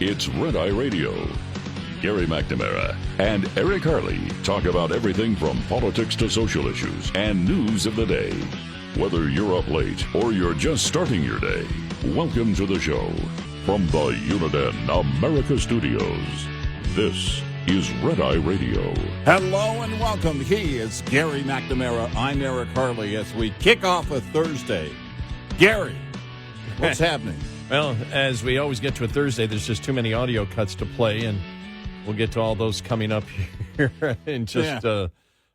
It's Red Eye Radio. Gary McNamara and Eric Harley talk about everything from politics to social issues and news of the day. Whether you're up late or you're just starting your day, welcome to the show. From the Uniden America Studios, this is Red Eye Radio. Hello and welcome. He is Gary McNamara. I'm Eric Harley as we kick off a Thursday. Gary, what's happening? Well, as we always get to a Thursday, there's just too many audio cuts to play, and we'll get to all those coming up here in just a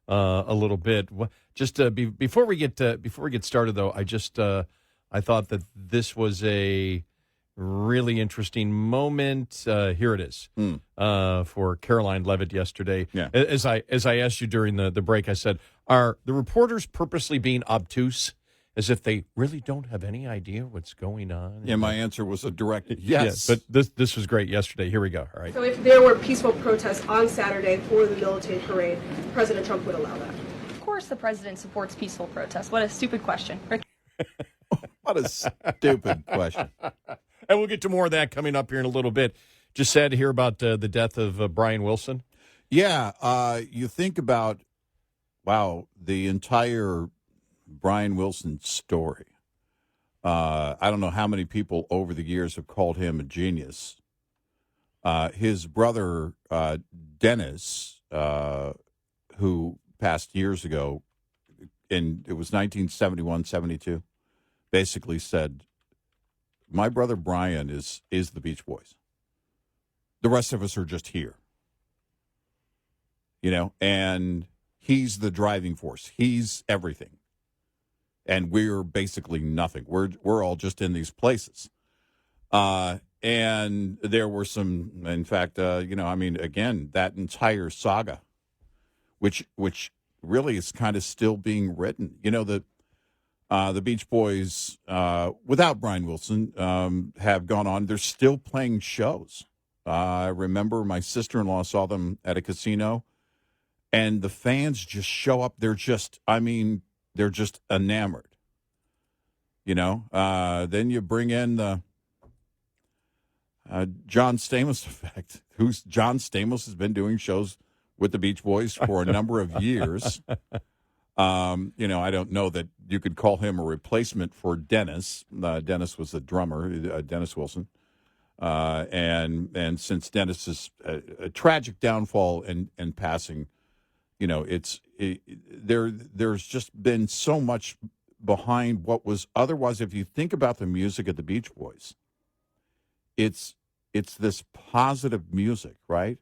little bit. Just before we get started, though, I thought that this was a really interesting moment. Here it is for Karoline Leavett yesterday. Yeah. As I asked you during the break, I said, are the reporters purposely being obtuse, as if they really don't have any idea what's going on? Yeah, my answer was a direct yes. Yeah, but this was great yesterday. Here we go. All right. So if there were peaceful protests on Saturday for the militant parade, President Trump would allow that? Of course the president supports peaceful protests. What a stupid question. What a stupid question. And we'll get to more of that coming up here in a little bit. Just sad to hear about the death of Brian Wilson. Yeah, you think about, the entire Brian Wilson story. I don't know how many people over the years have called him a genius. His brother, Dennis, who passed years ago, and it was 1971-72, basically said, my brother Brian is the Beach Boys. The rest of us are just here. And he's the driving force. He's everything. And we're basically nothing. We're all just in these places. And there were some, in fact, again, that entire saga, which really is kind of still being written. The Beach Boys, without Brian Wilson, have gone on. They're still playing shows. I remember my sister-in-law saw them at a casino, and the fans just show up. They're just enamored. Then you bring in the John Stamos effect. John Stamos has been doing shows with the Beach Boys for a number of years. I don't know that you could call him a replacement for Dennis. Dennis was the drummer, Dennis Wilson. And since Dennis is a tragic downfall and passing, there's just been so much behind what was otherwise. If you think about the music of the Beach Boys, it's this positive music, right?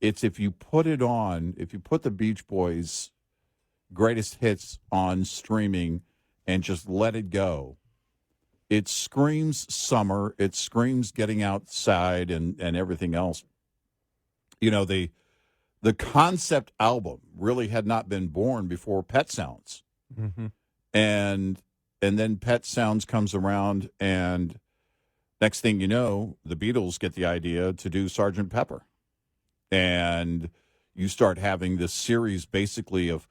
It's if you put the Beach Boys' greatest hits on streaming and just let it go, it screams summer, it screams getting outside and everything else. The concept album really had not been born before Pet Sounds. Mm-hmm. And then Pet Sounds comes around, and next thing you know, the Beatles get the idea to do Sgt. Pepper. And you start having this series basically of,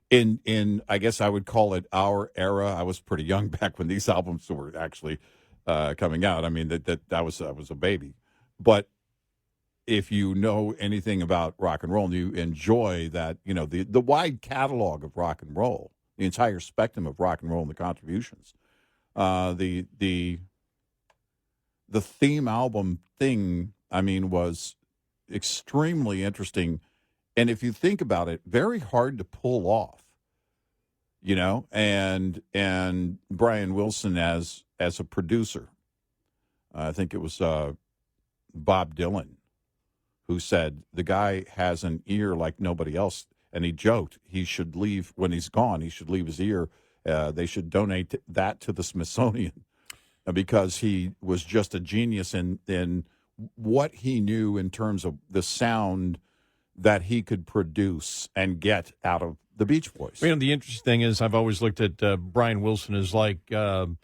in I guess I would call it our era. I was pretty young back when these albums were actually coming out. I mean, I was a baby. But if you know anything about rock and roll and you enjoy that, the wide catalog of rock and roll, the entire spectrum of rock and roll and the contributions, the theme album thing, was extremely interesting. And if you think about it, very hard to pull off, and Brian Wilson as a producer. I think it was Bob Dylan who said the guy has an ear like nobody else. And he joked he should leave when he's gone. He should leave his ear. They should donate that to the Smithsonian because he was just a genius in what he knew in terms of the sound that he could produce and get out of the Beach Boys. The interesting thing is I've always looked at Brian Wilson as like who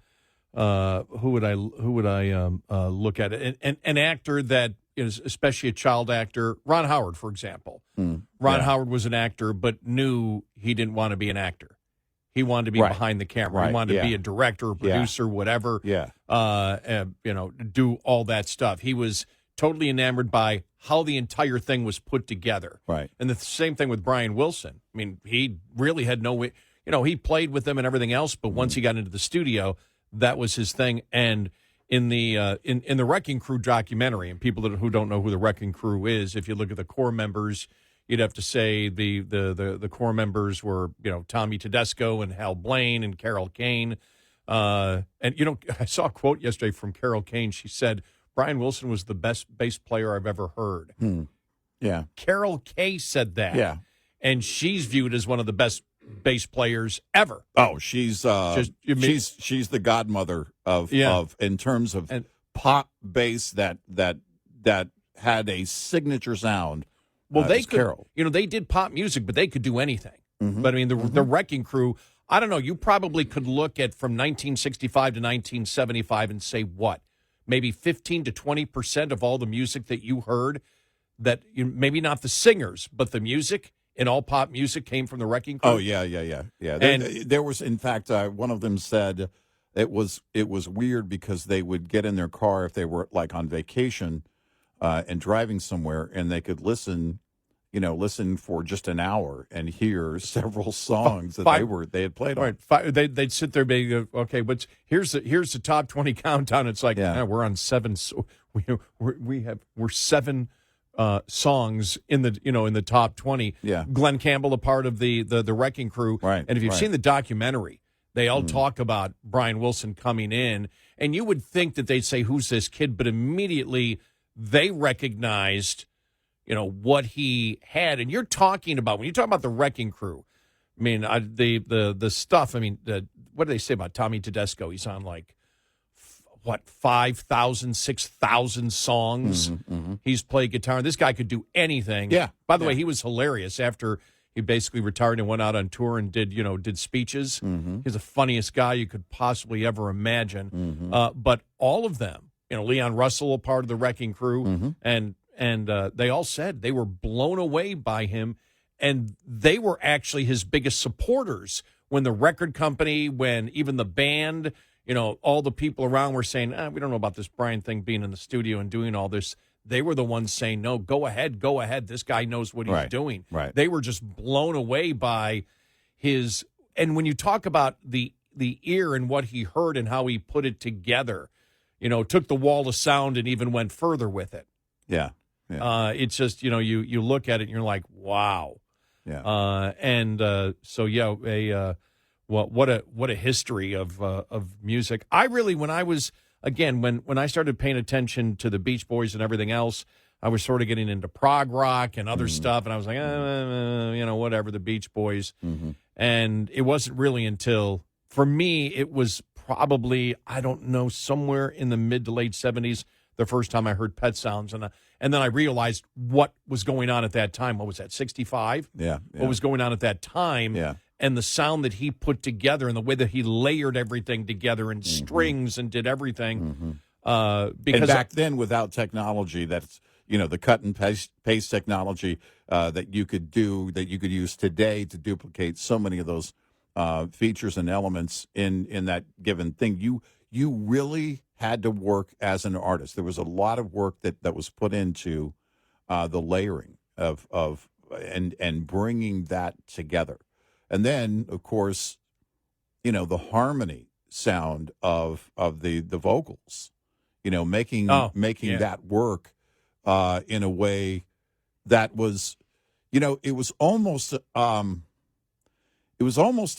would I look at it? An actor that is especially a child actor. Ron Howard, for example. Ron Howard was an actor, but knew he didn't want to be an actor. He wanted to be behind the camera. He wanted to be a director, producer, whatever. Do all that stuff. He was totally enamored by how the entire thing was put together. Right. And the same thing with Brian Wilson. I mean, he really had no way. He played with them and everything else, but once he got into the studio, that was his thing. And in the in the Wrecking Crew documentary, and people who don't know who the Wrecking Crew is, if you look at the core members, you'd have to say the core members were Tommy Tedesco and Hal Blaine and Carol Kane. And I saw a quote yesterday from Carol Kane. She said Brian Wilson was the best bass player I've ever heard. Yeah, Carol Kay said that. Yeah, and she's viewed as one of the best bass players ever. Oh, she's she's the godmother of in terms of pop bass that had a signature sound. Well, they could, Carol. They did pop music, but they could do anything. But I mean, the Wrecking Crew, I don't know, you probably could look at from 1965 to 1975 and say what? Maybe 15 to 20% of all the music that you heard, that maybe not the singers, but the music in all pop music came from the Wrecking Crew. Oh, yeah. And there was, in fact, one of them said it was weird because they would get in their car if they were like on vacation and driving somewhere, and they could listen for just an hour and hear several songs that they had played on. Right. They'd sit there being, okay, but here's the top 20 countdown. It's like, we're on 7. So we're 7 songs in the top 20. Yeah. Glenn Campbell, a part of the Wrecking Crew. Right. And if you've seen the documentary, they all talk about Brian Wilson coming in, and you would think that they'd say, who's this kid? But immediately they recognized, what he had. And you're talking about, when you talk about the Wrecking Crew, I mean, the stuff, I mean, what do they say about Tommy Tedesco? He's on like, 5,000, 6,000 songs. He's played guitar. This guy could do anything. Yeah. By the way, he was hilarious after he basically retired and went out on tour and did speeches. He's the funniest guy you could possibly ever imagine. But all of them, Leon Russell, a part of the Wrecking Crew, and they all said they were blown away by him, and they were actually his biggest supporters when the record company, when even the band, all the people around were saying, we don't know about this Brian thing being in the studio and doing all this. They were the ones saying, no, go ahead. This guy knows what he's doing. Right. They were just blown away by his, and when you talk about the ear and what he heard and how he put it together, took the wall of sound and even went further with it. Yeah. It's just, you look at it and you're like, wow. Yeah. What a history of music. I really, when I was, again, when I started paying attention to the Beach Boys and everything else, I was sort of getting into prog rock and other stuff, and I was like, whatever, the Beach Boys. And it wasn't really until, for me, it was probably, I don't know, somewhere in the mid to late 70s, the first time I heard Pet Sounds. And then I realized what was going on at that time. What was that, 65? Yeah. What was going on at that time. Yeah. And the sound that he put together and the way that he layered everything together in strings and did everything. Because and back then, without technology, that's, the cut and paste technology that you could use today to duplicate so many of those features and elements in that given thing. You really had to work as an artist. There was a lot of work that was put into the layering of and bringing that together. And then, of course, the harmony sound of the vocals, making that work in a way that was, it was almost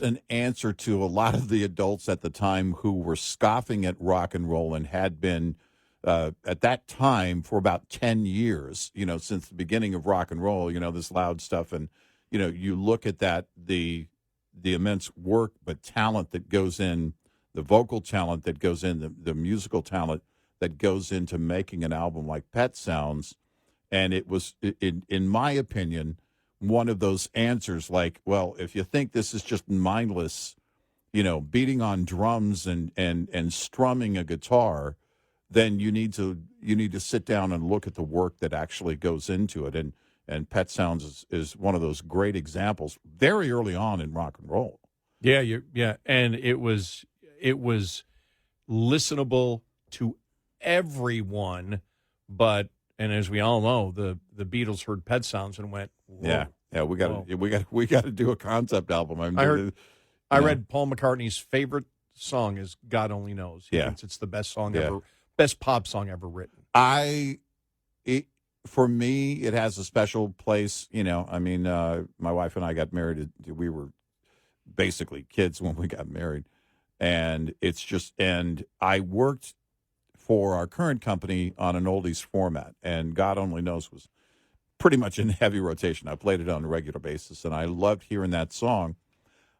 an answer to a lot of the adults at the time who were scoffing at rock and roll and had been at that time for about 10 years, since the beginning of rock and roll, this loud stuff. And, you look at that, the immense work, but talent that goes in, the vocal talent that goes in, the musical talent that goes into making an album like Pet Sounds. And it was, in my opinion, one of those answers like, well, if you think this is just mindless, beating on drums and strumming a guitar, then you need to sit down and look at the work that actually goes into it. And Pet Sounds is one of those great examples very early on in rock and roll. Yeah, and it was listenable to everyone, but And as we all know, the Beatles heard Pet Sounds and went, whoa. Yeah, we got to do a concept album. I read Paul McCartney's favorite song is "God Only Knows." He thinks it's the best song ever, best pop song ever written. For me, it has a special place. My wife and I got married. We were basically kids when we got married, and I worked for our current company on an oldies format, and God Only Knows was pretty much in heavy rotation. I played it on a regular basis, and I loved hearing that song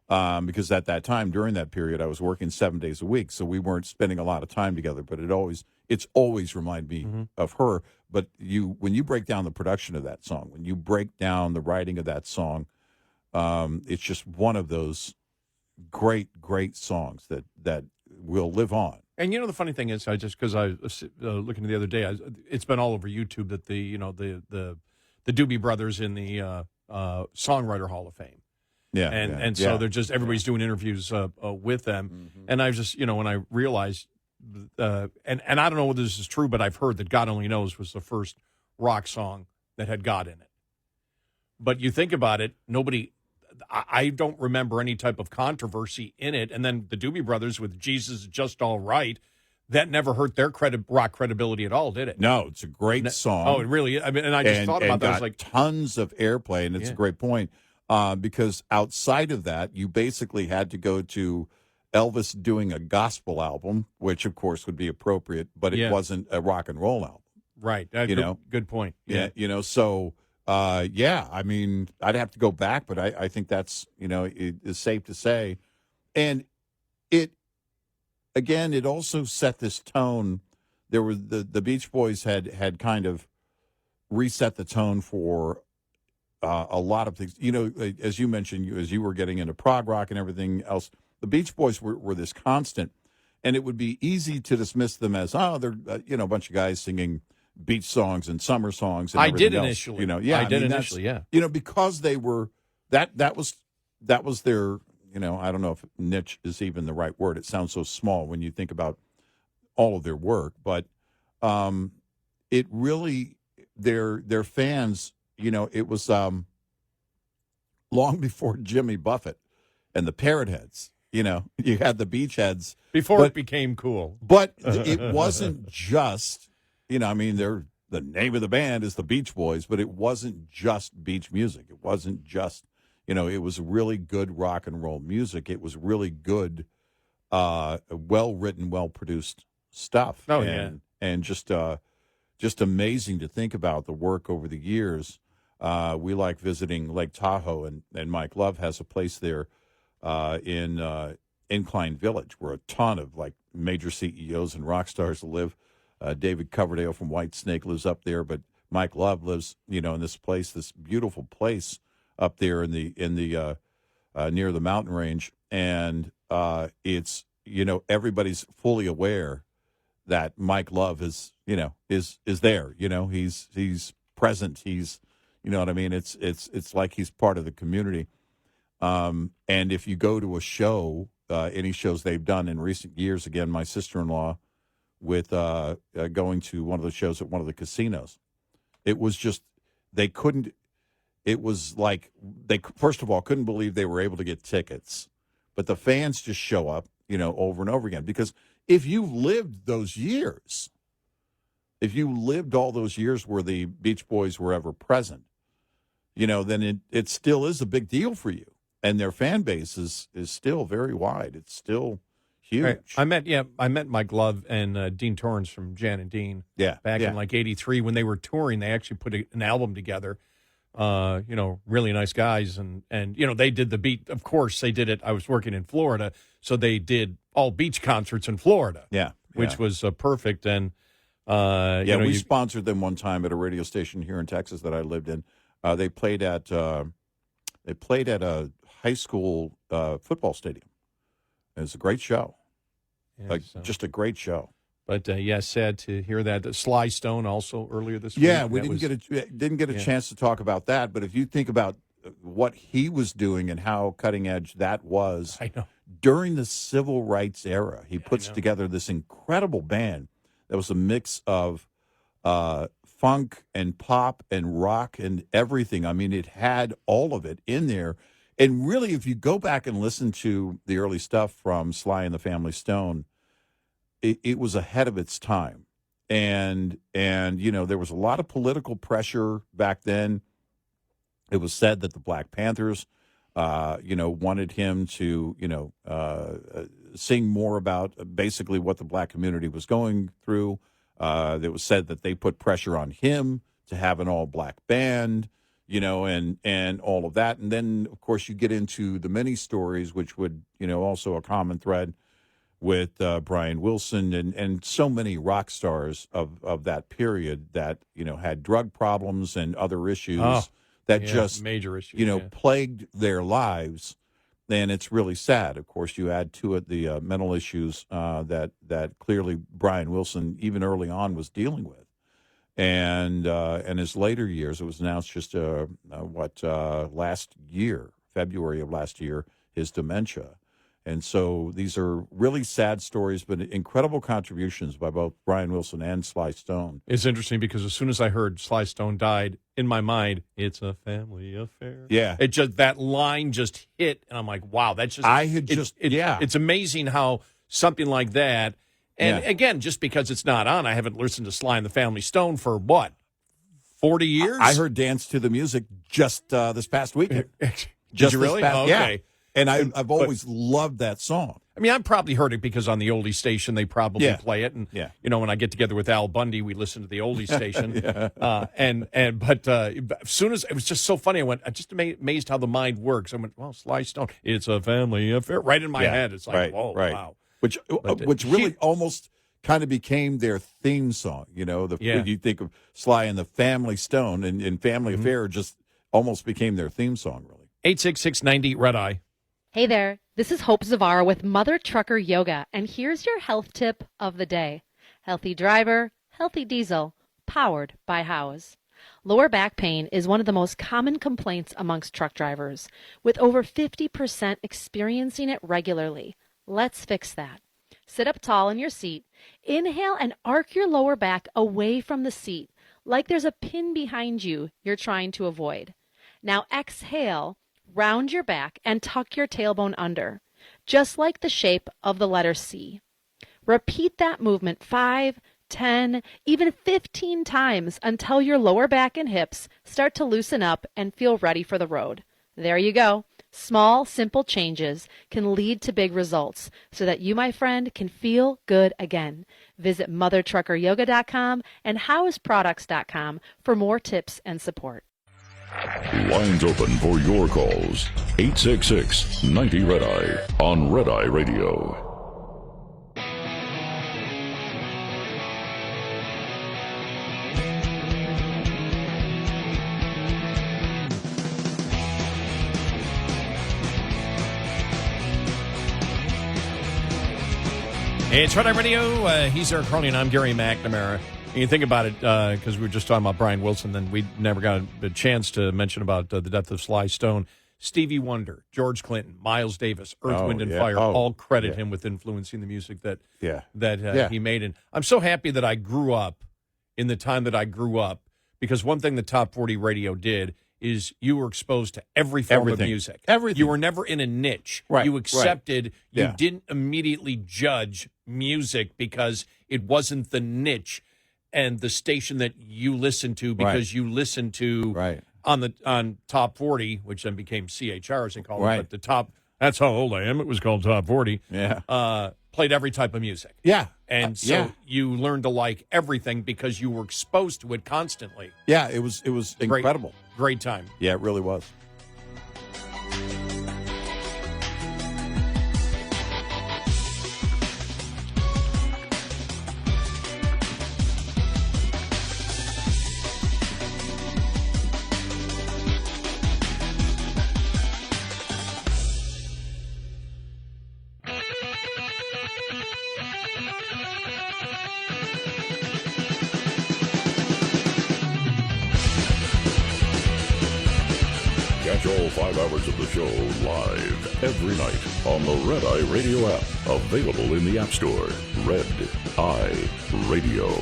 because at that time, during that period, I was working 7 days a week, so we weren't spending a lot of time together, but it's always reminded me of her. But when you break down the production of that song, when you break down the writing of that song, it's just one of those great, great songs that will live on. And the funny thing is, because I was looking the other day, it's been all over YouTube that the Doobie Brothers in the Songwriter Hall of Fame. Yeah, and so they're just everybody's doing interviews with them, and I was just when I realized, and I don't know whether this is true, but I've heard that God Only Knows was the first rock song that had God in it. But you think about it, I don't remember any type of controversy in it. And then the Doobie Brothers with Jesus Is Just All Right, that never hurt their rock credibility at all, did it? No, it's a great song. Oh, it really. I mean, and I just thought about that. I was like, tons of airplay, and it's a great point because outside of that, you basically had to go to Elvis doing a gospel album, which of course would be appropriate, but it wasn't a rock and roll album. Right. Good point. Yeah. So. I mean, I'd have to go back, but I think that's, it is safe to say. And it also set this tone. There were the Beach Boys had kind of reset the tone for a lot of things. As you mentioned, as you were getting into prog rock and everything else, the Beach Boys were this constant. And it would be easy to dismiss them as, they're, a bunch of guys singing beach songs and summer songs. And I did else, initially. Because they were that was their, I don't know if niche is even the right word. It sounds so small when you think about all of their work, but it really their fans, it was long before Jimmy Buffett and the Parrot Heads. You had the Beach Heads before it became cool. But it wasn't just. The name of the band is the Beach Boys, but it wasn't just beach music. It wasn't just, it was really good rock and roll music. It was really good, well-written, well-produced stuff. Oh, and just amazing to think about the work over the years. We like visiting Lake Tahoe, and Mike Love has a place there in Incline Village where a ton of, major CEOs and rock stars live. David Coverdale from Whitesnake lives up there, but Mike Love lives, in this place, this beautiful place up there in the near the mountain range, and it's everybody's fully aware that Mike Love is there. He's present. He's what I mean. It's like he's part of the community. And if you go to a show, any shows they've done in recent years, again, my sister-in-law. With going to one of the shows at one of the casinos. It was just, they couldn't, it was like, they first of all couldn't believe they were able to get tickets, but the fans just show up, over and over again. Because if you lived those years, if you lived all those years where the Beach Boys were ever present, then it still is a big deal for you. And their fan base is still very wide. It's still huge. Right. I met Mike Love and Dean Torrance from Jan and Dean back in '83 when they were touring. They actually put an album together. Really nice guys, and they did the beat. Of course, they did it. I was working in Florida, so they did all beach concerts in Florida. Which was perfect. And we sponsored them one time at a radio station here in Texas that I lived in. They played at a high school football stadium. It was a great show. Just a great show. But sad to hear that. Sly Stone also earlier this week. Yeah, we didn't get a chance to talk about that. But if you think about what he was doing and how cutting edge that was, I know. During the civil rights era, he puts together this incredible band that was a mix of funk and pop and rock and everything. I mean, it had all of it in there. And really, if you go back and listen to the early stuff from Sly and the Family Stone, it was ahead of its time. And there was a lot of political pressure back then. It was said that the Black Panthers, wanted him to, sing more about basically what the black community was going through. It was said that they put pressure on him to have an all-black band, and all of that. And then, of course, you get into the many stories, which would, also a common thread with Brian Wilson and so many rock stars of that period that, had drug problems and other issues that just major issues, plagued their lives. And it's really sad. Of course, you add to it the mental issues that clearly Brian Wilson, even early on, was dealing with. And his later years, it was announced just last year, February of last year, his dementia. And so these are really sad stories, but incredible contributions by both Brian Wilson and Sly Stone. It's interesting because as soon as I heard Sly Stone died, in my mind, it's a family affair. Yeah. It just, that line just hit, and I'm like, wow, that's just... It's amazing how something like that, and again, just because it's not on, I haven't listened to Sly and the Family Stone for, 40 years? I heard Dance to the Music just this past weekend. Did you really? Okay. Yeah. And I've always loved that song. I mean, I've probably heard it because on the oldie station they probably play it, and when I get together with Al Bundy, we listen to the oldie station. But as soon as it was just so funny, I'm just amazed how the mind works. I went, well, Sly Stone, it's a family affair, right in my head. It's like, wow, which really almost kind of became their theme song. You think of Sly and the Family Stone, and Family Affair just almost became their theme song. Really, 866-90 Red Eye. Hey there, this is Hope Zavara with Mother Trucker Yoga, and here's your health tip of the day. Healthy driver, healthy diesel, powered by Howes. Lower back pain is one of the most common complaints amongst truck drivers, with over 50% experiencing it regularly. Let's fix that. Sit up tall in your seat, inhale and arc your lower back away from the seat, like there's a pin behind you you're trying to avoid. Now exhale. Round your back and tuck your tailbone under, just like the shape of the letter C. Repeat that movement 5, 10, even 15 times until your lower back and hips start to loosen up and feel ready for the road. There you go. Small, simple changes can lead to big results so that you, my friend, can feel good again. Visit mothertruckeryoga.com and howesproducts.com for more tips and support. Lines open for your calls. 866-90 Red Eye on Red Eye Radio. Hey, it's Red Eye Radio. He's Eric Harley, and I'm Gary McNamara. You think about it, because we were just talking about Brian Wilson, then we never got a chance to mention about the death of Sly Stone. Stevie Wonder, George Clinton, Miles Davis, Earth, Wind, and Fire all credit him with influencing the music that he made. And I'm so happy that I grew up in the time that I grew up, because one thing the Top 40 radio did is you were exposed to every form of music. Everything. You were never in a niche. Right. You accepted, you didn't immediately judge music because it wasn't the niche and the station that you listened to, because you listened to on Top 40, which then became CHR, as they call it. But the top, that's how old I am. It was called Top 40. Yeah. Played every type of music. Yeah. And so you learned to like everything because you were exposed to it constantly. Yeah, it was incredible. Great time. Yeah, it really was. all 5 hours of the show live every night on the Red Eye Radio app. Available in the App Store. Red Eye Radio.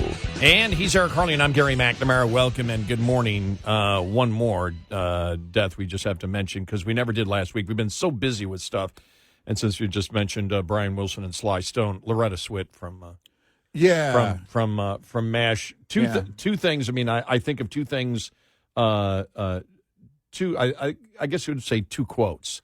And he's Eric Harley, and I'm Gary McNamara. Welcome and good morning. One more death we just have to mention because we never did last week. We've been so busy with stuff. And since we just mentioned Brian Wilson and Sly Stone, Loretta Swit from MASH. Two things. I mean, I think of two things. I guess you would say two quotes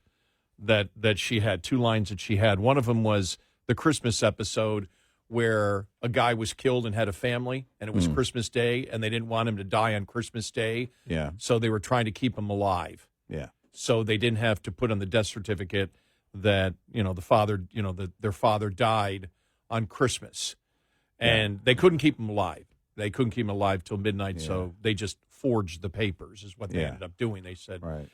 that she had, two lines that she had. One of them was the Christmas episode where a guy was killed and had a family, and it was Christmas Day, and they didn't want him to die on Christmas Day. Yeah. So they were trying to keep him alive. Yeah. So they didn't have to put on the death certificate that, the father, their father died on Christmas. And they couldn't keep him alive. They couldn't keep him alive till midnight, so they just forged the papers is what they ended up doing. They said, right.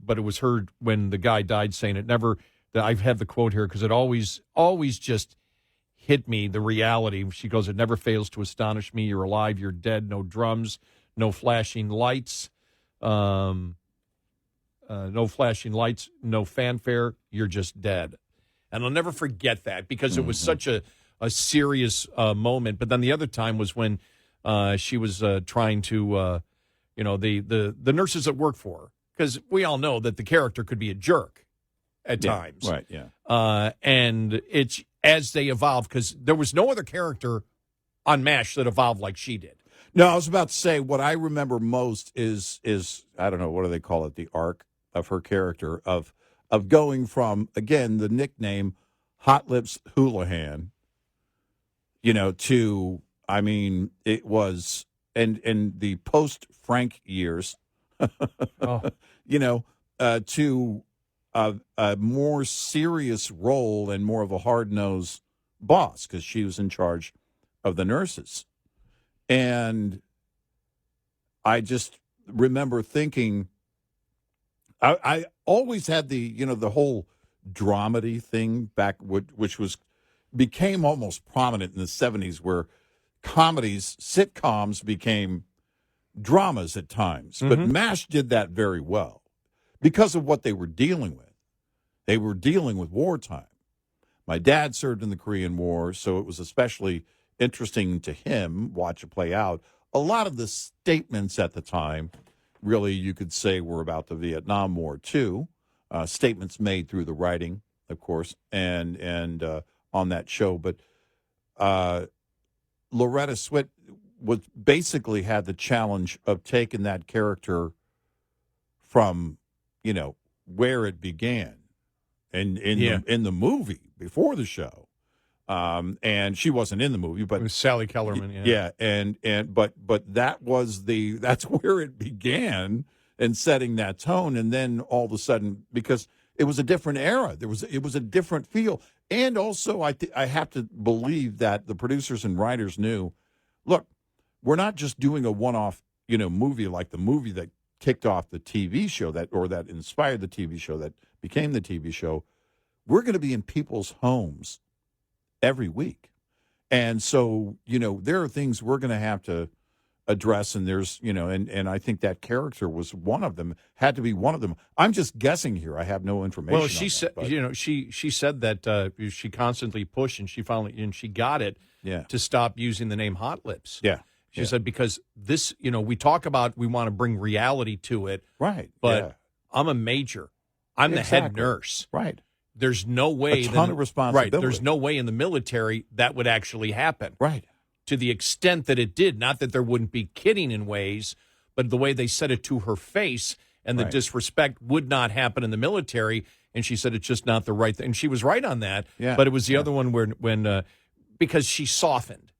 But it was heard when the guy died saying it never, I have the quote here because it always just hit me, the reality. She goes, it never fails to astonish me. You're alive, you're dead, no drums, no flashing lights, no fanfare, you're just dead. And I'll never forget that because it was such a serious moment. But then the other time was when she was trying to, the nurses that work for her, because we all know that the character could be a jerk at times. Right, yeah. And it's as they evolve, because there was no other character on MASH that evolved like she did. No, I was about to say what I remember most is I don't know, what do they call it, the arc of her character of going from, again, the nickname Hot Lips Houlihan, to, I mean, it was, and the post-Frank years, to a more serious role and more of a hard-nosed boss because she was in charge of the nurses. And I just remember thinking, I always had the whole dramedy thing back, which became almost prominent in the 70s, where sitcoms became dramas at times. But MASH did that very well because of what they were dealing with. They were dealing with wartime. My dad served in the Korean War, so it was especially interesting to him, watch it play out. A lot of the statements at the time, really, you could say, were about the Vietnam War, too. Statements made through the writing, of course, and on that show. But Loretta Swit basically had the challenge of taking that character from, where it began in the movie before the show. And she wasn't in the movie, but it was Sally Kellerman. But that's where it began and setting that tone. And then all of a sudden, because it was a different era, it was a different feel. And also I have to believe that the producers and writers knew, look, we're not just doing a one-off, movie like the movie that kicked off the TV show that inspired the TV show that became the TV show. We're going to be in people's homes every week. And so, there are things we're going to have to address, and there's, and I think that character was one of them, had to be one of them. I'm just guessing here. I have no information. Well, she said, she said that she constantly pushed, and she got it to stop using the name Hot Lips. Yeah. She said, because this, we talk about, we want to bring reality to it. Right. But I'm a major. I'm the head nurse. Right. There's no way. A ton of responsibility. Right. There's no way in the military that would actually happen. Right. To the extent that it did. Not that there wouldn't be kidding in ways, but the way they said it to her face and the disrespect would not happen in the military. And she said it's just not the right thing. And she was right on that. Yeah. But it was the other one when because she softened.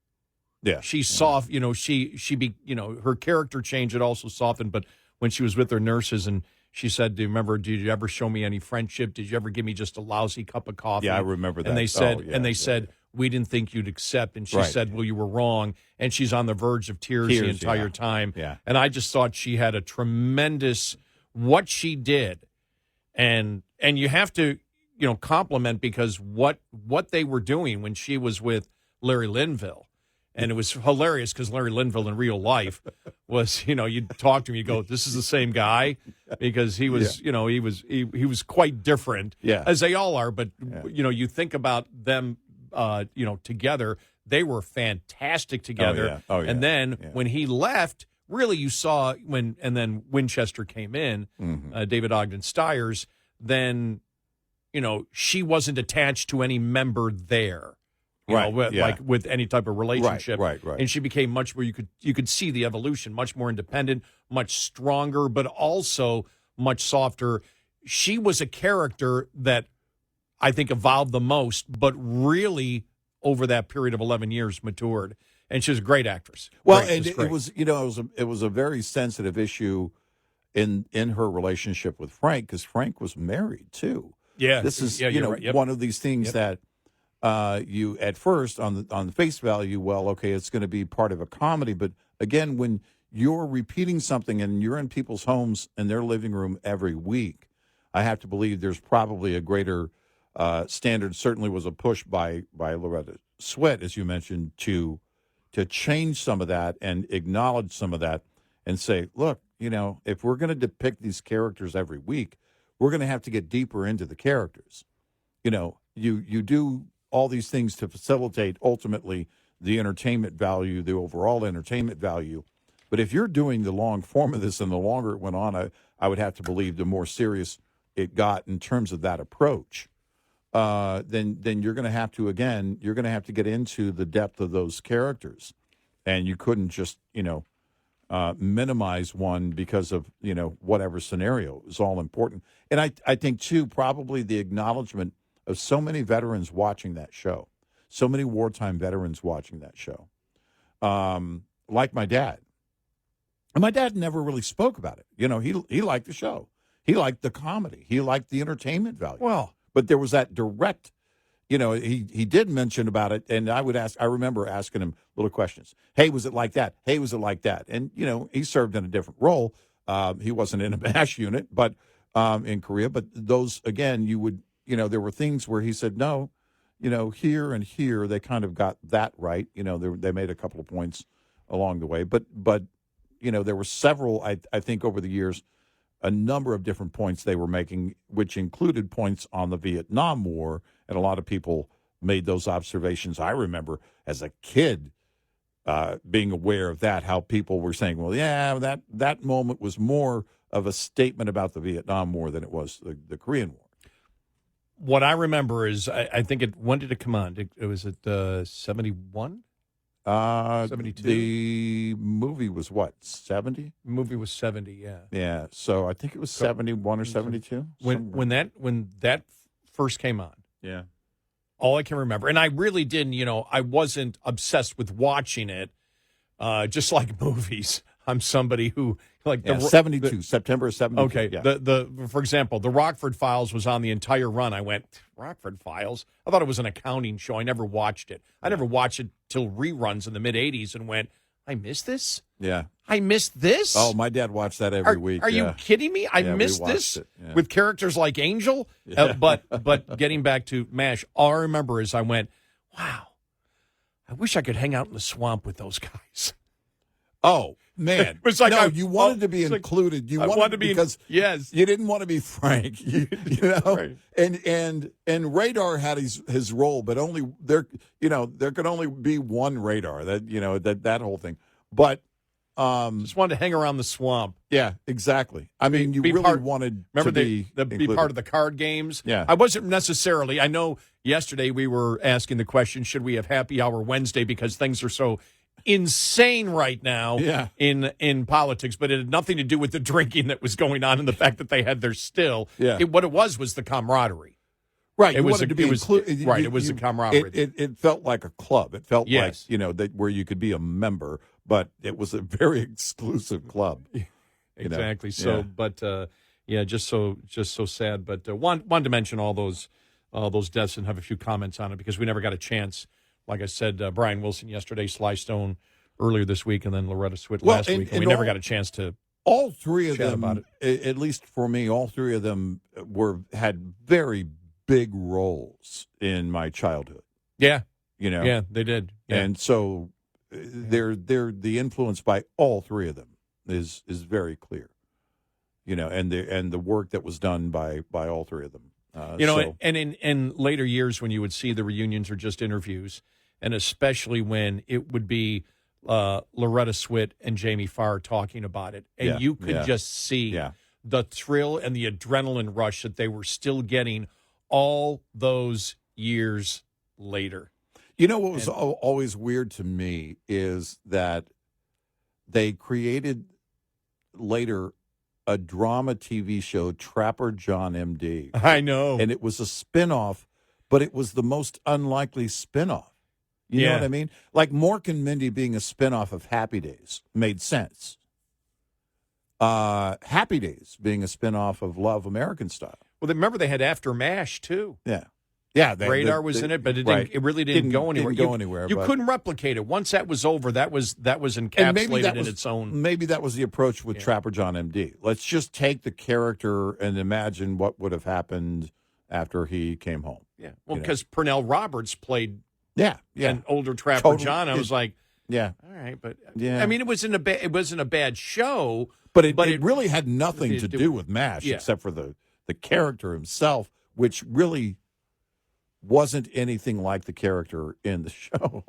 Yeah. She soft, her character change had also softened. But when she was with her nurses and she said, did you ever show me any friendship? Did you ever give me just a lousy cup of coffee? Yeah, I remember that. And they said, we didn't think you'd accept. And she said, well, you were wrong. And she's on the verge of tears the entire time. Yeah. And I just thought she had a tremendous, what she did. And you have to, compliment, because what they were doing when she was with Larry Linville And it was hilarious because Larry Linville in real life was, you'd talk to him, you go, this is the same guy, because he was, he was quite different, as they all are. But, you think about them, together, they were fantastic together. And then when he left, really you saw and then Winchester came in, David Ogden Stiers, then, she wasn't attached to any member there. Like with any type of relationship. Right. And she became much more, you could see the evolution, much more independent, much stronger, but also much softer. She was a character that I think evolved the most, but really over that period of 11 years matured. And she was a great actress. Well, and it was, it was a very sensitive issue in her relationship with Frank, because Frank was married too. Yeah. This is, right. one of these things that you at first on the face value, well, okay, it's going to be part of a comedy, but again, when you're repeating something and you're in people's homes and their living room every week, I have to believe there's probably a greater standard. Certainly was a push by Loretta Swit, as you mentioned, to change some of that and acknowledge some of that and say, look, if we're going to depict these characters every week, we're going to have to get deeper into the characters. You do all these things to facilitate ultimately the entertainment value, the overall entertainment value. But if you're doing the long form of this and the longer it went on, I would have to believe the more serious it got in terms of that approach, then you're going to have to, again, get into the depth of those characters. And you couldn't just, minimize one because of, whatever scenario. It was all important. And I think, too, probably the acknowledgement of so many veterans watching that show, so many wartime veterans watching that show, like my dad. And my dad never really spoke about it. He liked the show. He liked the comedy. He liked the entertainment value. Well, but there was that direct, he did mention about it, and I remember asking him little questions. Hey, was it like that? Hey, was it like that? And, he served in a different role. He wasn't in a MASH unit, but in Korea. But those, again, there were things where he said, no, here and here, they kind of got that right. They made a couple of points along the way. But there were several, I think, over the years, a number of different points they were making, which included points on the Vietnam War. And a lot of people made those observations. I remember as a kid being aware of that, how people were saying, well, yeah, that moment was more of a statement about the Vietnam War than it was the Korean War. What I remember is, I think when did it come on? It was at 71? 72? The movie was what, 70? The movie was 70, yeah. Yeah, so I think it was 71 or 72. When that first came on. Yeah. All I can remember, and I really didn't, I wasn't obsessed with watching it, just like movies. I'm somebody who, 72, September 72. Okay, yeah. For example, the Rockford Files was on the entire run. I went, Rockford Files? I thought it was an accounting show. I never watched it. I never watched it till reruns in the mid-'80s and went, I missed this? Yeah. I missed this? Oh, my dad watched that every week. Are you kidding me? I missed this with characters like Angel? Yeah. But getting back to MASH, all I remember is I went, wow, I wish I could hang out in the swamp with those guys. Oh, man. It was like you wanted to be included. You wanted to be, because yes, you didn't want to be Frank. You know, right. And Radar had his role, but only there could only be one Radar. That whole thing. But just wanted to hang around the swamp. Yeah, exactly. I mean, you really wanted to be part of the card games. Yeah, I wasn't necessarily. I know yesterday we were asking the question: should we have Happy Hour Wednesday because things are so insane right now in politics, but it had nothing to do with the drinking that was going on and the fact that they had their still. Yeah. What it was the camaraderie. Right. It was the camaraderie. It felt like a club. It felt like, that where you could be a member, but it was a very exclusive club. Exactly. So, but just so sad. But wanted to mention all those deaths and have a few comments on it because we never got a chance. Like I said, Brian Wilson yesterday, Sly Stone earlier this week, and then Loretta Swit last week. And we never got a chance to all three of chat them, about it. At least for me, all three of them had very big roles in my childhood. Yeah. Yeah, they did. Yeah. And so they're the influence by all three of them is very clear. And the work that was done by all three of them. And in later years when you would see the reunions or just interviews, and especially when it would be Loretta Swit and Jamie Farr talking about it, and you could just see the thrill and the adrenaline rush that they were still getting all those years later. What was always weird to me is that they created later a drama TV show, Trapper John M.D. I know. And it was a spinoff, but it was the most unlikely spinoff. You know what I mean? Like Mork and Mindy being a spinoff of Happy Days made sense. Happy Days being a spinoff of Love American Style. Well, remember they had After MASH, too. Yeah. Radar was in it, but it really didn't go anywhere. Didn't go anywhere. You couldn't replicate it. Once that was over, that was encapsulated in its own. Maybe that was the approach with Trapper John M.D. Let's just take the character and imagine what would have happened after he came home. Yeah. Well, because Pernell Roberts played an older Trapper Totally. John. I was like, all right, but I mean, it wasn't a bad show, but it really had nothing to do with MASH except for the character himself, which really wasn't anything like the character in the show.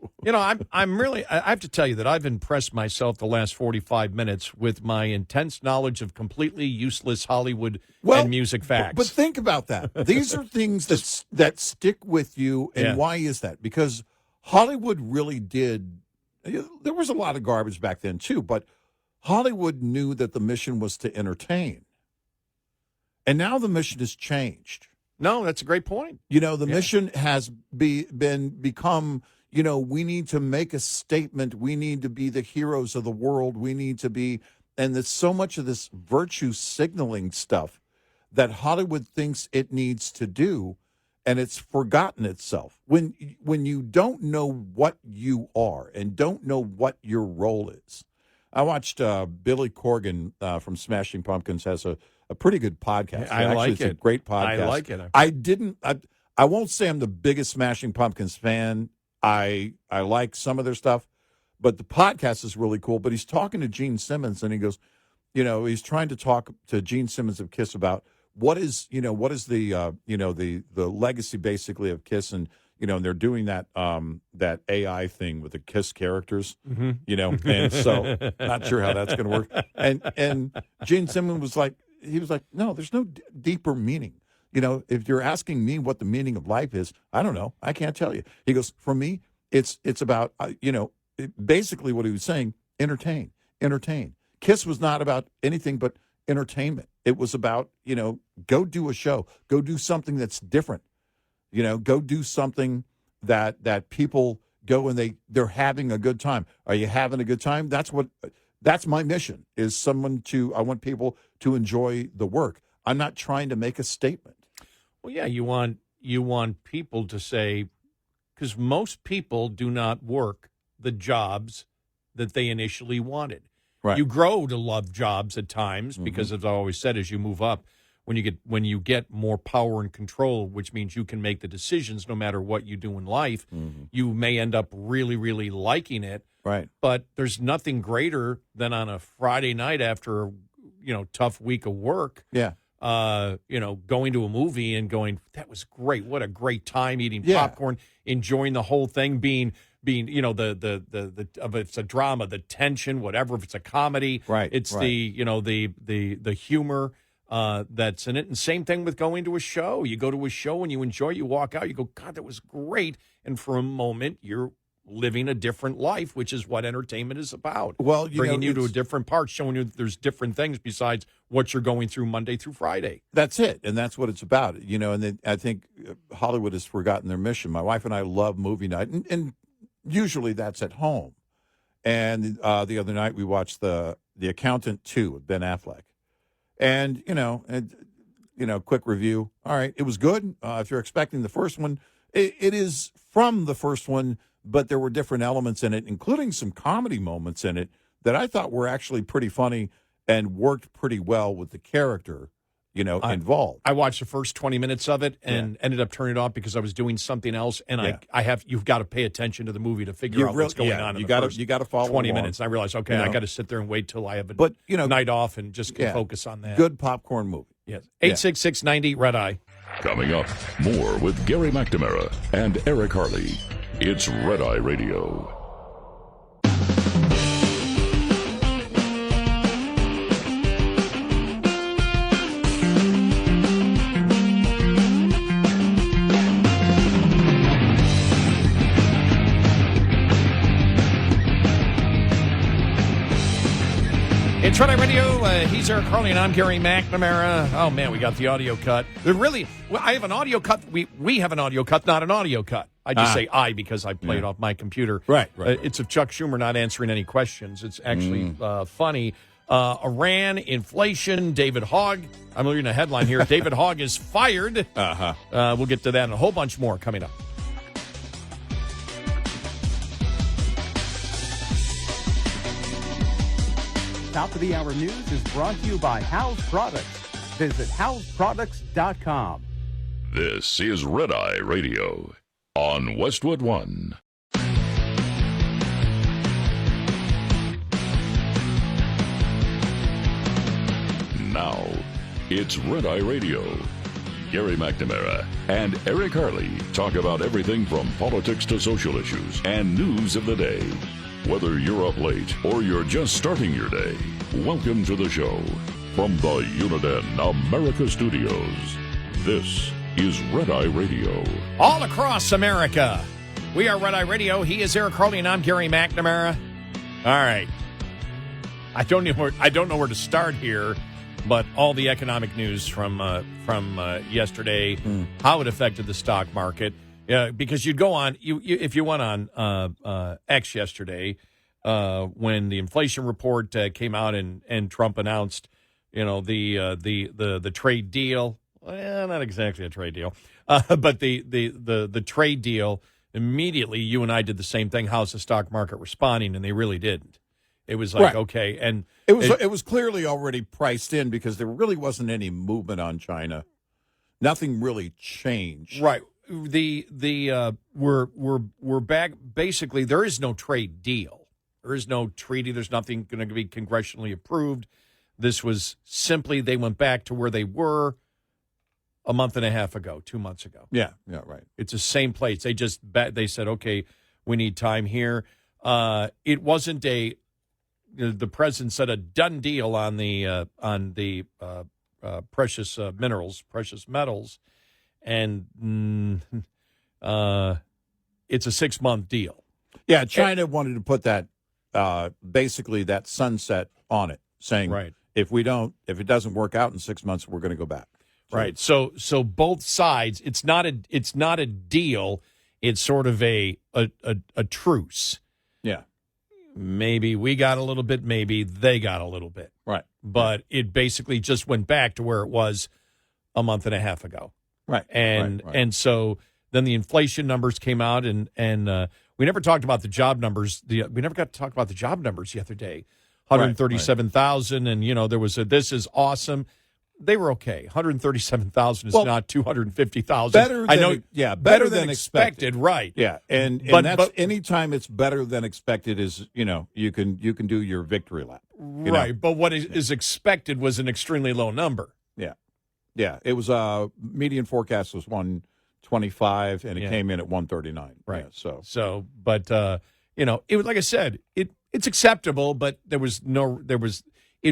I'm really, I have to tell you that I've impressed myself the last 45 minutes with my intense knowledge of completely useless Hollywood and music facts. But think about that. These are things that stick with you. And why is that? Because Hollywood really did, there was a lot of garbage back then too, but Hollywood knew that the mission was to entertain. And now the mission has changed. No, that's a great point. The mission has become, we need to make a statement. We need to be the heroes of the world. We need to be, and there's so much of this virtue signaling stuff that Hollywood thinks it needs to do, and it's forgotten itself. When you don't know what you are and don't know what your role is. I watched Billy Corgan from Smashing Pumpkins has a pretty good podcast. It's a great podcast. I like it. I won't say I'm the biggest Smashing Pumpkins fan. I like some of their stuff, but the podcast is really cool. But he's talking to Gene Simmons, and he goes, he's trying to talk to Gene Simmons of Kiss about what is the legacy basically of Kiss, and and they're doing that AI thing with the Kiss characters, and so not sure how that's going to work. And Gene Simmons was like. He was like, no, there's no deeper meaning. If you're asking me what the meaning of life is, I don't know. I can't tell you. He goes, for me, it's about, basically what he was saying, entertain. Kiss was not about anything but entertainment. It was about, go do a show. Go do something that's different. Go do something that people go and they're having a good time. Are you having a good time? That's my mission, is I want people to enjoy the work. I'm not trying to make a statement. Well, yeah, you want people to say, because most people do not work the jobs that they initially wanted. Right. You grow to love jobs at times because, as I always said, as you move up, when you get more power and control, which means you can make the decisions no matter what you do in life, you may end up really, really liking it. Right. But there's nothing greater than on a Friday night after a tough week of work. Yeah. Going to a movie and going, that was great. What a great time eating popcorn, enjoying the whole thing, being the if it's a drama, the tension, whatever, if it's a comedy, right. It's right. the humor that's in it. And same thing with going to a show. You go to a show and you enjoy it, you walk out, you go, God, that was great. And for a moment, you're living a different life, which is what entertainment is about. Well, bringing you to a different part, showing you that there's different things besides what you're going through Monday through Friday. That's it, and that's what it's about. And then I think Hollywood has forgotten their mission. My wife and I love movie night, and usually that's at home. And the other night we watched the Accountant 2 with Ben Affleck, and quick review. All right, it was good. If you're expecting the first one, it is from the first one. But there were different elements in it, including some comedy moments in it that I thought were actually pretty funny and worked pretty well with the character involved. I watched the first 20 minutes of it and ended up turning it off because I was doing something else. And you've got to pay attention to the movie to figure out what's going on. You got to follow 20 along. minutes. And I realized, I got to sit there and wait till I have a night off and just focus on that. Good popcorn movie. Yes. 866-90 Red Eye. Coming up, more with Gary McNamara and Eric Harley. It's Red Eye Radio. It's Red Eye Radio. He's Eric Harley, and I'm Gary McNamara. Oh, man, we got the audio cut. I have an audio cut. We have an audio cut, not an audio cut. I just say I because I played off my computer. Right. It's of Chuck Schumer not answering any questions. It's actually funny. Iran, inflation, David Hogue. I'm reading a headline here. David Hogue is fired. We'll get to that and a whole bunch more coming up. Top of the Hour News is brought to you by House Products. Visit houseproducts.com. This is Red Eye Radio on Westwood One. Now, it's Red Eye Radio. Gary McNamara and Eric Harley talk about everything from politics to social issues and news of the day. Whether you're up late or you're just starting your day, welcome to the show. From the Uniden America Studios, this is Red Eye Radio. All across America, we are Red Eye Radio. He is Eric Harley, and I'm Gary McNamara. All right. I don't know where to start here, but all the economic news from yesterday, how it affected the stock market. Yeah, because you'd go on if you went on X yesterday when the inflation report came out and Trump announced, the trade deal. Well, not exactly a trade deal, but the trade deal. Immediately, you and I did the same thing. How's the stock market responding? And they really didn't. It was like okay, and it was clearly already priced in because there really wasn't any movement on China. Nothing really changed. Right. We're back. Basically, there is no trade deal. There is no treaty. There's nothing going to be congressionally approved. This was simply they went back to where they were a month and a half ago, 2 months ago. Yeah, right. It's the same place. They said, okay, we need time here. It wasn't the president said a done deal on the precious minerals, precious metals. And it's a 6-month deal. Yeah, China wanted to put that basically that sunset on it, saying if it doesn't work out in 6 months, we're going to go back. Right. So both sides. It's not a deal. It's sort of a truce. Yeah. Maybe we got a little bit. Maybe they got a little bit. Right. But it basically just went back to where it was a month and a half ago. Right. And so then the inflation numbers came out, and we never talked about the job numbers. We never got to talk about the job numbers the other day. 137,000, and there was this is awesome. They were okay. 137,000 is not 250,000. Better than expected. Right. Yeah, and that's anytime it's better than expected is you can do your victory lap. Right, but what is expected was an extremely low number. Yeah, it was median forecast was 125, and it came in at 139. Right. Yeah, but it was like I said, it's acceptable, but it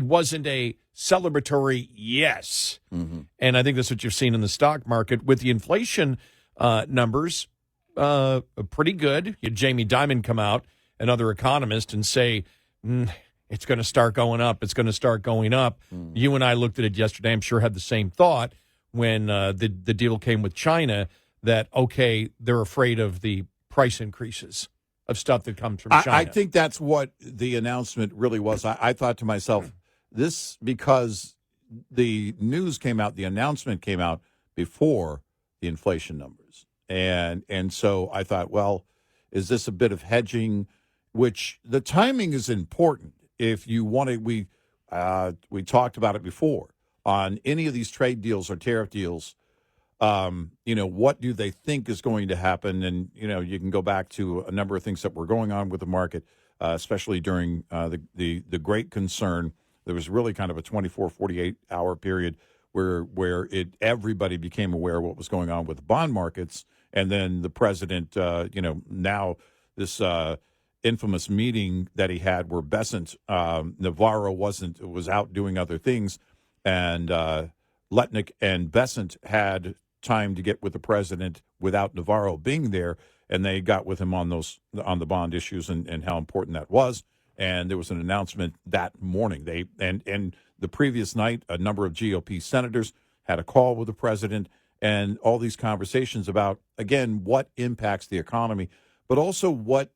wasn't a celebratory yes. Mm-hmm. And I think that's what you've seen in the stock market with the inflation numbers. Pretty good. You had Jamie Dimon come out, another economist, and say. It's going to start going up. It's going to start going up. You and I looked at it yesterday. I'm sure had the same thought when the deal came with China that, okay, they're afraid of the price increases of stuff that comes from China. I think that's what the announcement really was. I thought to myself, because the news came out, the announcement came out before the inflation numbers. And so I thought, well, is this a bit of hedging, which the timing is important. If you want to, we talked about it before. on any of these trade deals or tariff deals. What do they think is going to happen? And, you can go back to a number of things that were going on with the market, especially during the great concern. There was really kind of a 24, 48-hour period where everybody became aware of what was going on with the bond markets. And then the president, now this infamous meeting that he had where Besant, Navarro was out doing other things, and Letnick and Besant had time to get with the president without Navarro being there, and they got with him on the bond issues and how important that was. And there was an announcement that morning. And the previous night, a number of GOP senators had a call with the president, and all these conversations about, again, what impacts the economy, but also what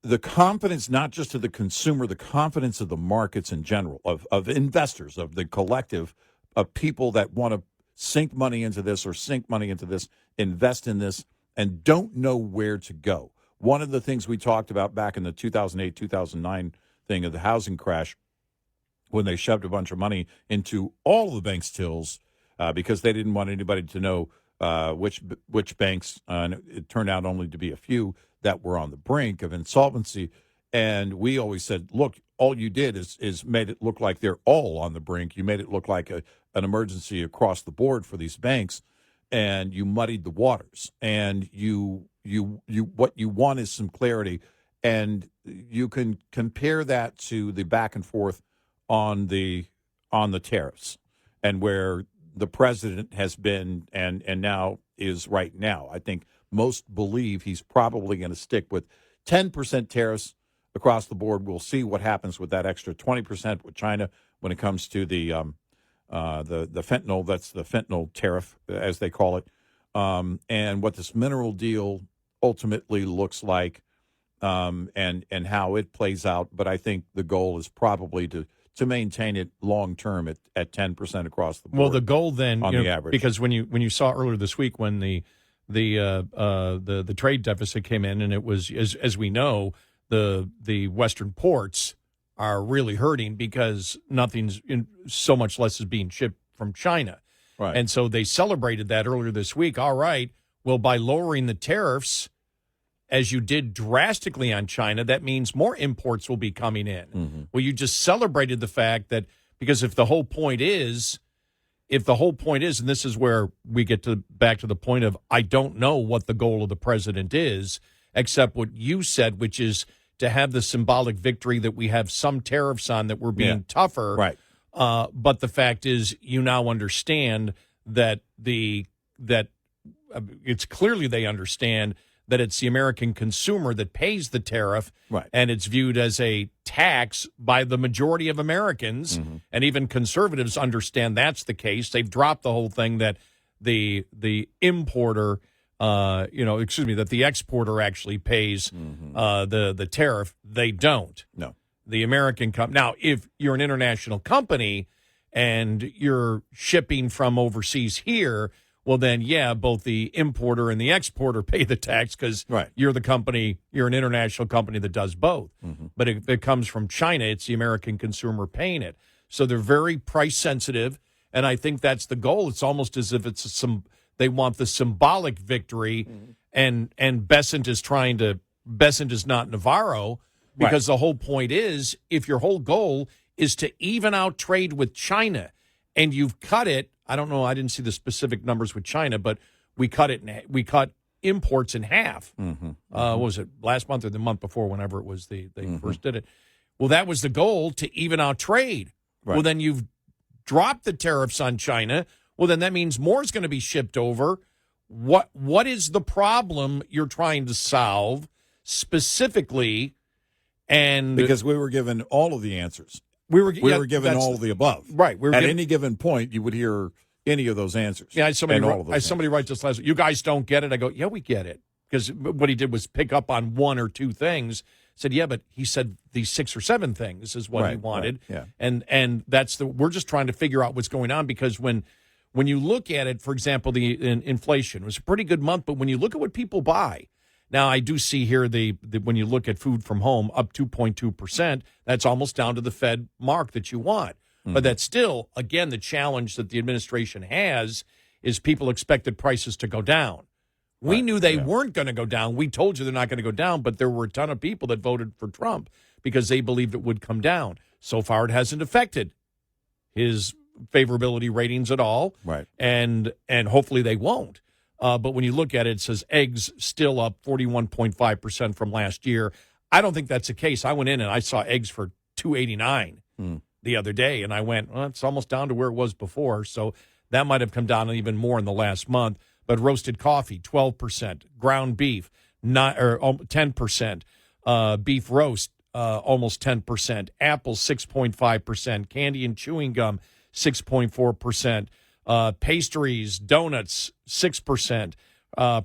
the confidence, not just of the consumer, the confidence of the markets in general, of investors, of the collective, of people that want to sink money into this or sink money into this, invest in this, and don't know where to go. One of the things we talked about back in the 2008, 2009 thing of the housing crash, when they shoved a bunch of money into all of the banks' tills because they didn't want anybody to know which banks, and it turned out only to be a few that were on the brink of insolvency. And we always said, look, all you did is made it look like they're all on the brink. You made it look like an emergency across the board for these banks, and you muddied the waters. And you what you want is some clarity, and you can compare that to the back and forth on the tariffs and where the president has been and now is right now. I think most believe he's probably going to stick with 10% tariffs across the board. We'll see what happens with that extra 20% with China when it comes to the fentanyl. That's the fentanyl tariff, as they call it, and what this mineral deal ultimately looks like, and how it plays out. But I think the goal is probably to maintain it long term at 10% across the board. Well, the goal then, on the average, because when you saw earlier this week when the trade deficit came in, and it was as we know, the Western ports are really hurting because so much less is being shipped from China. Right. And so they celebrated that earlier this week. All right, well, by lowering the tariffs, as you did drastically on China, that means more imports will be coming in. Mm-hmm. Well, you just celebrated the fact that, because if the whole point is, and this is where we get back to the point of, I don't know what the goal of the president is, except what you said, which is to have the symbolic victory that we have some tariffs on, that we're being tougher. Right. But the fact is, you now understand that it's clearly they understand that it's the American consumer that pays the tariff, right, and it's viewed as a tax by the majority of Americans, mm-hmm, and even conservatives understand that's the case. They've dropped the whole thing that the importer, that the exporter actually pays, mm-hmm, the tariff. They don't. No. The American company. Now, if you're an international company and you're shipping from overseas here, well, then, both the importer and the exporter pay the tax because you're an international company that does both. Mm-hmm. But if it comes from China, it's the American consumer paying it. So they're very price sensitive, and I think that's the goal. It's almost as if they want the symbolic victory, mm-hmm, and Besant is not Navarro, because the whole point is, if your whole goal is to even out trade with China, and you've cut it, I don't know, I didn't see the specific numbers with China, but we cut imports in half. Mm-hmm. What was it, last month or the month before, whenever it was they mm-hmm, first did it? Well, that was the goal, to even out trade. Right. Well, then you've dropped the tariffs on China. Well, then that means more is going to be shipped over. What is the problem you're trying to solve specifically? And because we were given all of the answers. We were given all of the above. Right. At any given point, you would hear any of those answers. Yeah, somebody writes this last week, you guys don't get it. I go, yeah, we get it. Because what he did was pick up on one or two things. Said, yeah, but he said these 6 or 7 things is what he wanted. Right, yeah. And we're just trying to figure out what's going on, because when you look at it, for example, the inflation was a pretty good month, but when you look at what people buy, now, I do see here when you look at food from home, up 2.2%, that's almost down to the Fed mark that you want. But that's still, again, the challenge that the administration has is people expected prices to go down. We knew they weren't going to go down. We told you they're not going to go down, but there were a ton of people that voted for Trump because they believed it would come down. So far, it hasn't affected his favorability ratings at all. Right. And hopefully they won't. But when you look at it, it says eggs still up 41.5% from last year. I don't think that's the case. I went in and I saw eggs for $2.89 the other day, and I went, well, it's almost down to where it was before. So that might have come down even more in the last month. But roasted coffee, 12%. Ground beef, 10%. Beef roast, almost 10%. Apples, 6.5%. Candy and chewing gum, 6.4%. Pastries, donuts, 6%.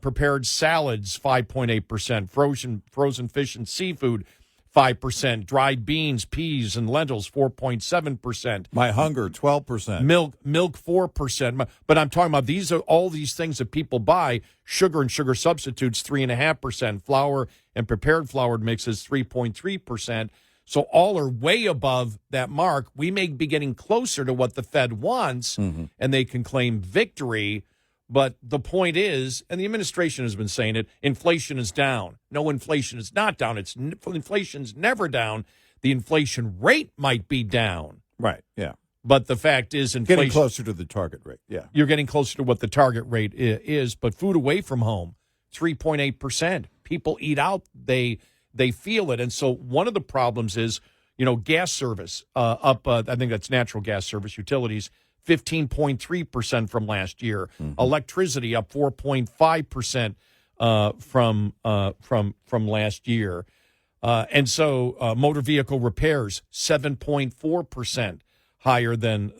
Prepared salads, 5.8%. Frozen fish and seafood, 5%. Dried beans, peas, and lentils, 4.7%. My hunger, 12%. Milk, 4%. But I'm talking about all these things that people buy. Sugar and sugar substitutes, 3.5%. Flour and prepared floured mixes, 3.3%. So all are way above that mark. We may be getting closer to what the Fed wants, and they can claim victory. But the point is, and the administration has been saying it, inflation is down. No, inflation is not down. Inflation's never down. The inflation rate might be down. Right, yeah. But the fact is, inflation, getting closer to the target rate, yeah. You're getting closer to what the target rate is. But food away from home, 3.8%. People eat out. They feel it. And so one of the problems is, gas service up, I think that's natural gas service, utilities, 15.3% from last year. Electricity up 4.5% from last year. And so motor vehicle repairs 7.4% higher than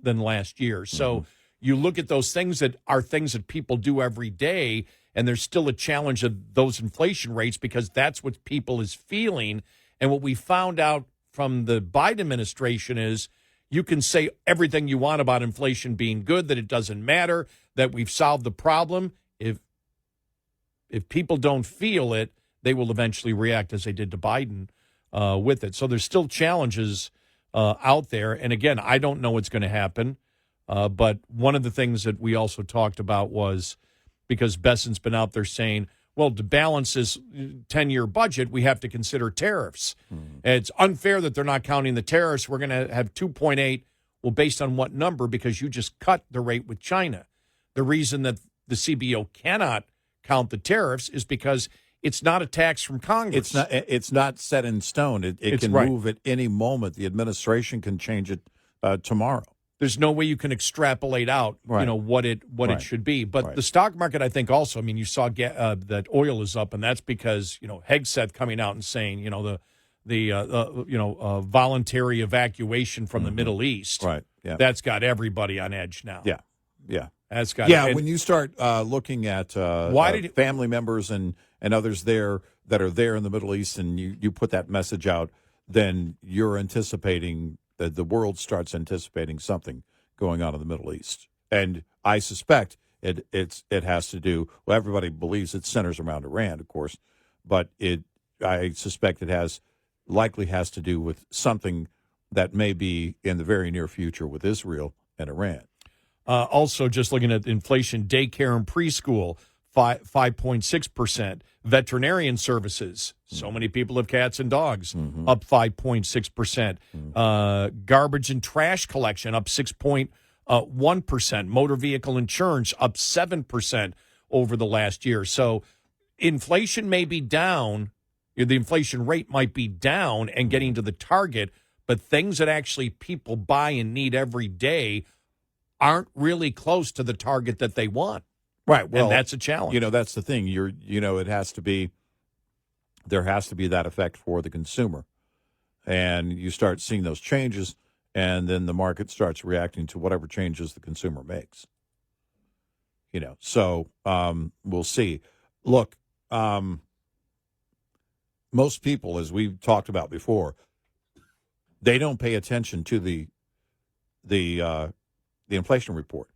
last year. So you look at those things that are things that people do every day, and there's still a challenge of those inflation rates because that's what people is feeling. And what we found out from the Biden administration is you can say everything you want about inflation being good, that it doesn't matter, that we've solved the problem. If people don't feel it, they will eventually react as they did to Biden with it. So there's still challenges out there. And again, I don't know what's going to happen. But one of the things that we also talked about was because Besson's been out there saying, well, to balance this 10-year budget, we have to consider tariffs. It's unfair that they're not counting the tariffs. We're going to have 2.8. Well, based on what number? Because you just cut the rate with China. The reason that the CBO cannot count the tariffs is because it's not a tax from Congress. It's not set in stone. It can move at any moment. The administration can change it tomorrow. There's no way you can extrapolate out, what it should be. But the stock market, I think, also. I mean, you saw that oil is up, and that's because Hegseth coming out and saying, the voluntary evacuation from the Middle East. Right. Yeah. That's got everybody on edge now. Yeah. Yeah. That's got. Yeah. When you start looking at family members and others that are there in the Middle East, and you put that message out, then you're anticipating. The world starts anticipating something going on in the Middle East. And I suspect it has to do, well, everybody believes it centers around Iran, of course, but I suspect it likely has to do with something that may be in the very near future with Israel and Iran. Also, just looking at inflation, daycare and preschool, 5.6%. Veterinarian services, so many people have cats and dogs, up 5.6%. Garbage and trash collection, up 6.1%. Motor vehicle insurance, up 7% over the last year. So inflation may be down. The inflation rate might be down and getting to the target, but things that actually people buy and need every day aren't really close to the target that they want. Right. Well, and that's a challenge. That's the thing. There has to be that effect for the consumer. And you start seeing those changes, and then the market starts reacting to whatever changes the consumer makes. So we'll see. Look, most people, as we've talked about before, they don't pay attention to the inflation report.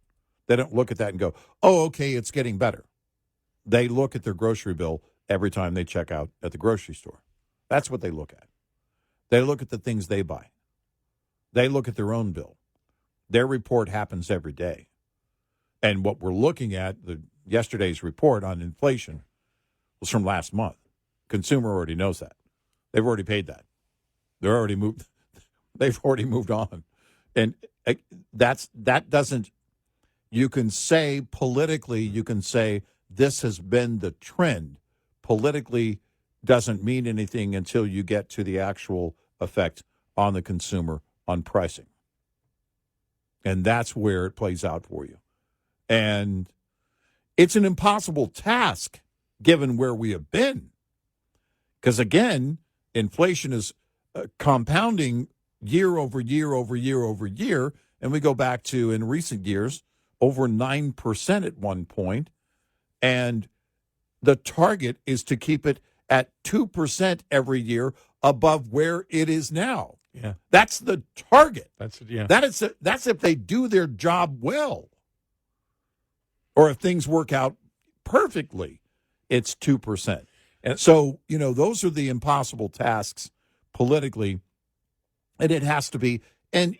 They don't look at that and go, oh, okay, it's getting better. They look at their grocery bill every time they check out at the grocery store. That's what they look at. They look at the things they buy. They look at their own bill. Their report happens every day. And what we're looking at, yesterday's report on inflation, was from last month. Consumer already knows that. They've already paid that. They've already moved on. And that doesn't, you can say politically, you can say this has been the trend. Politically doesn't mean anything until you get to the actual effect on the consumer on pricing. And that's where it plays out for you. And it's an impossible task given where we have been. Because, again, inflation is compounding year over year over year over year. And we go back to, in recent years, over 9% at one point. And the target is to keep it at 2% every year above where it is now. Yeah. That's the target. That's if they do their job well. Or if things work out perfectly, it's 2%. And so, those are the impossible tasks politically. And it has to be, and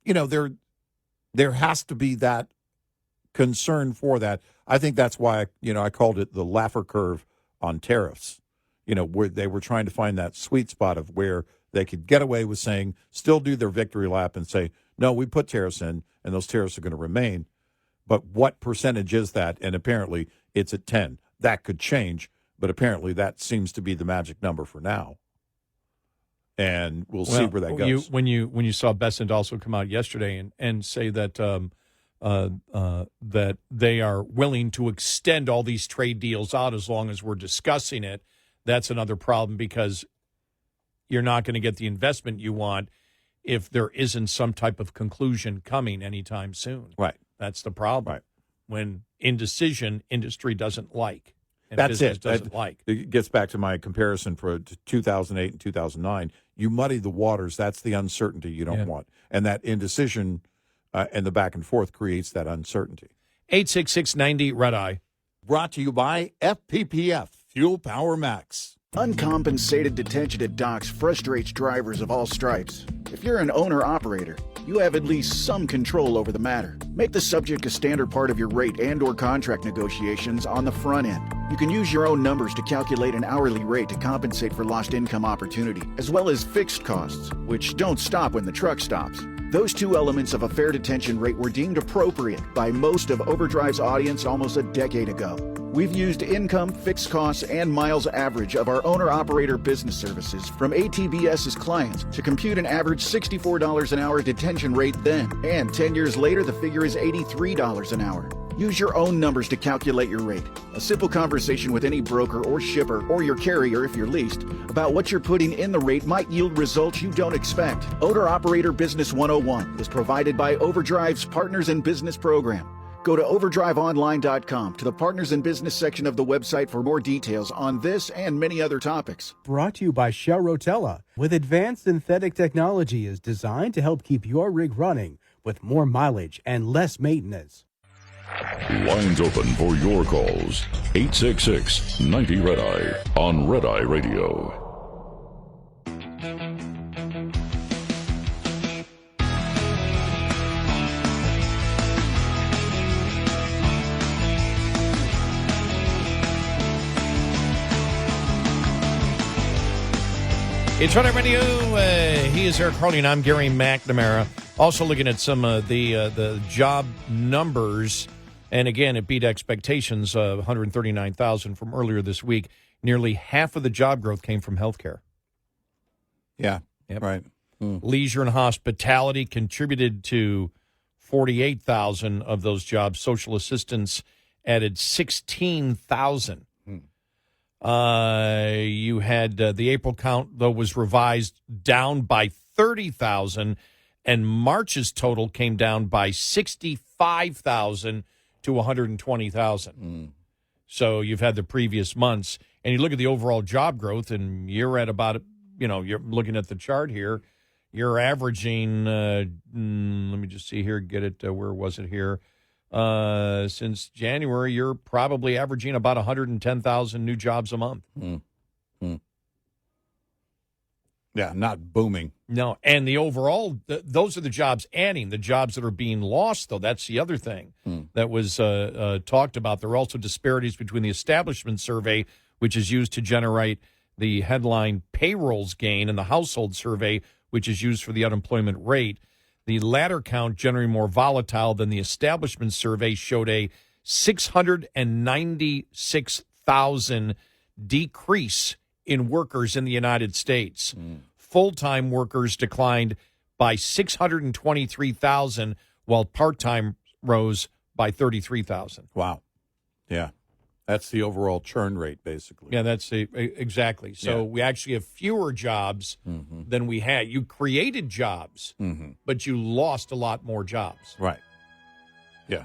there has to be that concern for that. I think that's why, I called it the Laffer curve on tariffs, where they were trying to find that sweet spot of where they could get away with saying, still do their victory lap and say, no, we put tariffs in and those tariffs are going to remain. But what percentage is that? And apparently it's at 10. That could change, but apparently that seems to be the magic number for now. And we'll see where that goes. When you saw Bessent also come out yesterday and say that that they are willing to extend all these trade deals out as long as we're discussing it, that's another problem because you're not going to get the investment you want if there isn't some type of conclusion coming anytime soon. Right. That's the problem. Right. When indecision, industry doesn't like. And that's business it. Doesn't like. It gets back to my comparison for 2008 and 2009. You muddy the waters. That's the uncertainty you don't want. And that indecision and the back and forth creates that uncertainty. 866-90-RED-EYE. Brought to you by FPPF, Fuel Power Max. Uncompensated detention at docks frustrates drivers of all stripes. If you're an owner-operator, you have at least some control over the matter. Make the subject a standard part of your rate and/or contract negotiations on the front end. You can use your own numbers to calculate an hourly rate to compensate for lost income opportunity, as well as fixed costs, which don't stop when the truck stops. Those two elements of a fair detention rate were deemed appropriate by most of Overdrive's audience almost a decade ago. We've used income, fixed costs, and miles average of our owner-operator business services from ATBS's clients to compute an average $64 an hour detention rate then. And 10 years later, the figure is $83 an hour. Use your own numbers to calculate your rate. A simple conversation with any broker or shipper or your carrier if you're leased about what you're putting in the rate might yield results you don't expect. Owner-Operator Business 101 is provided by Overdrive's Partners in Business program. Go to overdriveonline.com to the Partners in Business section of the website for more details on this and many other topics. Brought to you by Shell Rotella, with advanced synthetic technology is designed to help keep your rig running with more mileage and less maintenance. Lines open for your calls. 866-90-RED-EYE on Red Eye Radio. It's Red Eye Radio. He is Eric Harley, and I'm Gary McNamara. Also looking at some of the job numbers. And again, it beat expectations of 139,000 from earlier this week. Nearly half of the job growth came from healthcare. Yeah, right. Leisure and hospitality contributed to 48,000 of those jobs. Social assistance added 16,000. You had the April count, though, was revised down by 30,000, and March's total came down by 65,000 to 120,000. So you've had the previous months, and you look at the overall job growth, and you're at about, you're looking at the chart here, you're averaging, let me just see here, get it, where was it here? Since January, you're probably averaging about 110,000 new jobs a month. Yeah, not booming. No, and the overall, those are the jobs adding. The jobs that are being lost, though, that's the other thing that was talked about. There are also disparities between the establishment survey, which is used to generate the headline payrolls gain, and the household survey, which is used for the unemployment rate. The latter count, generally more volatile than the establishment survey, showed a 696,000 decrease in workers in the United States. Full-time workers declined by 623,000, while part-time rose by 33,000. Wow. Yeah. That's the overall churn rate, basically. Yeah, that's exactly. So we actually have fewer jobs than we had. You created jobs, but you lost a lot more jobs. Right. Yeah.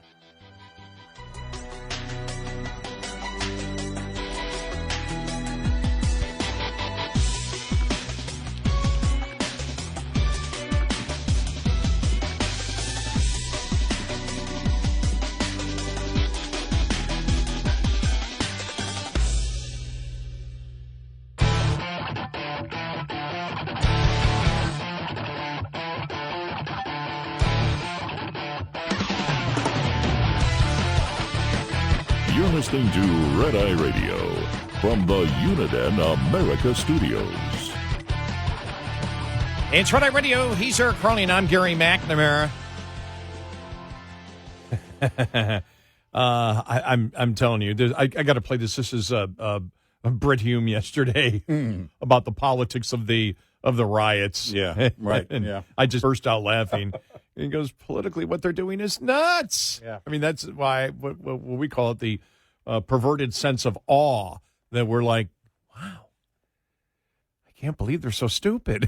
You're listening to Red Eye Radio from the Uniden America Studios. It's Red Eye Radio. He's Eric Harley, and I'm Gary McNamara. I'm telling you, I got to play this. This is Brit Hume yesterday about the politics of the riots. Yeah, right. And yeah. I just burst out laughing. And he goes, politically, what they're doing is nuts. Yeah. I mean, that's why what we call it the perverted sense of awe, that we're like, wow, I can't believe they're so stupid.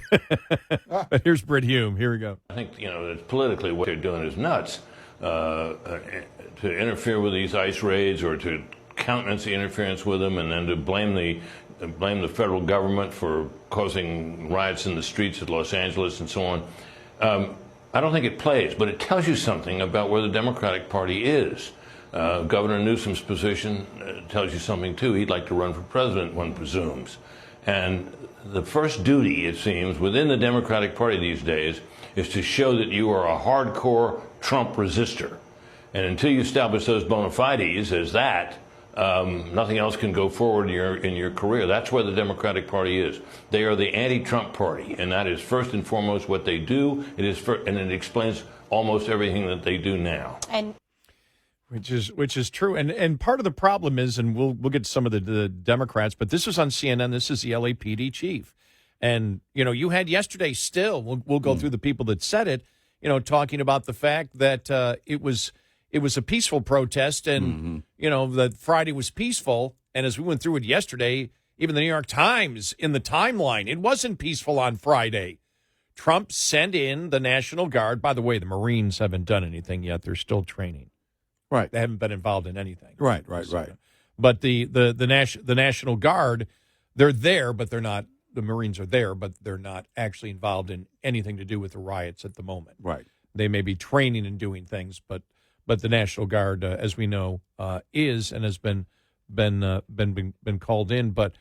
But here's Brit Hume. Here we go. I think, that politically what they're doing is nuts. To interfere with these ICE raids, or to countenance the interference with them, and then to blame the federal government for causing riots in the streets of Los Angeles and so on. I don't think it plays, but it tells you something about where the Democratic Party is. Governor Newsome's position tells you something, too. He'd like to run for president, one presumes. And the first duty, it seems, within the Democratic Party these days is to show that you are a hardcore Trump resistor. And until you establish those bona fides as that, nothing else can go forward in your career. That's where the Democratic Party is. They are the anti-Trump party, and that is first and foremost what they do. And it explains almost everything that they do now. And which is true, and part of the problem is, and we'll get to some of the Democrats, but this was on CNN. This is the L.A.P.D. chief, and you had yesterday. Still, we'll go through the people that said it. Talking about the fact that it was a peaceful protest, and that Friday was peaceful. And as we went through it yesterday, even the New York Times in the timeline, it wasn't peaceful on Friday. Trump sent in the National Guard. By the way, the Marines haven't done anything yet; they're still training. Right. They haven't been involved in anything. Right. But the National Guard, they're there, but they're not. The Marines are there, but they're not actually involved in anything to do with the riots at the moment. Right. They may be training and doing things, but the National Guard, as we know, is and has been called in. But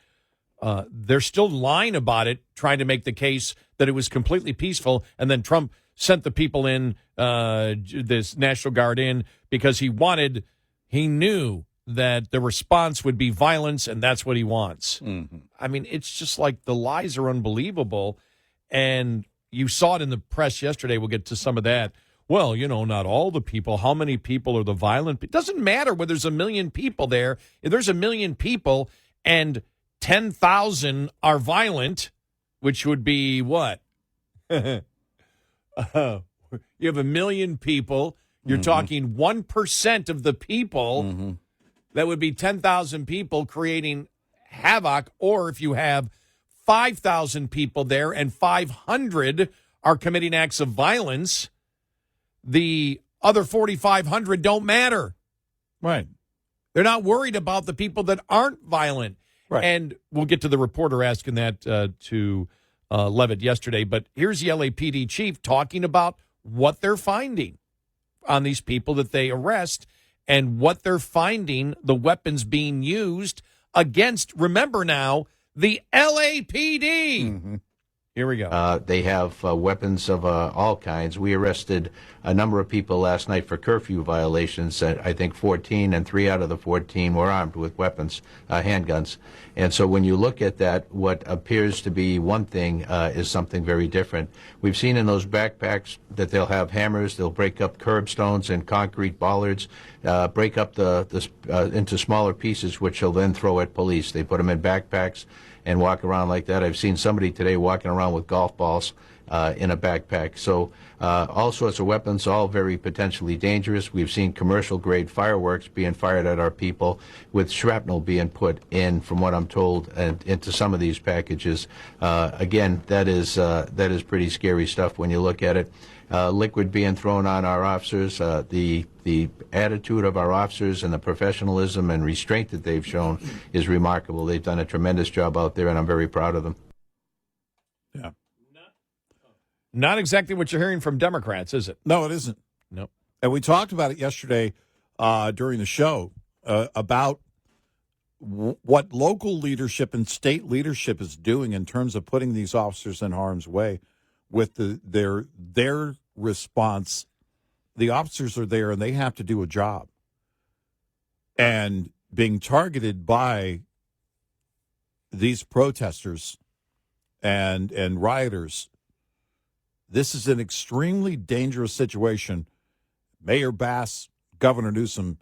they're still lying about it, trying to make the case that it was completely peaceful, and then Trump sent the people in, this National Guard in, because he knew that the response would be violence, and that's what he wants. I mean, it's just like the lies are unbelievable, and you saw it in the press yesterday. We'll get to some of that. Well, not all the people. How many people are the violent? It doesn't matter whether there's 1 million people there. If there's 1 million people and 10,000 are violent, which would be what? You have 1 million people. You're talking 1% of the people. That would be 10,000 people creating havoc. Or if you have 5,000 people there and 500 are committing acts of violence, the other 4,500 don't matter. Right. They're not worried about the people that aren't violent. Right. And we'll get to the reporter asking that to Leavett yesterday. But here's the LAPD chief talking about what they're finding on these people that they arrest and what they're finding, the weapons being used against, remember now, the LAPD. Here we go. They have weapons of all kinds. We arrested a number of people last night for curfew violations. I think 14, and 3 out of the 14 were armed with weapons, handguns. And so when you look at that, what appears to be one thing is something very different. We've seen in those backpacks that they'll have hammers, they'll break up curbstones and concrete bollards, break up into smaller pieces, which they'll then throw at police. They put them in backpacks and walk around like that. I've seen somebody today walking around with golf balls in a backpack. So all sorts of weapons, all very potentially dangerous. We've seen commercial-grade fireworks being fired at our people, with shrapnel being put in, from what I'm told, into some of these packages. Again, that is pretty scary stuff when you look at it. Liquid being thrown on our officers, the attitude of our officers and the professionalism and restraint that they've shown is remarkable. They've done a tremendous job out there, and I'm very proud of them. Yeah. Not exactly what you're hearing from Democrats, is it? No, it isn't. No. And we talked about it yesterday during the show about what local leadership and state leadership is doing in terms of putting these officers in harm's way with their response. The officers are there and they have to do a job. And being targeted by these protesters and rioters, this is an extremely dangerous situation. Mayor Bass, Governor Newsome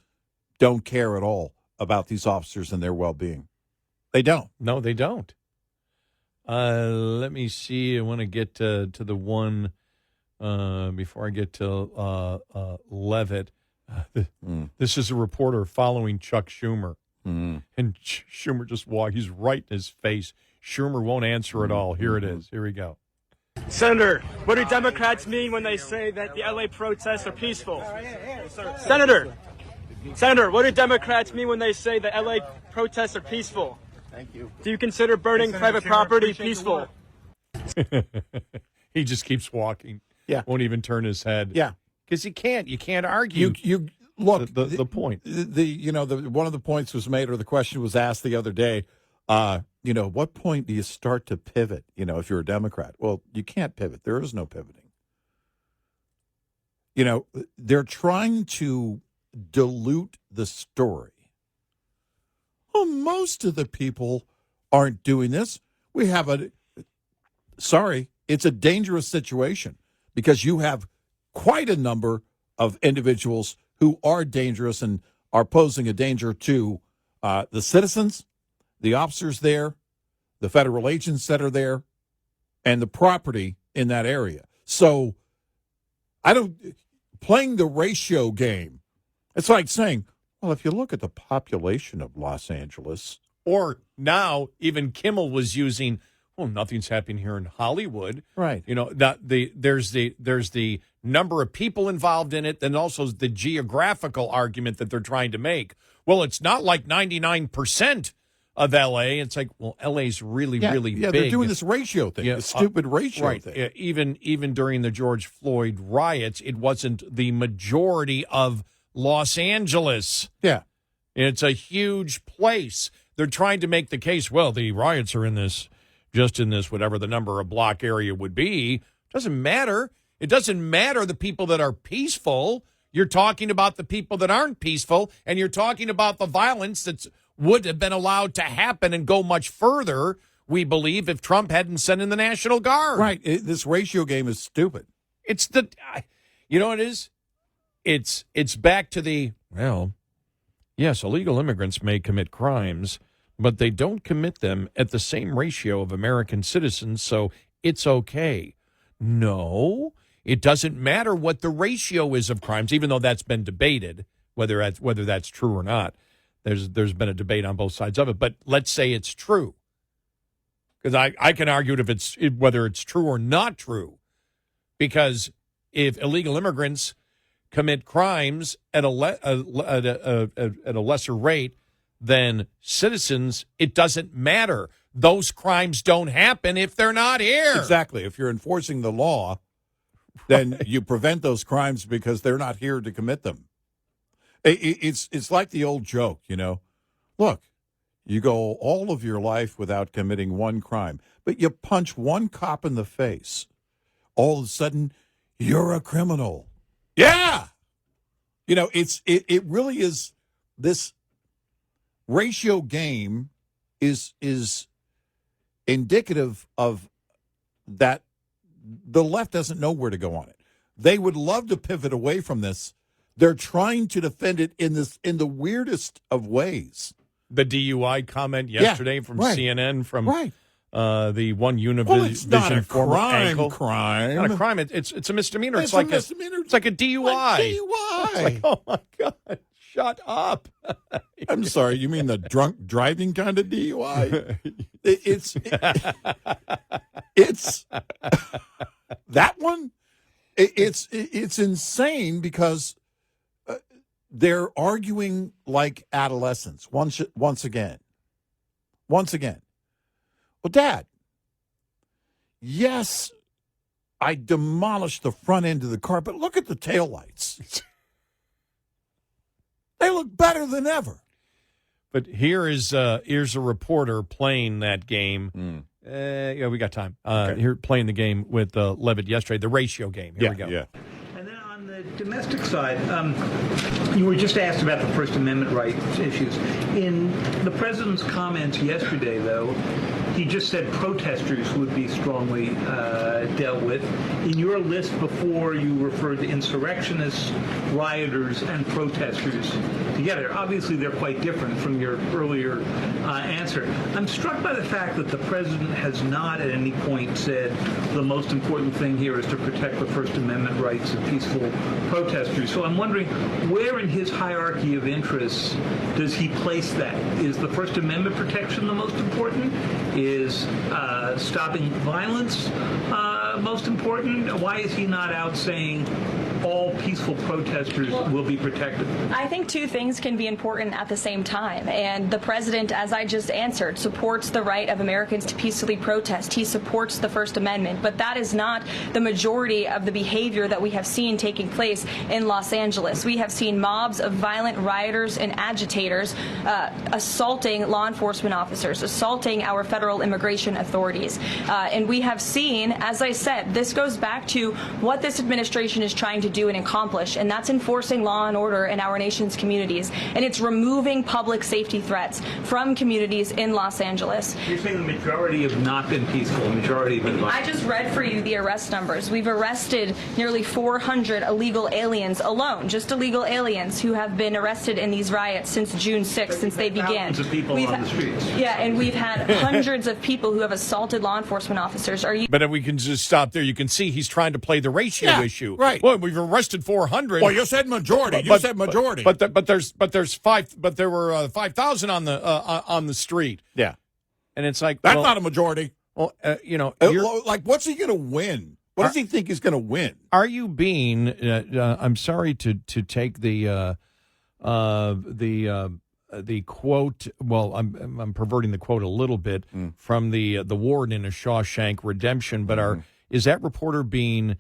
don't care at all about these officers and their well-being. They don't. No, they don't. Let me see. I want to get to the one before I get to Leavitt. This is a reporter following Chuck Schumer. And Schumer just walked. He's right in his face. Schumer won't answer at all. Here it is. Here we go. Senator, what do Democrats mean when they say that the L.A. protests are peaceful? Senator, what do Democrats mean when they say that L.A. protests are peaceful? Thank you. Do you consider burning private property peaceful? He just keeps walking. Yeah. Won't even turn his head. Yeah. Because you can't argue. You look, the point. One of the points was made, or the question was asked the other day, what point do you start to pivot, if you're a Democrat? Well, you can't pivot. There is no pivoting. They're trying to dilute the story. Well, most of the people aren't doing this. It's a dangerous situation because you have quite a number of individuals who are dangerous and are posing a danger to the citizens, the officers there, the federal agents that are there, and the property in that area. So playing the ratio game, it's like saying, well, if you look at the population of Los Angeles. Or now even Kimmel was using, well, nothing's happening here in Hollywood. Right. There's the number of people involved in it, and also the geographical argument that they're trying to make. Well, it's not like 99% of L.A. It's like, well, L.A.'s really big. Yeah, they're doing this ratio thing, this stupid ratio thing. Even during the George Floyd riots, it wasn't the majority of Los Angeles. Yeah. It's a huge place. They're trying to make the case, well, the riots are in this whatever the number of block area would be. Doesn't matter. It doesn't matter the people that are peaceful. You're talking about the people that aren't peaceful, and you're talking about the violence that would have been allowed to happen and go much further, we believe, if Trump hadn't sent in the National Guard. Right. This ratio game is stupid. It's what it is? It's back to the, well, yes, illegal immigrants may commit crimes, but they don't commit them at the same ratio of American citizens, so it's okay. No, it doesn't matter what the ratio is of crimes, even though that's been debated, whether that's true or not. There's been a debate on both sides of it, but let's say it's true. Because I can argue whether it's true or not true. Because if illegal immigrants commit crimes at a lesser rate than citizens, it doesn't matter. Those crimes don't happen if they're not here. Exactly. If you're enforcing the law, then you prevent those crimes because they're not here to commit them. It's like the old joke, Look, You go all of your life without committing one crime, but you punch one cop in the face. All of a sudden, you're a criminal. Yeah. You know, it really is. This ratio game is indicative of that the left doesn't know where to go on it. They would love to pivot away from this. They're trying to defend it in the weirdest of ways. The DUI comment yesterday from CNN from the one Univision it's not a former ankle. crime. Not a crime. It's a misdemeanor. It's like a misdemeanor. It's like a DUI. DUI. It's like, oh my God, shut up. I'm sorry. You mean the drunk driving kind of DUI? It's that one. It's insane because they're arguing like adolescents once again. Well, Dad, yes, I demolished the front end of the car, but look at the taillights. They look better than ever. But here's a reporter playing that game. Yeah, we got time. Here playing the game with Leavett yesterday, the ratio game. Here we go. Yeah. And then on the domestic side, you were just asked about the First Amendment rights issues. In the president's comments yesterday, though, he just said protesters would be strongly dealt with. In your list before, you referred to insurrectionists, rioters, and protesters together. Obviously, they're quite different from your earlier answer. I'm struck by the fact that the president has not at any point said the most important thing here is to protect the First Amendment rights of peaceful protesters. So I'm wondering, where in his hierarchy of interests does he place that? Is the First Amendment protection the most important? Is stopping violence most important? Why is he not out saying all peaceful protesters will be protected? I think two things can be important at the same time. And the president, as I just answered, supports the right of Americans to peacefully protest. He supports the First Amendment. But that is not the majority of the behavior that we have seen taking place in Los Angeles. We have seen mobs of violent rioters and agitators assaulting law enforcement officers, assaulting our federal immigration authorities. And we have seen, as I said, this goes back to what this administration is trying to do and accomplish, and that's enforcing law and order in our nation's communities. And it's removing public safety threats from communities in Los Angeles. You're saying the majority have not been peaceful, the majority have been violent. I just read for you the arrest numbers. We've arrested nearly 400 illegal aliens alone, just illegal aliens who have been arrested in these riots since June 6th, since they began. Thousands of people on the streets. Yeah, and we've had hundreds of people who have assaulted law enforcement officers. But if we can just stop there, you can see he's trying to play the ratio issue. Right. Well, we've arrested 400. Well, you said majority. You said majority. But there were 5,000 on the street. Yeah. And it's like that's not a majority. Well, like, what's he going to win? What does he think he's going to win? Are you being? I'm sorry to take the quote. Well, I'm perverting the quote a little bit from the warden in A Shawshank Redemption. But is that reporter being?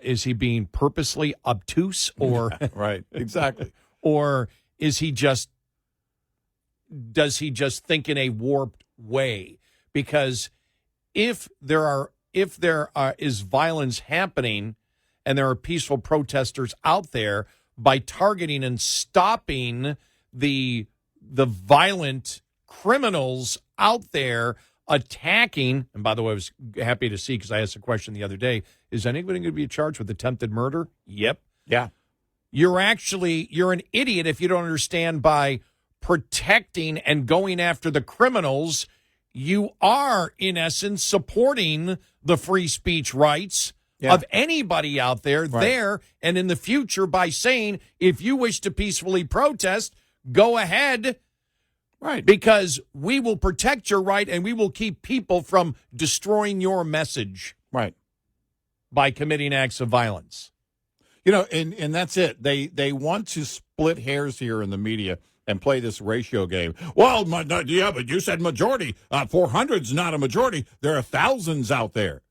Is he being purposely obtuse or right? Exactly. Or is he just? Does he just think in a warped way? Because if there is violence happening and there are peaceful protesters out there, by targeting and stopping the violent criminals out there attacking, and by the way, I was happy to see, because I asked a question the other day, is anybody going to be charged with attempted murder? Yep. Yeah. You're an idiot if you don't understand by protecting and going after the criminals, you are, in essence, supporting the free speech rights of anybody out there, and in the future, by saying, if you wish to peacefully protest, go ahead. Right. Because we will protect your right and we will keep people from destroying your message. Right. By committing acts of violence. You know, and that's it. They want to split hairs here in the media and play this ratio game. Well, but you said majority. 400's not a majority. There are thousands out there.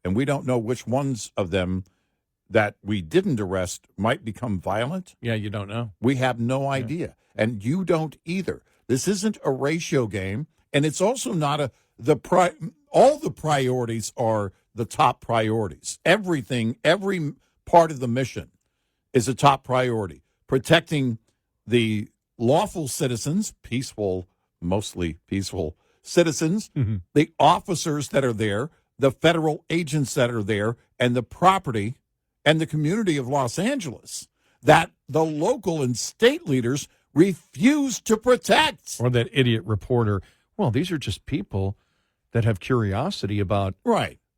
And we don't know which ones of them that we didn't arrest might become violent? Yeah, you don't know. We have no idea, and you don't either. This isn't a ratio game, and it's also not all the priorities are the top priorities. Everything, every part of the mission is a top priority. Protecting the lawful citizens, mostly peaceful citizens, the officers that are there, the federal agents that are there, and the property and the community of Los Angeles that the local and state leaders refuse to protect. Or that idiot reporter, well, these are just people that have curiosity about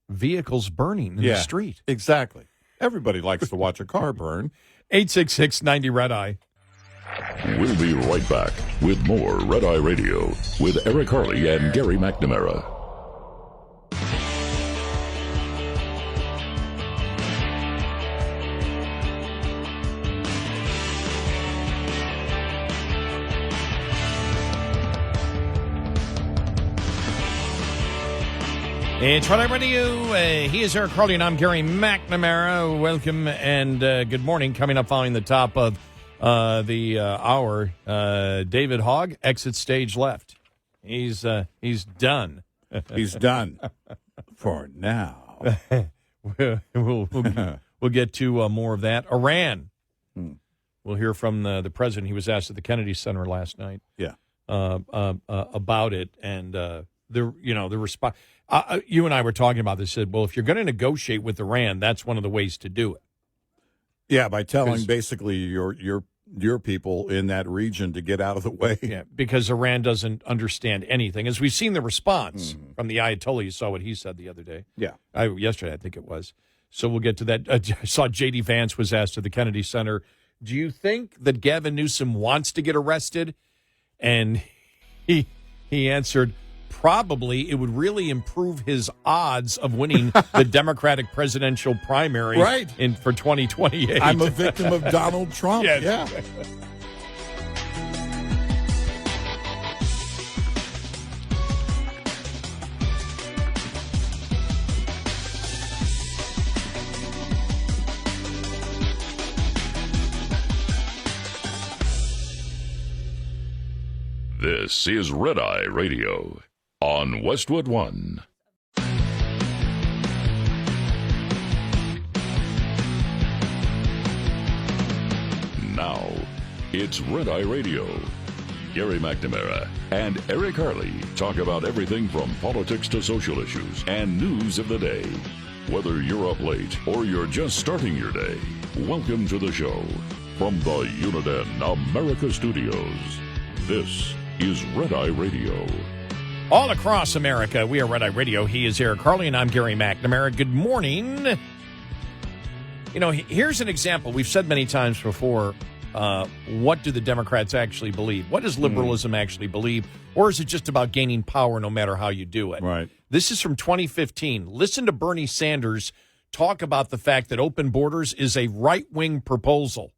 vehicles burning in the street. Exactly. Everybody likes to watch a car burn. 866-90-RED-EYE. We'll be right back with more Red Eye Radio with Eric Harley and Gary McNamara. It's Red Eye Radio. He is Eric Harley, and I'm Gary McNamara. Welcome and good morning. Coming up following the top of the hour, David Hogue exits stage left. He's done. He's done for now. We'll get to more of that. Iran. We'll hear from the president. He was asked at the Kennedy Center last night. Yeah. About it, and the response. You and I were talking about this. Said, well, if you're going to negotiate with Iran, that's one of the ways to do it. Yeah, by telling basically your people in that region to get out of the way. Yeah, because Iran doesn't understand anything. As we've seen the response from the Ayatollah, you saw what he said the other day. Yeah. Yesterday, I think it was. So we'll get to that. I saw J.D. Vance was asked at the Kennedy Center, do you think that Gavin Newsome wants to get arrested? And he answered, probably it would really improve his odds of winning the Democratic presidential primary for 2028. I'm a victim of Donald Trump. Yes. Yeah. This is Red Eye Radio on Westwood One. Now, it's Red Eye Radio. Gary McNamara and Eric Harley talk about everything from politics to social issues and news of the day. Whether you're up late or you're just starting your day, welcome to the show. From the Uniden America Studios, this is Red Eye Radio. All across America, we are Red Eye Radio. He is Eric Harley, and I'm Gary McNamara. Good morning. You know, here's an example. We've said many times before, what do the Democrats actually believe? What does liberalism actually believe? Or is it just about gaining power no matter how you do it? Right. This is from 2015. Listen to Bernie Sanders talk about the fact that open borders is a right-wing proposal.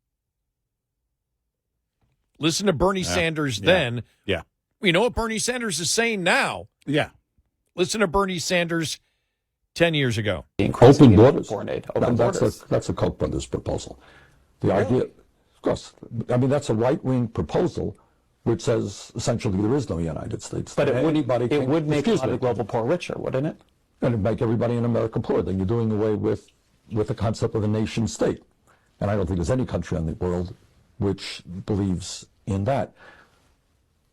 Listen to Bernie Sanders then. Yeah. You know what Bernie Sanders is saying now? Yeah. Listen to Bernie Sanders 10 years ago. Open borders. That's a Koch brothers proposal. The idea, of course, I mean, that's a right-wing proposal which says essentially there is no United States. But it would make a lot of global poor richer, wouldn't it? And it'd make everybody in America poor. Then you're doing away with the concept of a nation state. And I don't think there's any country in the world which believes in that.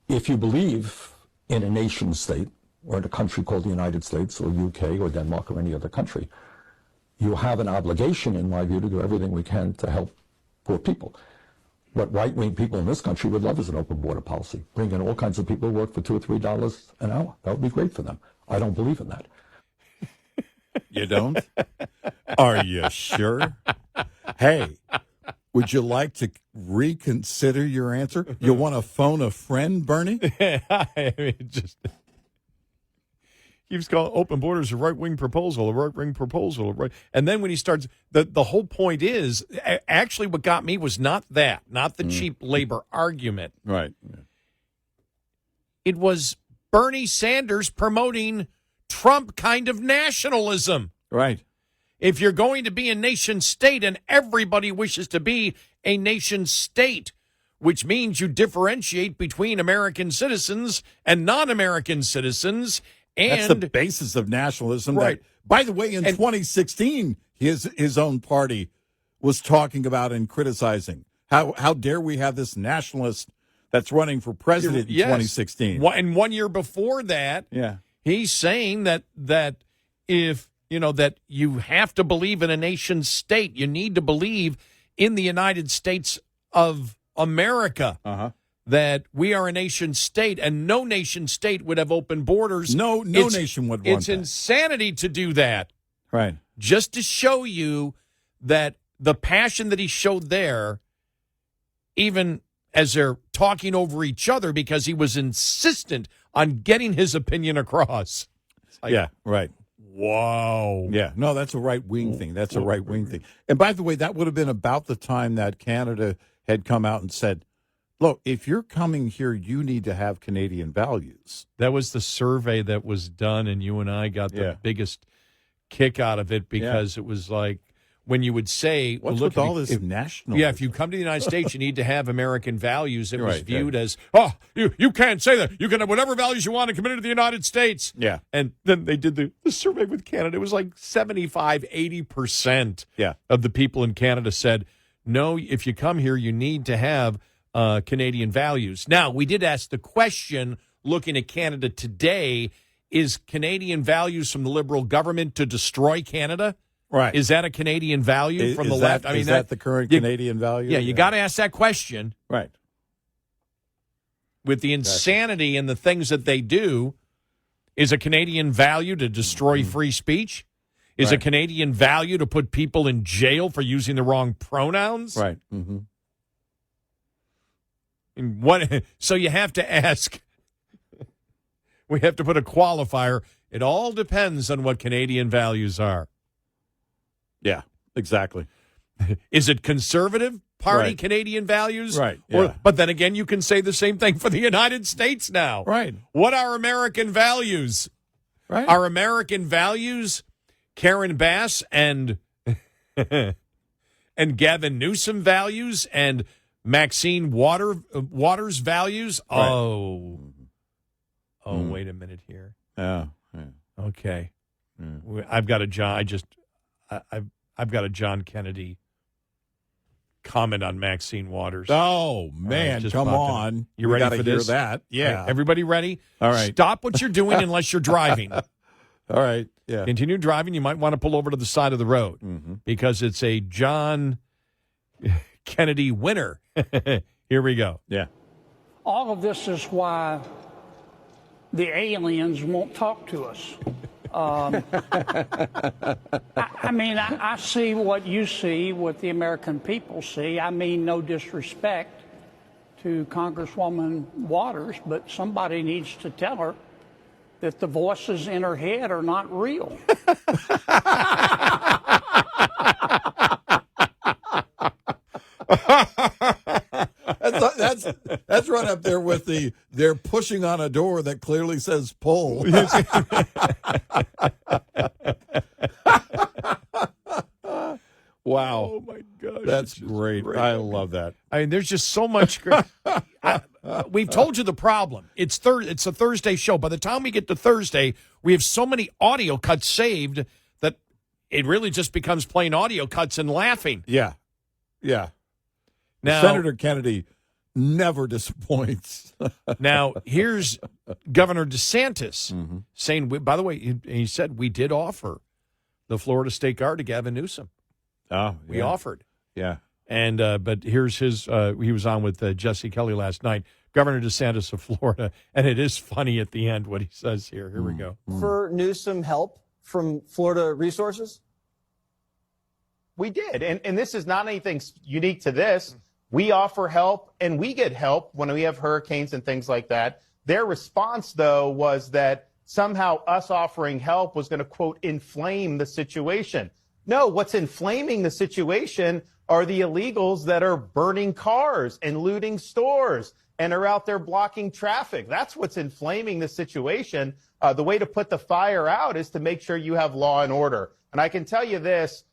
If you believe in a nation state, or in a country called the United States, or UK, or Denmark, or any other country, you have an obligation, in my view, to do everything we can to help poor people. What right-wing people in this country would love is an open border policy. Bring in all kinds of people who work for $2 or $3 an hour. That would be great for them. I don't believe in that. You don't? Are you sure? Hey, would you like to reconsider your answer? You want to phone a friend, Bernie? I mean, just keeps calling open borders a right-wing proposal, right? And then when he starts, the whole point is, actually what got me was not that, not the cheap labor argument. Right. It was Bernie Sanders promoting Trump kind of nationalism. Right. If you're going to be a nation state, and everybody wishes to be a nation state, which means you differentiate between American citizens and non-American citizens. And that's the basis of nationalism. Right. That, by the way, in 2016, his own party was talking about and criticizing. How dare we have this nationalist that's running for president in 2016? And 1 year before that, he's saying that if that you have to believe in a nation state, you need to believe in the United States of America, that we are a nation state, and no nation state would have open borders. No nation would want It's that. insanity to do that. Right. Just to show you that the passion that he showed there, even as they're talking over each other, because he was insistent on getting his opinion across. Yeah, right. Wow. Yeah, no, that's a right-wing thing. That's a right-wing thing. And by the way, that would have been about the time that Canada had come out and said, look, if you're coming here, you need to have Canadian values. That was the survey that was done, and you and I got the biggest kick out of it, because it was like, when you would say, what's look, with all this national? Yeah, if you come to the United States, you need to have American values. It was Right, viewed as, oh, you can't say that. You can have whatever values you want and commit to the United States. Yeah. And then they did the survey with Canada. It was like 75, 80% Yeah. of the people in Canada said, no, if you come here, you need to have Canadian values. Now, we did ask the question, looking at Canada today, is Canadian values from the Liberal government to destroy Canada? Right. Is that a Canadian value from the left? Is that the current Canadian value? Yeah, you got to ask that question. Right. With the insanity and the things that they do, is a Canadian value to destroy free speech? Is a Canadian value to put people in jail for using the wrong pronouns? Right. Mm-hmm. And what? So you have to ask. We have to put a qualifier. It all depends on what Canadian values are. Yeah, exactly. Is it conservative party Right. Canadian values? Right, Or, yeah. but then again, you can say the same thing for the United States now. Right. What are American values? Right. Are American values Karen Bass and and Gavin Newsome values and Maxine Waters values? Right. Oh, wait a minute here. Yeah. Okay. I've got a John. I've got a John Kennedy comment on Maxine Waters. Oh man, just come popped in. on! You We ready gotta for hear this? that? Yeah. Okay, everybody ready? All right. Stop what you're doing unless you're driving. All right. Yeah. Continue driving. You might want to pull over to the side of the road because it's a John Kennedy winner. Here we go. Yeah. All of this is why the aliens won't talk to us. I mean, I see what you see, what the American people see. I mean, no disrespect to Congresswoman Waters, but somebody needs to tell her that the voices in her head are not real. That's right up there with they're pushing on a door that clearly says pull. Wow. Oh, my gosh. That's great. I love that. I mean, there's just so much. We've told you the problem. It's a Thursday show. By the time we get to Thursday, we have so many audio cuts saved that it really just becomes plain audio cuts and laughing. Yeah. Yeah. Now, Senator Kennedy never disappoints. Now, here's Governor DeSantis saying, by the way, he said we did offer the Florida State Guard to Gavin Newsome. Oh, We offered. Yeah. And but here's his, he was on with Jesse Kelly last night, Governor DeSantis of Florida, and it is funny at the end what he says here. Here we go. For Newsome help from Florida Resources? We did. And this is not anything unique to this. We offer help and we get help when we have hurricanes and things like that. Their response, though, was that somehow us offering help was going to, quote, inflame the situation. No, what's inflaming the situation are the illegals that are burning cars and looting stores and are out there blocking traffic. That's what's inflaming the situation. The way to put the fire out is to make sure you have law and order. And I can tell you this,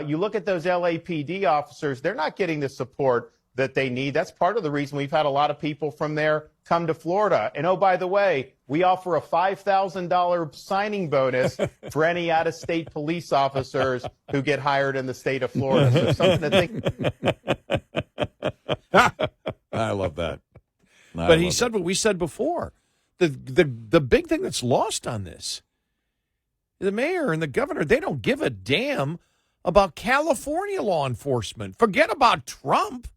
you look at those L.A.P.D. officers, they're not getting the support that they need. That's part of the reason we've had a lot of people from there come to Florida. And oh, by the way, we offer a $5,000 signing bonus for any out-of-state police officers who get hired in the state of Florida. So something to think. I love that. But he said what we said before. The big thing that's lost on this, the mayor and the governor, they don't give a damn about California law enforcement. Forget about Trump.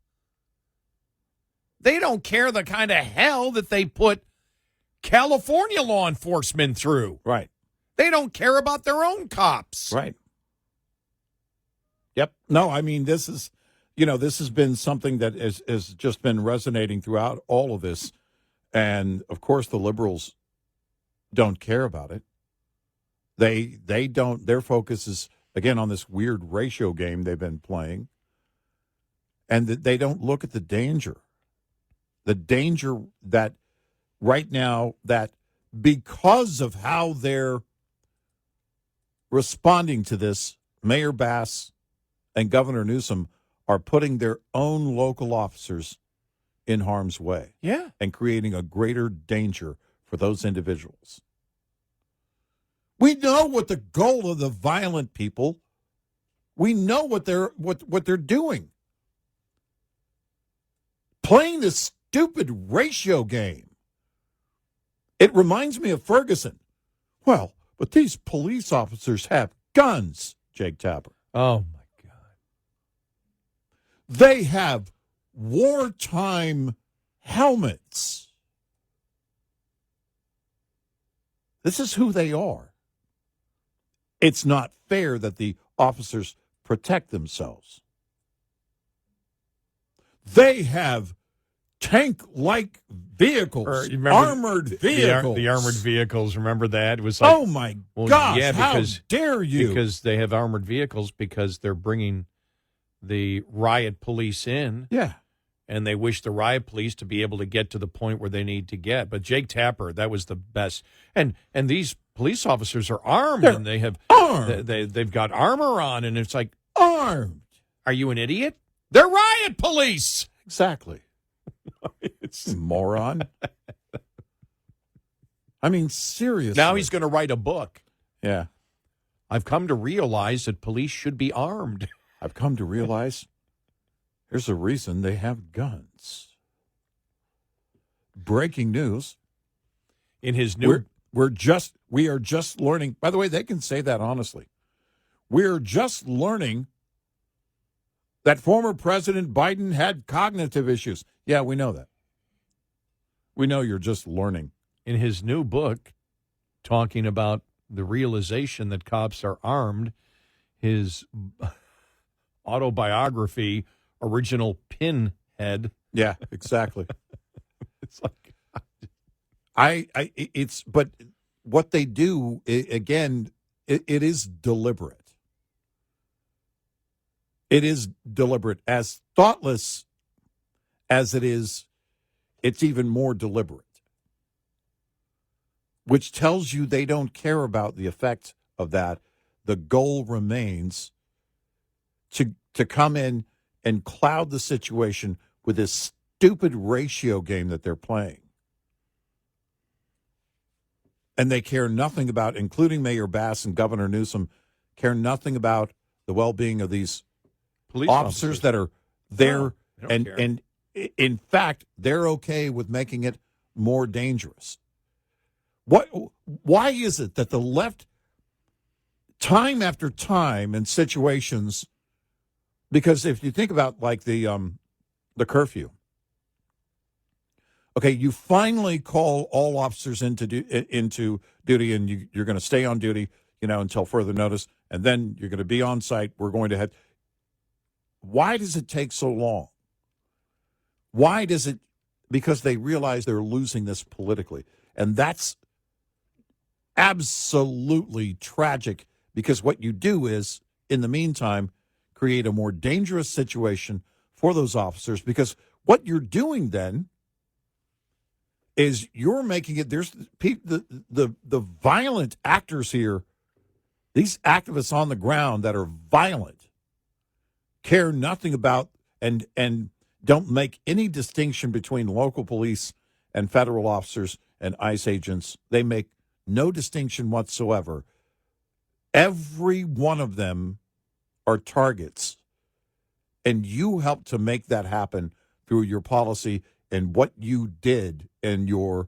They don't care the kind of hell that they put California law enforcement through. Right. They don't care about their own cops. Right. Yep. No, I mean, this is, this has been something that has just been resonating throughout all of this. And, of course, the liberals don't care about it. They don't. Their focus is, again, on this weird ratio game they've been playing. And they don't look at the danger. The danger that right now, that because of how they're responding to this, Mayor Bass and Governor Newsome are putting their own local officers in harm's way. Yeah. And creating a greater danger for those individuals. We know what the goal of the violent people, we know what they're doing. Playing this stupid ratio game. It reminds me of Ferguson. Well, but these police officers have guns, Jake Tapper. Oh, my God. They have wartime helmets. This is who they are. It's not fair that the officers protect themselves. They have tank-like vehicles, armored vehicles. The armored vehicles, remember that? It was like, oh, my gosh, yeah, how dare you? Because they have armored vehicles because they're bringing the riot police in. Yeah. And they wish the riot police to be able to get to the point where they need to get. But Jake Tapper, that was the best. And these police officers are armed. They're and they have armed. They've got armor on, and it's like, armed. Are you an idiot? They're riot police. Exactly. It's moron. I mean, seriously. Now he's going to write a book. Yeah. I've come to realize that police should be armed. I've come to realize there's a reason they have guns. Breaking news. In his new... We are just learning. By the way, they can say that honestly. We're just learning that former President Biden had cognitive issues. Yeah, we know that. We know you're just learning. In his new book, talking about the realization that cops are armed, his autobiography, Original Pinhead. Yeah, exactly. It's like... But what they do, again, it is deliberate. It is deliberate. As thoughtless as it is, it's even more deliberate. Which tells you they don't care about the effect of that. The goal remains to come in and cloud the situation with this stupid ratio game that they're playing. And they care nothing about, including Mayor Bass and Governor Newsome, care nothing about the well-being of these police officers that are there. No, and in fact, they're okay with making it more dangerous. Why is it that the left, time after time in situations, because if you think about like the curfew, okay, you finally call all officers into duty, and you're going to stay on duty, until further notice, and then you're going to be on site. We're going to head. Why does it take so long? Why does it? Because they realize they're losing this politically, and that's absolutely tragic. Because what you do is, in the meantime, create a more dangerous situation for those officers. Because what you're doing then is you're making it. There's the violent actors here. These activists on the ground that are violent care nothing about and don't make any distinction between local police and federal officers and ICE agents. They make no distinction whatsoever. Every one of them are targets. And you helped to make that happen through your policy and what you did and your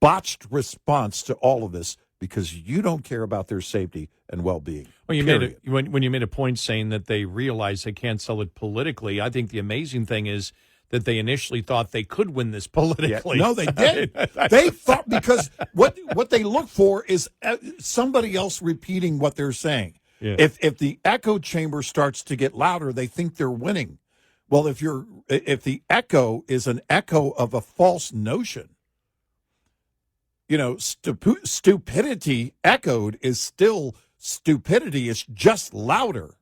botched response to all of this, because you don't care about their safety and well-being. Well, when you made a point saying that they realize they can't sell it politically, I think the amazing thing is that they initially thought they could win this politically. Yeah, no, they did. They thought, because what they look for is somebody else repeating what they're saying. Yeah. If the echo chamber starts to get louder, they think they're winning. Well, if the echo is an echo of a false notion, stupidity echoed is still stupidity. It's just louder.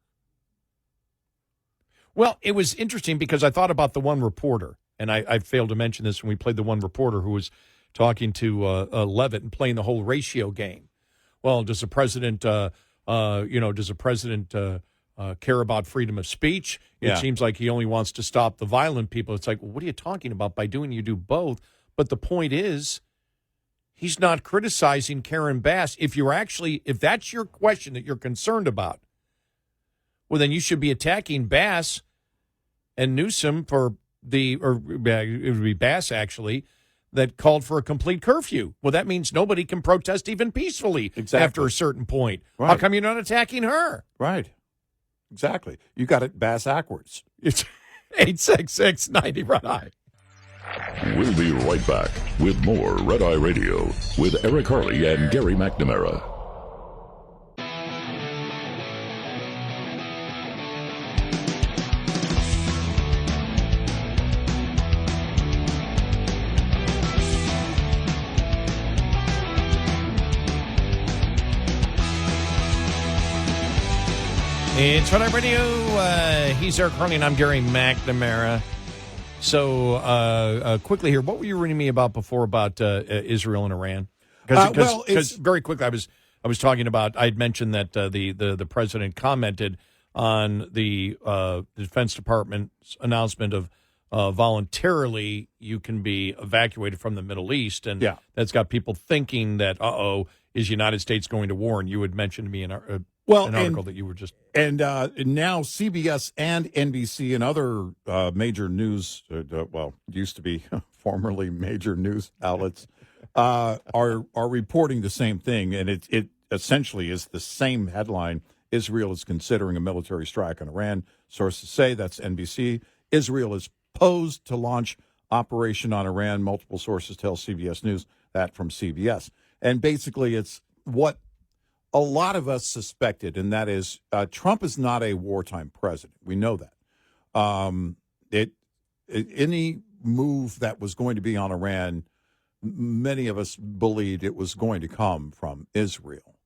Well, it was interesting because I thought about the one reporter, and I failed to mention this when we played the one reporter who was talking to Leavitt and playing the whole ratio game. Well, does the president, care about freedom of speech? It seems like he only wants to stop the violent people. It's like, well, what are you talking about? By doing, you do both. But the point is, he's not criticizing Karen Bass. If that's your question that you're concerned about, well, then you should be attacking Bass and Newsome it would be Bass, actually, that called for a complete curfew. Well, that means nobody can protest even peacefully after a certain point. Right. How come you're not attacking her? Right. Exactly. You got it Bass backwards. It's 866-90-RED-I. We'll be right back with more Red Eye Radio with Eric Harley and Gary McNamara. It's Red Eye Radio. He's Eric Harley, and I'm Gary McNamara. So, quickly here, what were you reading me about before about Israel and Iran? Because very quickly, I was talking about. I had mentioned that the president commented on the Defense Department's announcement of voluntarily you can be evacuated from the Middle East, and that's got people thinking that is the United States going to war? And you had mentioned to me an article that you were just... And now CBS and NBC and other major news, used to be formerly major news outlets, are reporting the same thing. And it essentially is the same headline. Israel is considering a military strike on Iran. Sources say, that's NBC, Israel is posed to launch operation on Iran. Multiple sources tell CBS News that from CBS. And basically it's what a lot of us suspected, and that is Trump is not a wartime president. We know that. Any move that was going to be on Iran, many of us believed it was going to come from Israel.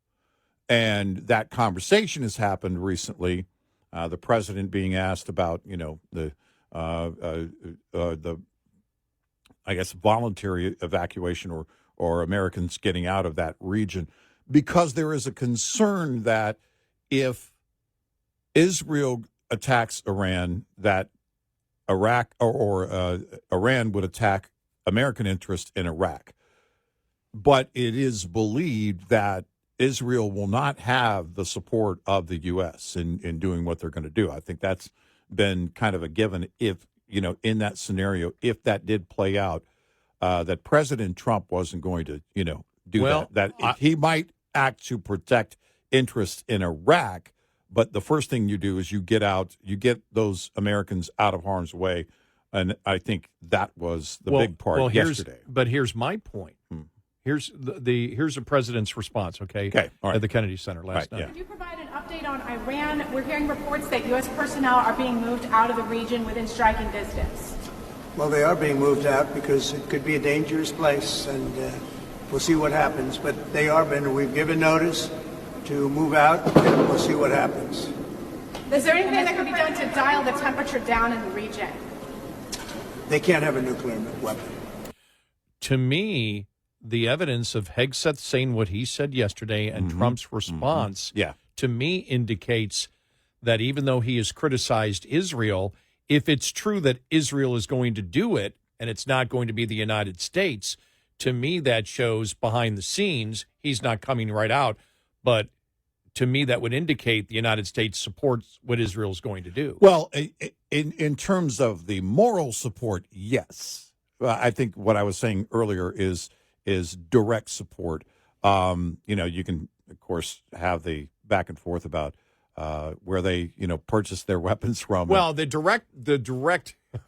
And that conversation has happened recently. The president being asked about, the voluntary evacuation or Americans getting out of that region, because there is a concern that if Israel attacks Iran, that Iraq or Iran would attack American interest in Iraq. But it is believed that Israel will not have the support of the U.S. in doing what they're going to do. I think that's been kind of a given if, in that scenario, if that did play out, that President Trump wasn't going to, do that. He might act to protect interests in Iraq, but the first thing you do is you get those Americans out of harm's way, and I think that was the big part yesterday. But here's my point. Here's the president's response. Okay. All right. At the Kennedy Center last night. Could you provide an update on Iran? We're hearing reports that U.S. personnel are being moved out of the region within striking distance. Well, they are being moved out because it could be a dangerous place, and we'll see what happens. But we've given notice to move out, and we'll see what happens. Is there anything that can be done to dial the temperature down in the region? They can't have a nuclear weapon. to me, the evidence of Hegseth saying what he said yesterday and Trump's response, to me, indicates that even though he has criticized Israel, if it's true that Israel is going to do it and it's not going to be the United States, to me that shows behind the scenes he's not coming right out. But to me, that would indicate the United States supports what Israel's going to do. Well, in terms of the moral support, yes. I think what I was saying earlier is direct support. You can, of course, have the back and forth about where they, purchase their weapons from. Well, the direct.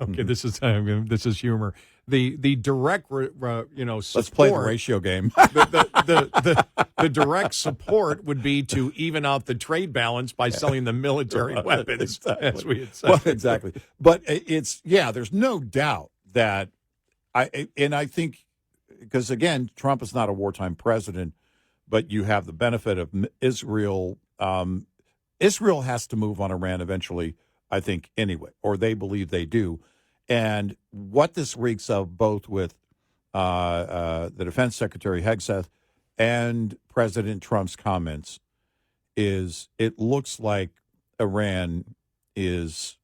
Okay, this is humor. The direct, support. Let's play the ratio game. The direct support would be to even out the trade balance by selling the military weapons, exactly. as we had said. Well, exactly. But there's no doubt that I think, because again, Trump is not a wartime president, but you have the benefit of Israel. Israel has to move on Iran eventually, I think, anyway, or they believe they do. And what this reeks of, both with the Defense Secretary Hegseth and President Trump's comments, is it looks like Iran is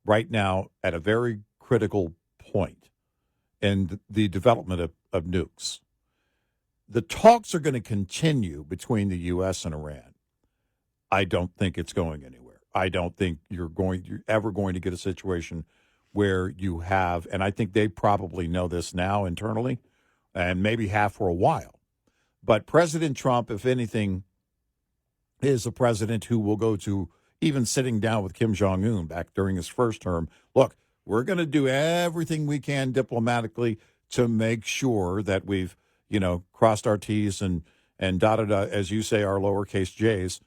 right now at a very critical point in the development of nukes. The talks are going to continue between the U.S. and Iran. I don't think it's going anywhere. I don't think you're ever going to get a situation where you have, and I think they probably know this now internally, and maybe have for a while. But President Trump, if anything, is a president who will go to even sitting down with Kim Jong-un back during his first term. Look, we're going to do everything we can diplomatically to make sure that we've, crossed our T's and dotted, as you say, our lowercase J's.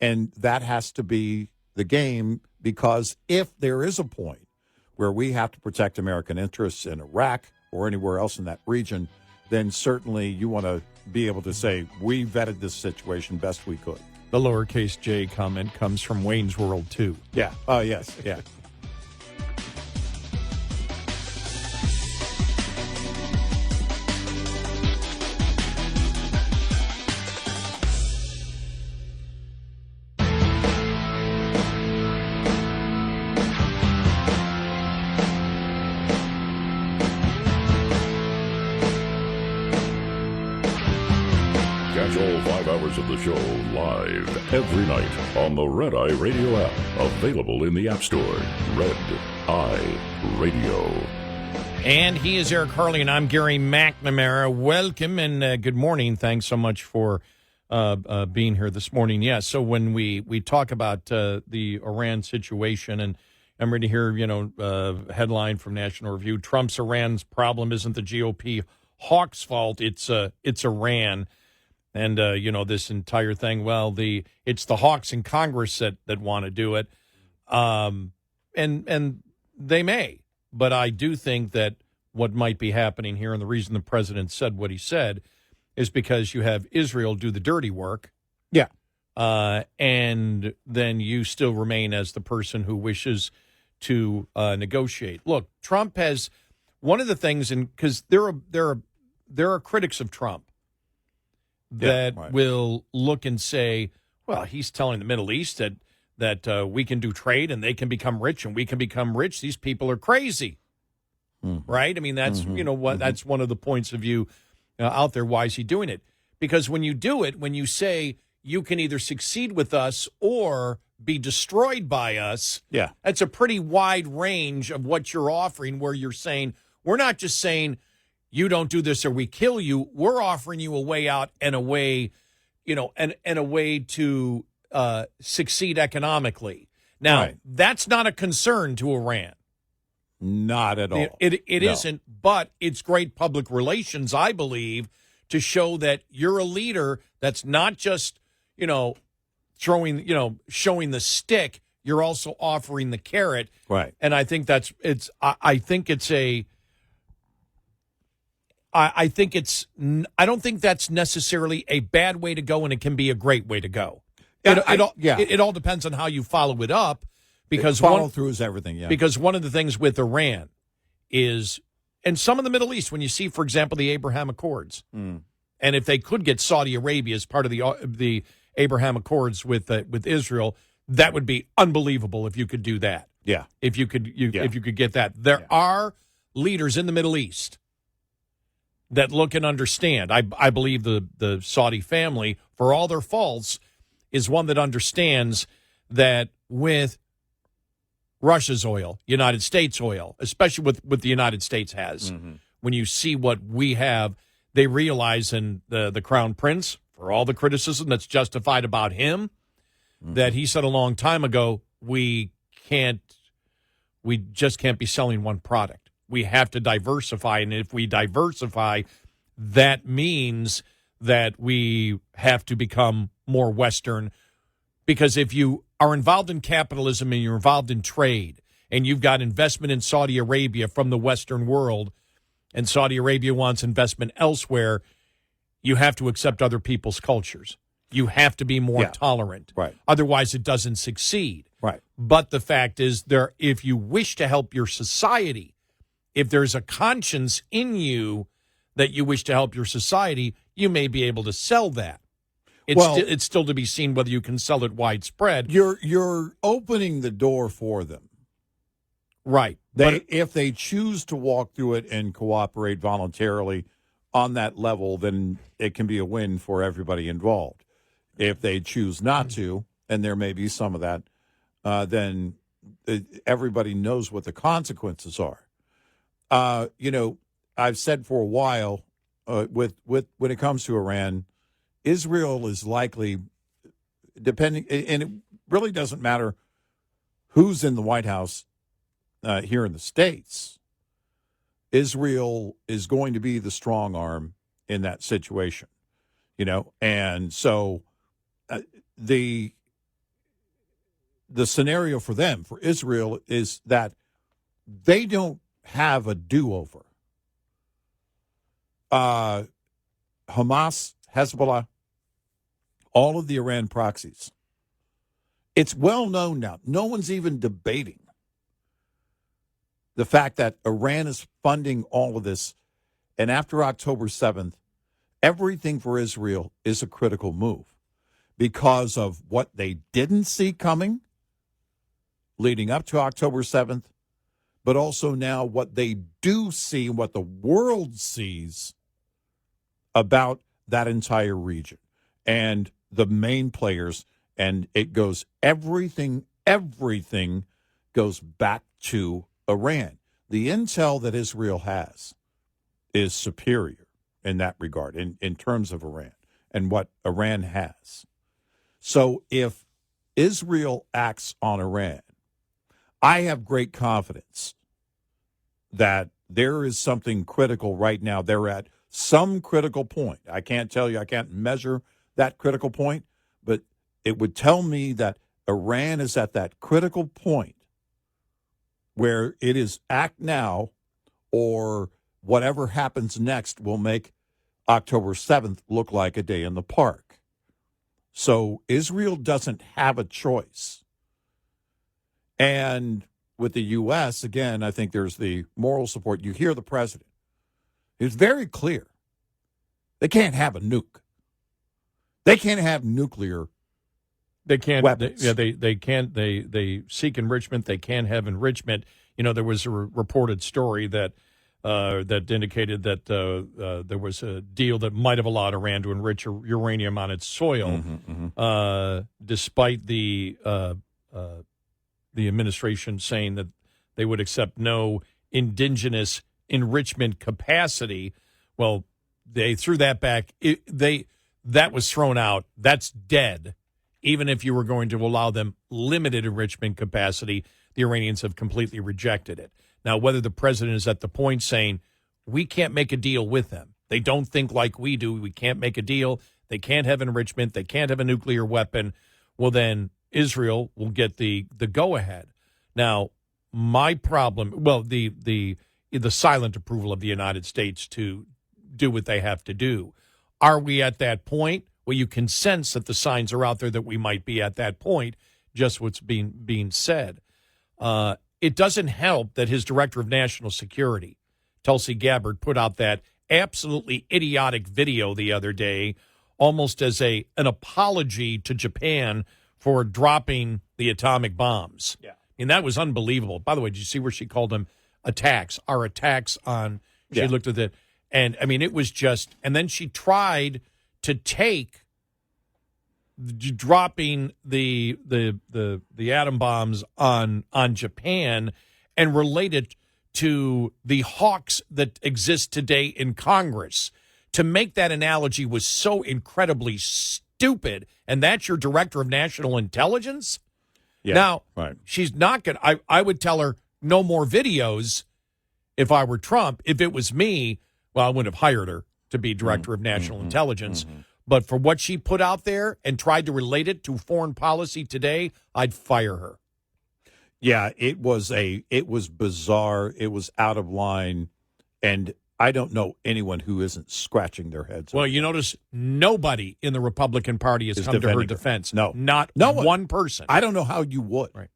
And that has to be the game, because if there is a point where we have to protect American interests in Iraq or anywhere else in that region, then certainly you want to be able to say, we vetted this situation best we could. The lowercase J comment comes from Wayne's World, too. Yeah. Oh, yes. Yeah. Catch all 5 hours of the show live every night on the Red Eye Radio app, available in the App Store. Red Eye Radio. And he is Eric Harley, and I'm Gary McNamara. Welcome and good morning. Thanks so much for being here this morning. Yeah, so when we talk about the Iran situation, and I'm ready to hear, headline from National Review, Trump's Iran's problem isn't the GOP hawk's fault, it's Iran. And, this entire thing, it's the hawks in Congress that want to do it. And they may. But I do think that what might be happening here, and the reason the president said what he said, is because you have Israel do the dirty work. Yeah. And then you still remain as the person who wishes to negotiate. Look, Trump has one of the things, because there are critics of Trump that will look and say, well, he's telling the Middle East that we can do trade and they can become rich and we can become rich. These people are crazy, right? I mean, that's, that's one of the points of view out there. Why is he doing it? Because when you do it, when you say you can either succeed with us or be destroyed by us, that's a pretty wide range of what you're offering, where you're saying, we're not just saying, you don't do this or we kill you. We're offering you a way out and a way, and a way to succeed economically. Now, that's not a concern to Iran. Not at all. It isn't, but it's great public relations, I believe, to show that you're a leader that's not just, showing the stick. You're also offering the carrot. Right. And I think I don't think that's necessarily a bad way to go, and it can be a great way to go. It all depends on how you follow it up, because follow through is everything. Yeah. Because one of the things with Iran is and some of the Middle East, when you see, for example, the Abraham Accords, and if they could get Saudi Arabia as part of the Abraham Accords with Israel, that would be unbelievable if you could do that. Yeah. If you could get that. There are leaders in the Middle East that look and understand. I believe the Saudi family, for all their faults, is one that understands that with Russia's oil, United States oil, especially with what the United States has, when you see what we have, they realize, and the Crown Prince, for all the criticism that's justified about him, that he said a long time ago, we just can't be selling one product. We have to diversify, and if we diversify, that means that we have to become more Western, because if you are involved in capitalism and you're involved in trade and you've got investment in Saudi Arabia from the Western world and Saudi Arabia wants investment elsewhere, you have to accept other people's cultures. You have to be more tolerant. Right. Otherwise, it doesn't succeed. Right. But the fact is, if you wish to help your society, if there's a conscience in you that you wish to help your society, you may be able to sell that. It's still to be seen whether you can sell it widespread. You're opening the door for them. Right. If they choose to walk through it and cooperate voluntarily on that level, then it can be a win for everybody involved. If they choose not to, and there may be some of that, then everybody knows what the consequences are. I've said for a while, with when it comes to Iran, Israel is likely, depending, and it really doesn't matter who's in the White House here in the States. Israel is going to be the strong arm in that situation, and so the scenario for them, for Israel, is that they don't have a do-over. Hamas, Hezbollah, all of the Iran proxies. It's well known now. No one's even debating the fact that Iran is funding all of this. And after October 7th, everything for Israel is a critical move because of what they didn't see coming leading up to October 7th, but also now what they do see, what the world sees about that entire region and the main players. And it goes, everything goes back to Iran. The intel that Israel has is superior in that regard, in terms of Iran and what Iran has. So if Israel acts on Iran, I have great confidence that there is something critical right now. They're at some critical point. I can't tell you, I can't measure that critical point, but it would tell me that Iran is at that critical point where it is act now or whatever happens next will make October 7th look like a day in the park. So Israel doesn't have a choice. And with the U.S., again, I think there's the moral support. You hear the president. It's very clear. They can't have a nuke. They can't have nuclear They can't. weapons. They can't. They seek enrichment. They can't have enrichment. There was a reported story that indicated that there was a deal that might have allowed Iran to enrich uranium on its soil, despite the administration saying that they would accept no indigenous enrichment capacity. Well, they threw that back. That was thrown out. That's dead. Even if you were going to allow them limited enrichment capacity, the Iranians have completely rejected it. Now, whether the president is at the point saying, we can't make a deal with them. They don't think like we do. We can't make a deal. They can't have enrichment. They can't have a nuclear weapon. Well, then Israel will get the go-ahead. Now, my problem, the silent approval of the United States to do what they have to do. Are we at that point? Well, you can sense that the signs are out there that we might be at that point, just what's being said. It doesn't help that his director of national security Tulsi Gabbert, put out that absolutely idiotic video the other day, almost as an apology to Japan for dropping the atomic bombs. Yeah. And that was unbelievable. By the way, did you see where she called them attacks? Our attacks on, she looked at it, and I mean, it was just, and then she tried to take dropping the atom bombs on Japan and relate it to the hawks that exist today in Congress. To make that analogy was so incredibly stupid, and that's your director of national intelligence? Yeah, now, right. She's not going to, I would tell her no more videos if I were Trump. If it was me, well, I wouldn't have hired her to be director of national intelligence. But for what she put out there and tried to relate it to foreign policy today, I'd fire her. Yeah, it was bizarre. It was out of line. And I don't know anyone who isn't scratching their heads. Well, you notice nobody in the Republican Party has come to her defense. No. Not one person. I don't know how you would. Right.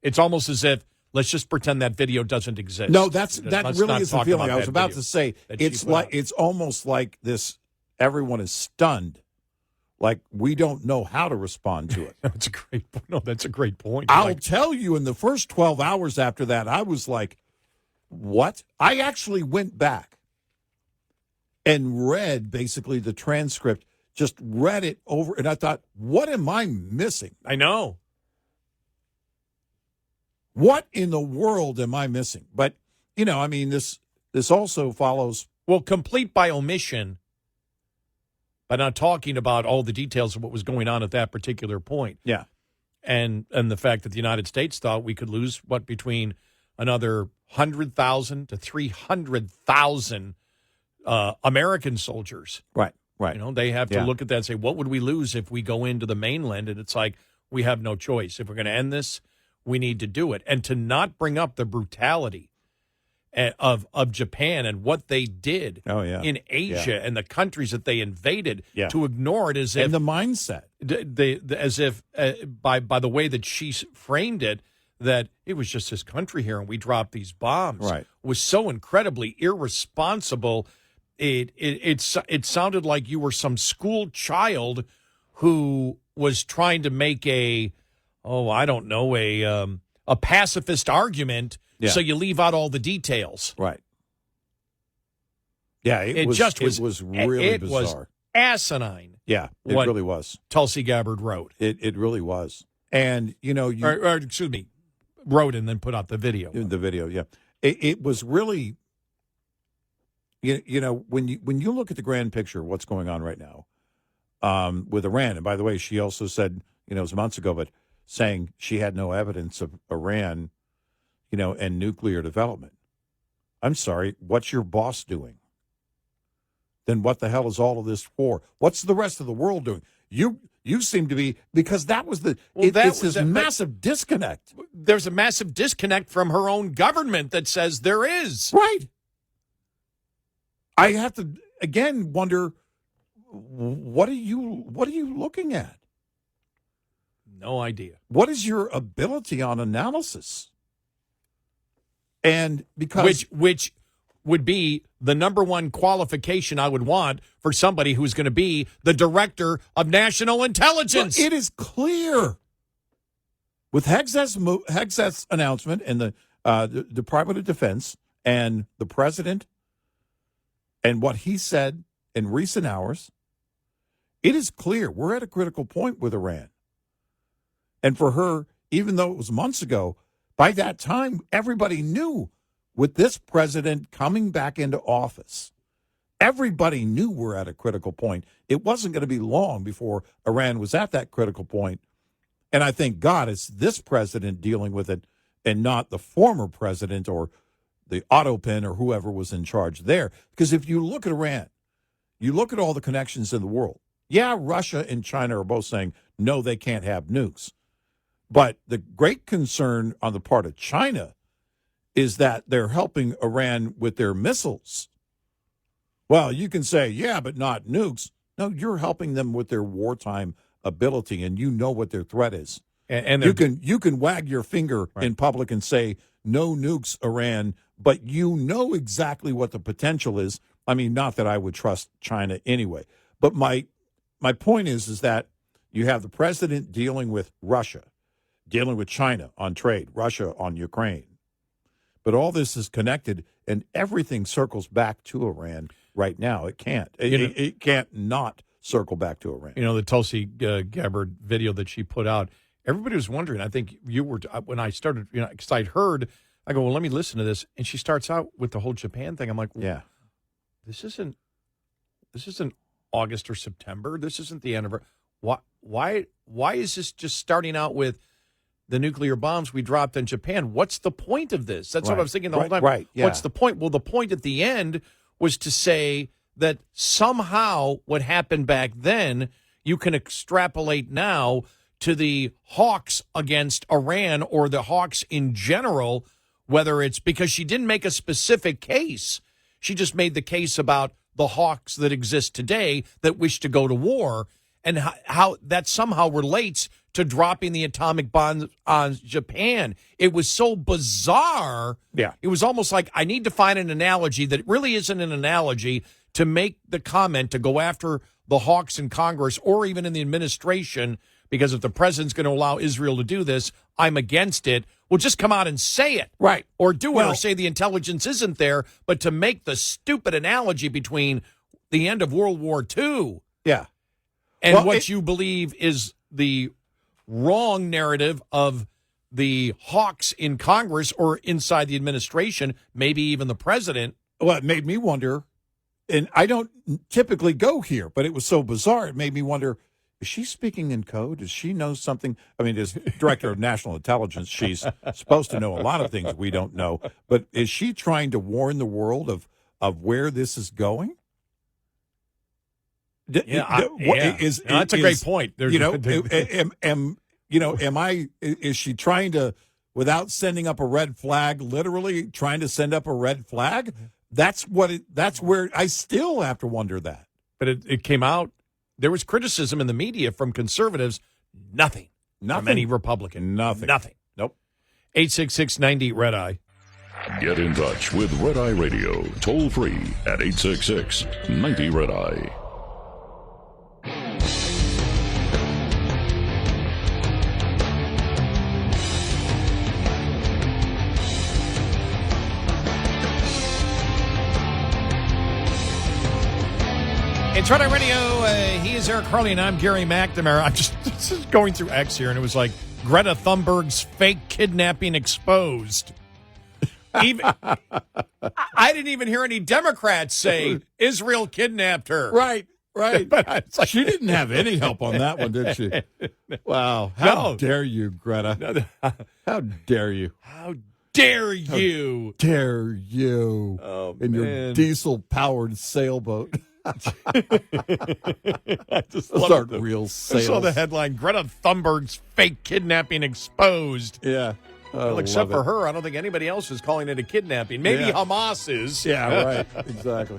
It's almost as if, let's just pretend that video doesn't exist. No, that really is the feeling. I was about to say, it's almost like this, everyone is stunned. Like, we don't know how to respond to it. That's a great point. I'll tell you, in the first 12 hours after that, I was like, what? I actually went back and read basically the transcript, just read it over, and I thought, what am I missing? I know. What in the world am I missing? But, I mean, this also follows. Well, complete by omission, by not talking about all the details of what was going on at that particular point. Yeah. And the fact that the United States thought we could lose, between another 100,000 to 300,000 American soldiers. Right. They have to look at that and say, what would we lose if we go into the mainland? And it's like, we have no choice. If we're going to end this, we need to do it. And to not bring up the brutality of Japan and what they did in Asia and the countries that they invaded, to ignore it as if... And the mindset. As if, by the way that she framed it, that it was just this country here and we dropped these bombs. Right. Was so incredibly irresponsible. It sounded like you were some school child who was trying to make a pacifist argument, so you leave out all the details. Right. Yeah, it was really bizarre. Was asinine. Yeah, it really was. Tulsi Gabbert wrote. It really was. And, excuse me, wrote and then put out the video. The video, yeah. It was really, when you look at the grand picture of what's going on right now with Iran, and by the way, she also said, it was months ago, but saying she had no evidence of Iran, and nuclear development. I'm sorry, what's your boss doing? Then what the hell is all of this for? What's the rest of the world doing? You seem to be, because that was it's this massive disconnect. There's a massive disconnect from her own government that says there is. Right. I have to again wonder, what are you looking at? No idea. What is your ability on analysis? And because which would be the number one qualification I would want for somebody who's going to be the director of national intelligence. It is clear with Hegseth's announcement and the Department of Defense and the president and what he said in recent hours, it is clear we're at a critical point with Iran. And for her, even though it was months ago, by that time, everybody knew with this president coming back into office, everybody knew we're at a critical point. It wasn't going to be long before Iran was at that critical point. And I thank God it's this president dealing with it and not the former president or the Autopin or whoever was in charge there. Because if you look at Iran, you look at all the connections in the world. Yeah, Russia and China are both saying, no, they can't have nukes. But the great concern on the part of China is that they're helping Iran with their missiles. Well, you can say, yeah, but not nukes. No, you're helping them with their wartime ability, and you know what their threat is. And you can wag your finger in public and say no nukes, Iran, but you know exactly what the potential is. I mean, not that I would trust China anyway, but my point is that you have the president dealing with Russia, dealing with China on trade, Russia on Ukraine. But all this is connected, and everything circles back to Iran right now. It can't. It can't not circle back to Iran. You know, the Tulsi Gabbert video that she put out, everybody was wondering. I think you were, when I started, because I'd heard, I go, well, let me listen to this. And she starts out with the whole Japan thing. I'm like, yeah, this isn't August or September. This isn't the anniversary. Why is this just starting out with the nuclear bombs we dropped in Japan? What's the point of this? That's what I was thinking the whole time. Right, yeah. What's the point? Well, the point at the end was to say that somehow what happened back then, you can extrapolate now to the hawks against Iran or the hawks in general, whether it's because she didn't make a specific case. She just made the case about the hawks that exist today that wish to go to war, and how that somehow relates to dropping the atomic bombs on Japan. It was so bizarre. Yeah. It was almost like I need to find an analogy that really isn't an analogy to make the comment to go after the hawks in Congress or even in the administration, because if the president's going to allow Israel to do this, I'm against it. Well, just come out and say it. Right. Or do it, or say the intelligence isn't there. But to make the stupid analogy between the end of World War II yeah, and what you believe is the wrong narrative of the hawks in Congress or inside the administration, maybe even the president. Well, it made me wonder, and I don't typically go here, but it was so bizarre. It made me wonder, is she speaking in code? Does she know something? I mean, as director of national intelligence, she's supposed to know a lot of things we don't know. But is she trying to warn the world of where this is going? That's a great point. Is she trying to, without sending up a red flag, literally trying to send up a red flag? That's where I still have to wonder that. But it came out. There was criticism in the media from conservatives. Nothing. From any Republican. Nothing. Nope. 866-90-RED-EYE. Get in touch with Red Eye Radio, toll free at 866-90-RED-EYE. It's Red Eye Radio. He is Eric Harley, and I'm Gary McNamara. I'm just going through X here, and it was like Greta Thunberg's fake kidnapping exposed. Even I didn't even hear any Democrats say Israel kidnapped her. Right. But like, she didn't have any help on that one, did she? Wow. How dare you, Greta? How dare you? How dare you? How dare you? Oh, in your diesel-powered sailboat. Those aren't real sails. I saw the headline, Greta Thunberg's fake kidnapping exposed. Yeah. Well, except for her, I don't think anybody else is calling it a kidnapping. Maybe Hamas is. Yeah, right. Exactly.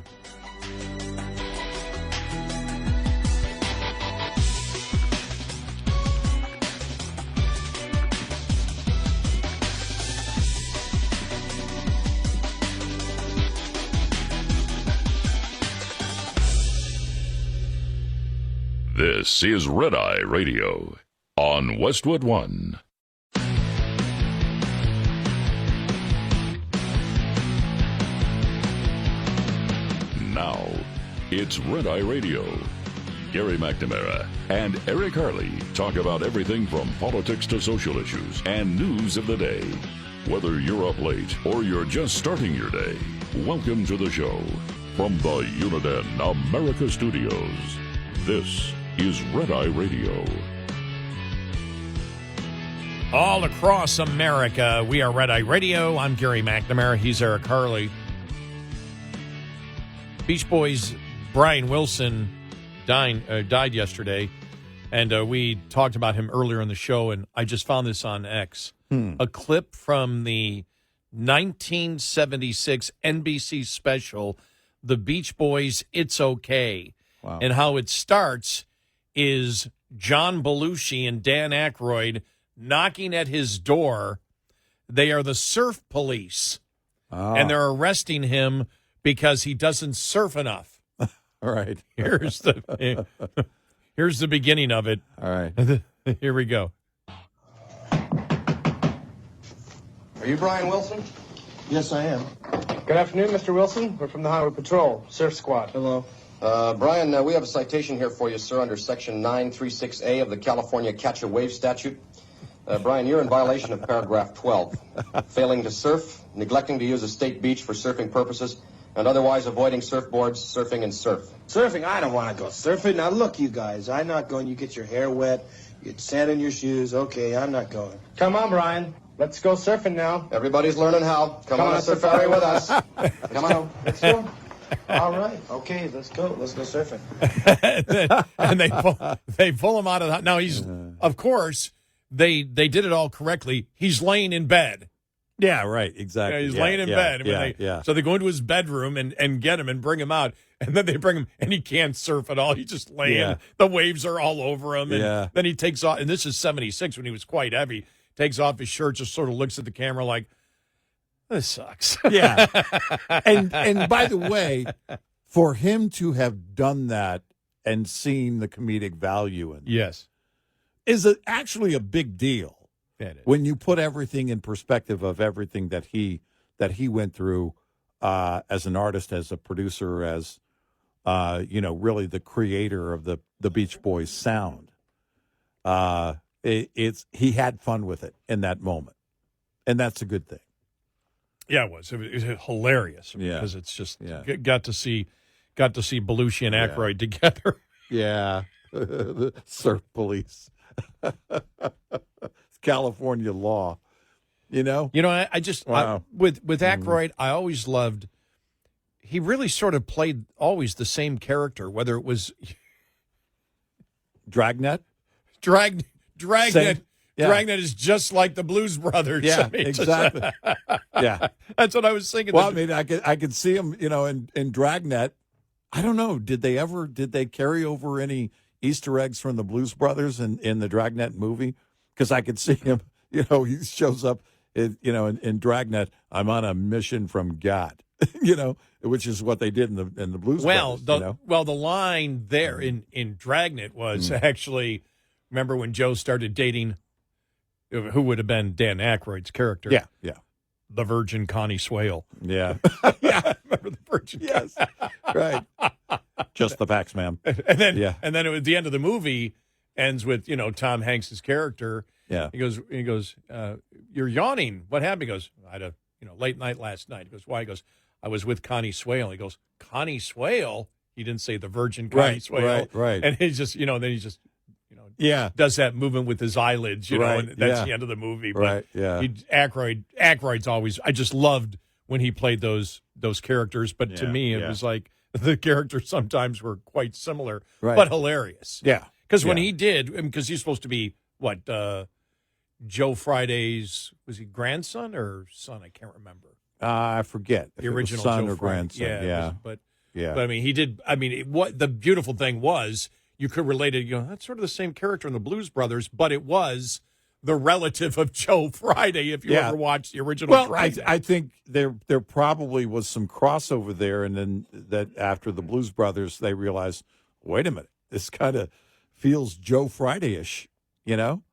This is Red Eye Radio on Westwood One. Now, it's Red Eye Radio. Gary McNamara and Eric Harley talk about everything from politics to social issues and news of the day. Whether you're up late or you're just starting your day, welcome to the show. From the Uniden America Studios, this is Red Eye Radio. All across America, we are Red Eye Radio. I'm Gary McNamara. He's Eric Harley. Beach Boys' Brian Wilson died yesterday, and we talked about him earlier in the show, and I just found this on X. A clip from the 1976 NBC special, The Beach Boys' It's Okay. Wow. And how it starts is John Belushi and Dan Akroyd. knocking at his door. They are the surf police, and they're arresting him because he doesn't surf enough. All right. Here's the beginning of it. All right. Here we go. Are you Brian Wilson? Yes, I am. Good afternoon, Mr. Wilson. We're from the Highway Patrol, Surf Squad. Hello. Brian, we have a citation here for you, sir, under Section 936A of the California Catch a Wave Statute. Brian, you're in violation of paragraph 12. Failing to surf, neglecting to use a state beach for surfing purposes, and otherwise avoiding surfboards, surfing, and surf. Surfing? I don't want to go surfing. Now, look, you guys, I'm not going. You get your hair wet, you get sand in your shoes. Okay, I'm not going. Come on, Brian. Let's go surfing now. Everybody's learning how. Come on a safari with us. Come on. Let's go. All right. Okay, let's go. Let's go surfing. And they pull him out of the... Now, he's... Of course... They did it all correctly. He's laying in bed. Yeah, right, exactly. He's laying in bed. So they go into his bedroom and get him and bring him out. And then they bring him, and he can't surf at all. He's just laying. Yeah. The waves are all over him. And then he takes off, and this is 76 when he was quite heavy, takes off his shirt, just sort of looks at the camera like, this sucks. Yeah. And by the way, for him to have done that and seen the comedic value in it. Yes. Is actually a big deal when you put everything in perspective of everything that he went through as an artist, as a producer, as really the creator of the Beach Boys sound. He had fun with it in that moment, and that's a good thing. Yeah, it was. It was hilarious because it's just got to see Belushi and Akroyd together. Yeah, the surf police. It's California law, I just with Akroyd, I always loved. He really sort of played always the same character, whether it was Dragnet. Dragnet is just like the Blues Brothers. Yeah, exactly. Yeah, that's what I was thinking. Well, I mean, I could see him, in Dragnet. I don't know. Did they carry over any Easter eggs from the Blues Brothers in the Dragnet movie? Because I could see him, he shows up, in Dragnet. I'm on a mission from God, which is what they did in the Blues Brothers. Well, the line there in Dragnet was actually, remember when Joe started dating, who would have been Dan Aykroyd's character? Yeah. The Virgin Connie Swale. Yeah. Yeah, remember the Virgin? Yes. Right. Just the facts, ma'am. And then at the end of the movie ends with, Tom Hanks's character. Yeah. He goes, you're yawning. What happened? He goes, I had a, late night last night. He goes, why? He goes, I was with Connie Swale. He goes, Connie Swale? He didn't say the Virgin Connie Swale. Right. And he's just, then he just, does that movement with his eyelids, and that's the end of the movie. But right, yeah. Akroyd's always, I just loved when he played those characters. But to me, it was like the characters sometimes were quite similar, but hilarious. Yeah. Because when he did, because he's supposed to be, Joe Friday's, was he grandson or son? I can't remember. I forget. The original son Joe or Friday. grandson, But I mean, he did, what the beautiful thing was, you could relate it, that's sort of the same character in the Blues Brothers, but it was the relative of Joe Friday, if you ever watched the original. Well, I think there probably was some crossover there, and then that after the Blues Brothers, they realized, wait a minute, this kind of feels Joe Friday-ish,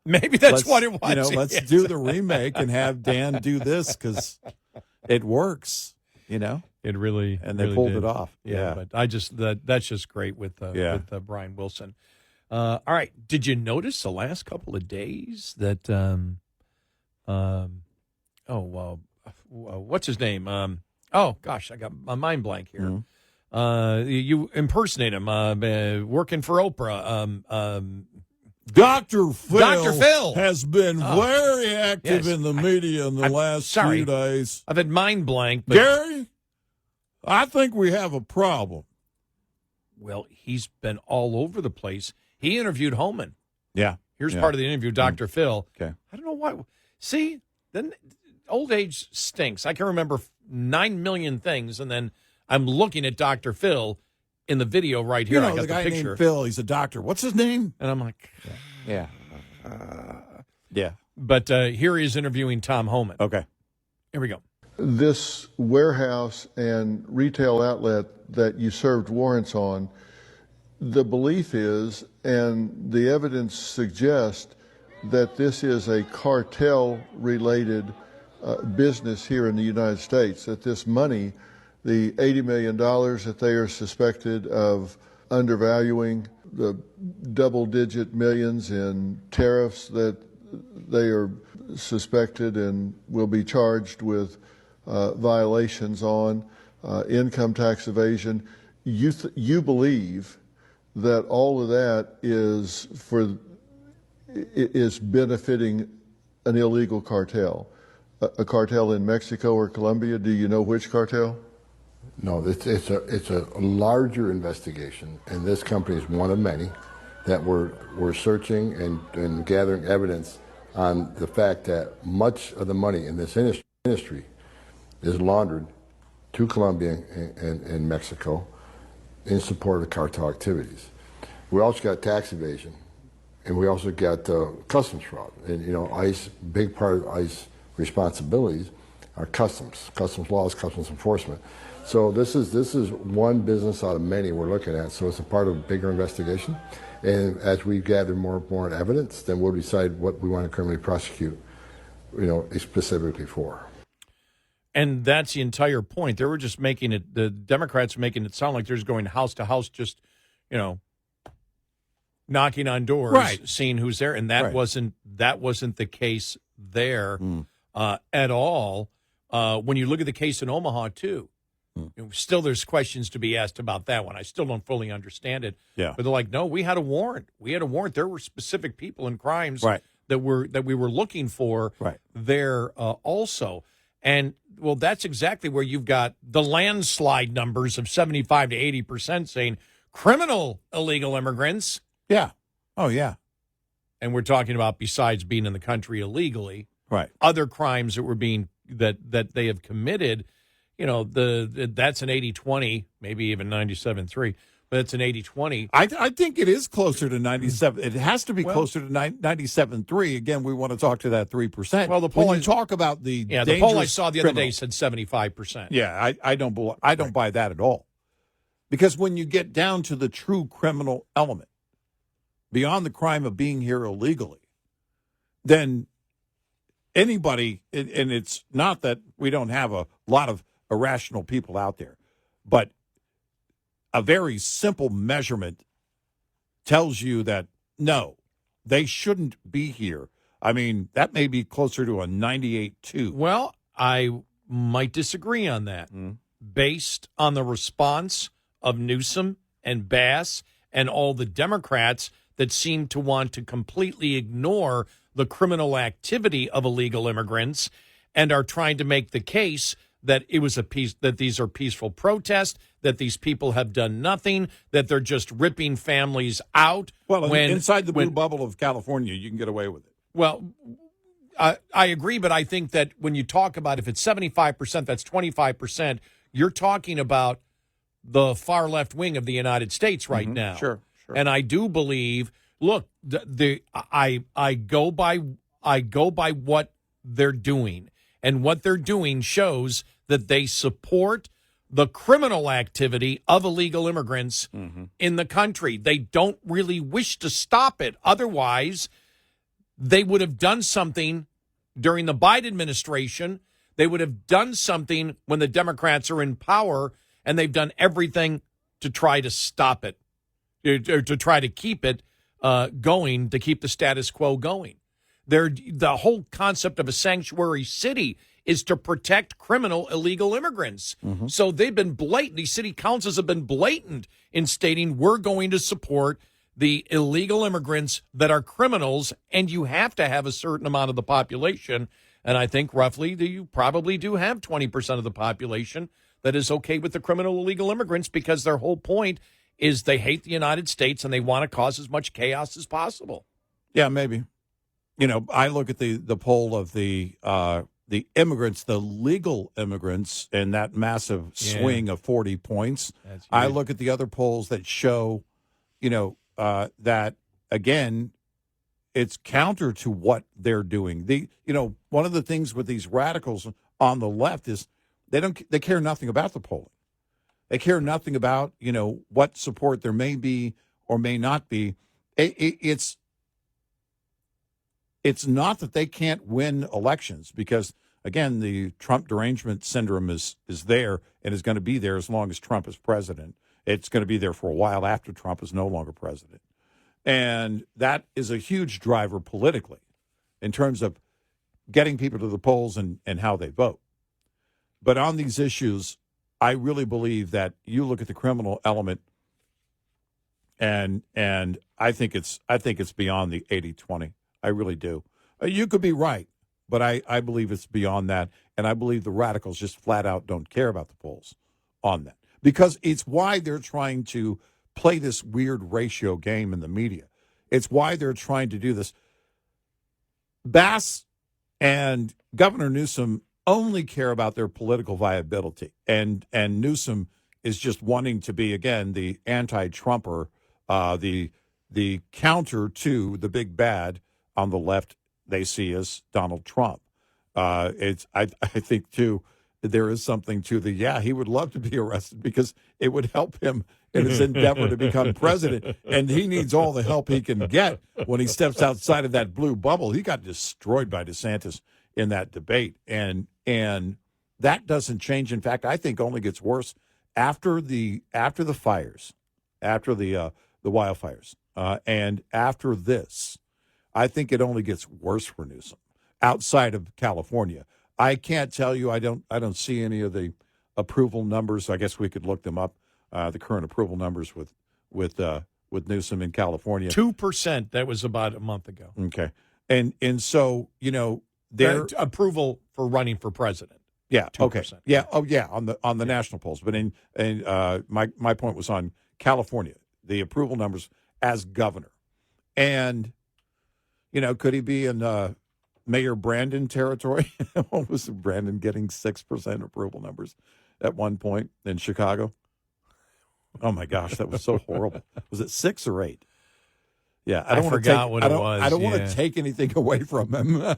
Maybe that's what it was. Let's do the remake and have Dan do this because it works, It really, and they really pulled did. it off. Yeah. But I just, that's just great with Brian Wilson. All right. Did you notice the last couple of days that, what's his name? Oh gosh, I got my mind blank here. Mm-hmm. You impersonate him, working for Oprah. Dr. Phil has been very active in the media in the last few days. I've had mind blank. But, Gary, I think we have a problem. Well, he's been all over the place. He interviewed Holman. Yeah. Here's part of the interview, Dr. Phil. Okay. I don't know why. See, then old age stinks. I can remember 9 million things, and then I'm looking at Dr. Phil in the video right here. I got the guy picture. named Phil. He's a doctor. What's his name? And I'm like, yeah. But here he is interviewing Tom Holman. Okay. Here we go. This warehouse and retail outlet that you served warrants on, the belief is, and the evidence suggests, that this is a cartel-related business here in the United States, that this money, the $80 million that they are suspected of undervaluing, the double-digit millions in tariffs that they are suspected and will be charged with violations on, income tax evasion. You believe that all of that is benefiting an illegal cartel, a cartel in Mexico or Colombia. Do you know which cartel? No, it's a larger investigation, and this company is one of many that we're searching and gathering evidence on the fact that much of the money in this industry is laundered to Colombia and Mexico in support of cartel activities. We also got tax evasion, and we also got customs fraud. And ICE, big part of ICE responsibilities are customs laws, customs enforcement. So this is one business out of many we're looking at. So it's a part of a bigger investigation. And as we gather more and more evidence, then we'll decide what we want to criminally prosecute, specifically for. And that's the entire point. They were just making it, the Democrats were making it sound like they're just going house to house, just, knocking on doors, right, seeing who's there. And that wasn't the case there at all. When you look at the case in Omaha, too, still there's questions to be asked about that one. I still don't fully understand it. Yeah. But they're like, no, we had a warrant. There were specific people and crimes that we were looking for there also. And, well, that's exactly where you've got the landslide numbers of 75 to 80% saying criminal illegal immigrants. Yeah. Oh, yeah. And we're talking about, besides being in the country illegally, other crimes that were being that they have committed. That's an 80-20, maybe even 97-3, but it's an 80-20. I think it is closer to 97. It has to be closer to 97-3. Again, we want to talk to that 3%. Well, the poll when you talk about the the poll I saw the other day said 75%. Yeah, I don't buy that at all. Because when you get down to the true criminal element, beyond the crime of being here illegally, then anybody, and it's not that we don't have a lot of irrational people out there, but a very simple measurement tells you that, no, they shouldn't be here. I mean, that may be closer to a 98-2. Well, I might disagree on that. Based on the response of Newsome and Bass and all the Democrats that seem to want to completely ignore the criminal activity of illegal immigrants and are trying to make the case that that these are peaceful protests, that these people have done nothing, that they're just ripping families out. Well, inside the blue bubble of California, you can get away with it. Well, I agree, but I think that when you talk about if it's 75%, that's 25%, you're talking about the far left wing of the United States right now. Sure. And I do believe, look, I go by what they're doing, and what they're doing shows that they support the criminal activity of illegal immigrants in the country. They don't really wish to stop it. Otherwise, they would have done something during the Biden administration. They would have done something when the Democrats are in power, and they've done everything to try to stop it, or to try to keep it going, to keep the status quo going. The whole concept of a sanctuary city is to protect criminal illegal immigrants. So they've been blatant. These city councils have been blatant in stating we're going to support the illegal immigrants that are criminals, and you have to have a certain amount of the population. And I think roughly you probably do have 20% of the population that is okay with the criminal illegal immigrants, because their whole point is they hate the United States and they want to cause as much chaos as possible. Yeah, maybe. I look at the poll of the immigrants, the legal immigrants, and that massive swing of 40 points. I look at the other polls that show, that, again, it's counter to what they're doing. One of the things with these radicals on the left is they care nothing about the polling. They care nothing about, what support there may be or may not be. It's not that they can't win elections because, again, the Trump derangement syndrome is there and is going to be there as long as Trump is president. It's going to be there for a while after Trump is no longer president. And that is a huge driver politically in terms of getting people to the polls and how they vote. But on these issues, I really believe that you look at the criminal element and I think it's beyond the 80-20. I really do. You could be right, but I believe it's beyond that. And I believe the radicals just flat out don't care about the polls on that. Because it's why they're trying to play this weird ratio game in the media. It's why they're trying to do this. Bass and Governor Newsom only care about their political viability. And Newsom is just wanting to be, again, the anti-Trumper, the counter to the big bad on the left they see as Donald Trump. I think, too, there is something to he would love to be arrested because it would help him in his endeavor to become president. And he needs all the help he can get when he steps outside of that blue bubble. He got destroyed by DeSantis in that debate. And that doesn't change. In fact, I think only gets worse after the fires, after the wildfires, and after this. I think it only gets worse for Newsom outside of California. I can't tell you. I don't see any of the approval numbers. I guess we could look them up. The current approval numbers with Newsom in California. 2%. That was about a month ago. Okay, and so their approval for running for president. Yeah. 2%. Okay. Yeah. Oh, yeah. On the national polls, but my point was on California. The approval numbers as governor, and could he be in Mayor Brandon territory? What was Brandon getting 6% approval numbers at one point in Chicago? Oh my gosh, that was so horrible. Was it 6 or 8? Yeah, I want to take anything away from him.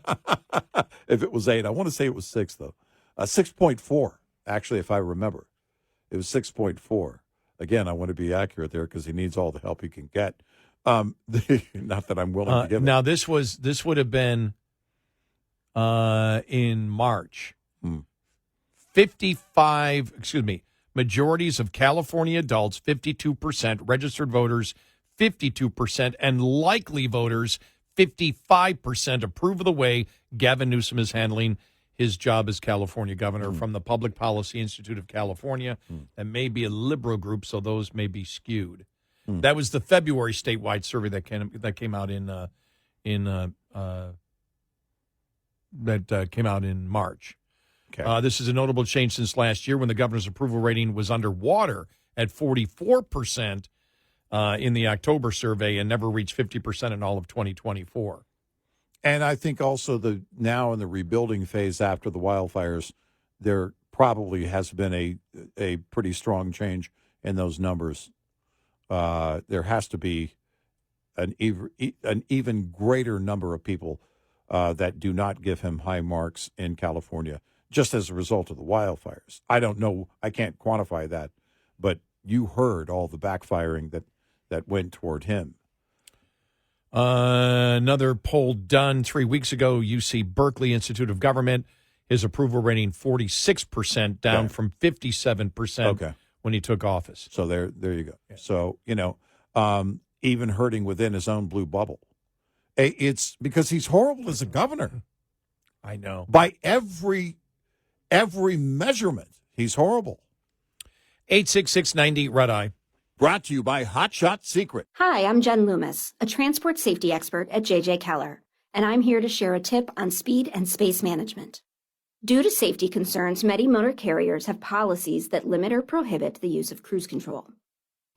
If it was 8, I want to say it was 6 though. 6.4 actually, if I remember, it was 6.4. Again, I want to be accurate there because he needs all the help he can get. Not that I'm willing to give. Now this would have been in March. 55. Excuse me. Majorities of California adults, 52%, registered voters, 52%, and likely voters, 55%, approve of the way Gavin Newsom is handling his job as California governor from the Public Policy Institute of California. And may be a liberal group, so those may be skewed. That was the February statewide survey that came out came out in March. Okay. This is a notable change since last year when the governor's approval rating was underwater at 44% in the October survey and never reached 50% in all of 2024. And I think also now in the rebuilding phase after the wildfires, there probably has been a pretty strong change in those numbers. There has to be an even greater number of people that do not give him high marks in California just as a result of the wildfires. I don't know. I can't quantify that, but you heard all the backfiring that went toward him. Another poll done 3 weeks ago, UC Berkeley Institute of Government, his approval rating 46%, down from 57% when he took office. So there you go. Yeah. So, even hurting within his own blue bubble. It's because he's horrible as a governor. I know. By every measurement, he's horrible. 866-90 Red Eye. Brought to you by Hot Shot Secret. Hi, I'm Jen Loomis, a transport safety expert at J.J. Keller, and I'm here to share a tip on speed and space management. Due to safety concerns, many motor carriers have policies that limit or prohibit the use of cruise control.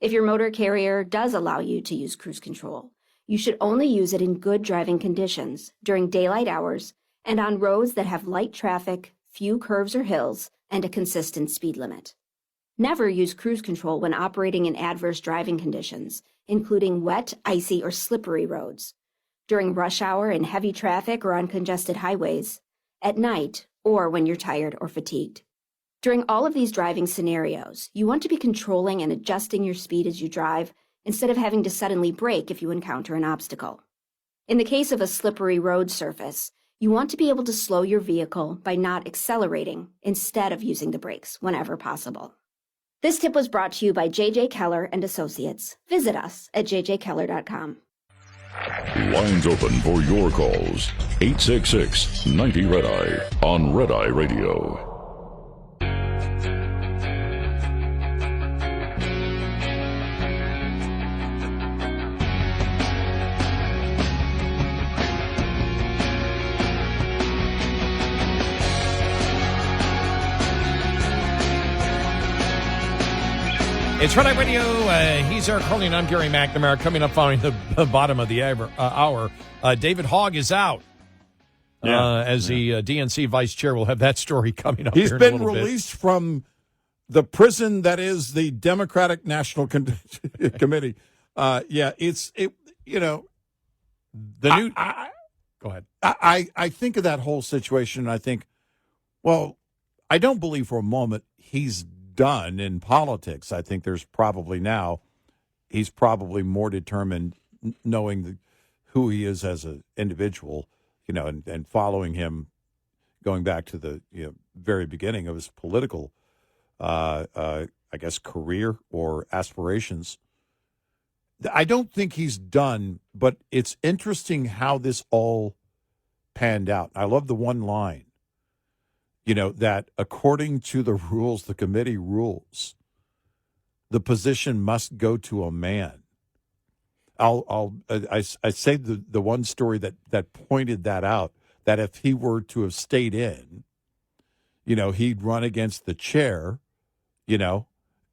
If your motor carrier does allow you to use cruise control, you should only use it in good driving conditions during daylight hours and on roads that have light traffic, few curves or hills, and a consistent speed limit. Never use cruise control when operating in adverse driving conditions, including wet, icy, or slippery roads. during rush hour in heavy traffic or on congested highways, at night, or when you're tired or fatigued. During all of these driving scenarios, you want to be controlling and adjusting your speed as you drive instead of having to suddenly brake if you encounter an obstacle. In the case of a slippery road surface, you want to be able to slow your vehicle by not accelerating instead of using the brakes whenever possible. This tip was brought to you by J.J. Keller and Associates. Visit us at jjkeller.com. Lines open for your calls. 866-90-RED-EYE on Red Eye Radio. It's Red Eye Radio. He's Eric Harley, and I'm Gary McNamara. Coming up following the bottom of the hour, David Hogue is out as the DNC vice chair. We'll have that story coming up. He's here in a been little released from the prison that is the Democratic National Committee. Go ahead. I think of that whole situation, and I think, well, I don't believe for a moment he's done in politics. I think he's probably more determined, knowing who he is as an individual, and following him, going back to the very beginning of his political, career or aspirations. I don't think he's done, but it's interesting how this all panned out. I love the one line. That according to the rules, the committee rules, the position must go to a man. I say the one story that pointed that out, that if he were to have stayed in, he'd run against the chair,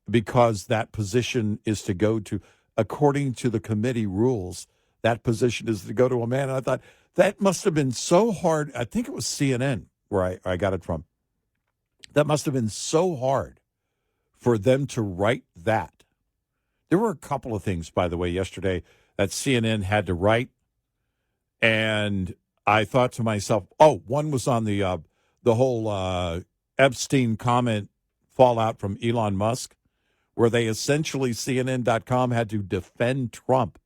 because that position is to go to, according to the committee rules, that position is to go to a man. And I thought that must have been so hard. I think it was CNN where I got it from. That must have been so hard for them to write that. There were a couple of things, by the way, yesterday that CNN had to write, and I thought to myself, one was on the whole Epstein comment fallout from Elon Musk, where they essentially, CNN.com had to defend Trump.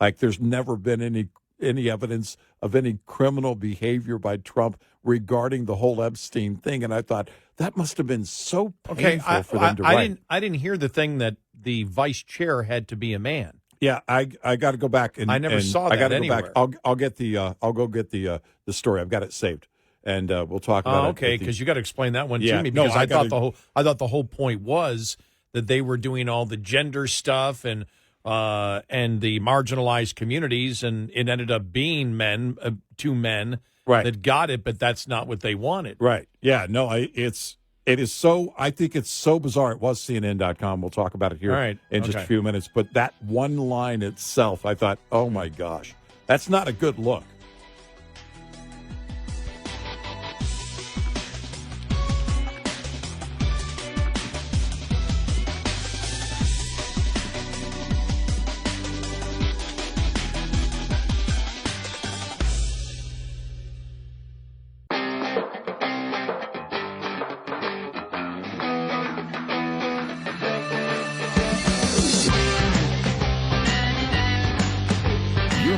Like there's never been any evidence of any criminal behavior by Trump regarding the whole Epstein thing. And I thought that must have been so painful for them to write. I didn't hear the thing that the vice chair had to be a man. Yeah, I got to go back and I never saw that. I got to anywhere. go back. I'll go get the story. I've got it saved, and we'll talk about it. Okay, because you got to explain that one to me, because I thought the whole point was that they were doing all the gender stuff and the marginalized communities, and it ended up being two men that got it, but that's not what they wanted. Right. Yeah. No, it is so, I think it's so bizarre. It was CNN.com. We'll talk about it here in just a few minutes. But that one line itself, I thought, oh my gosh, that's not a good look.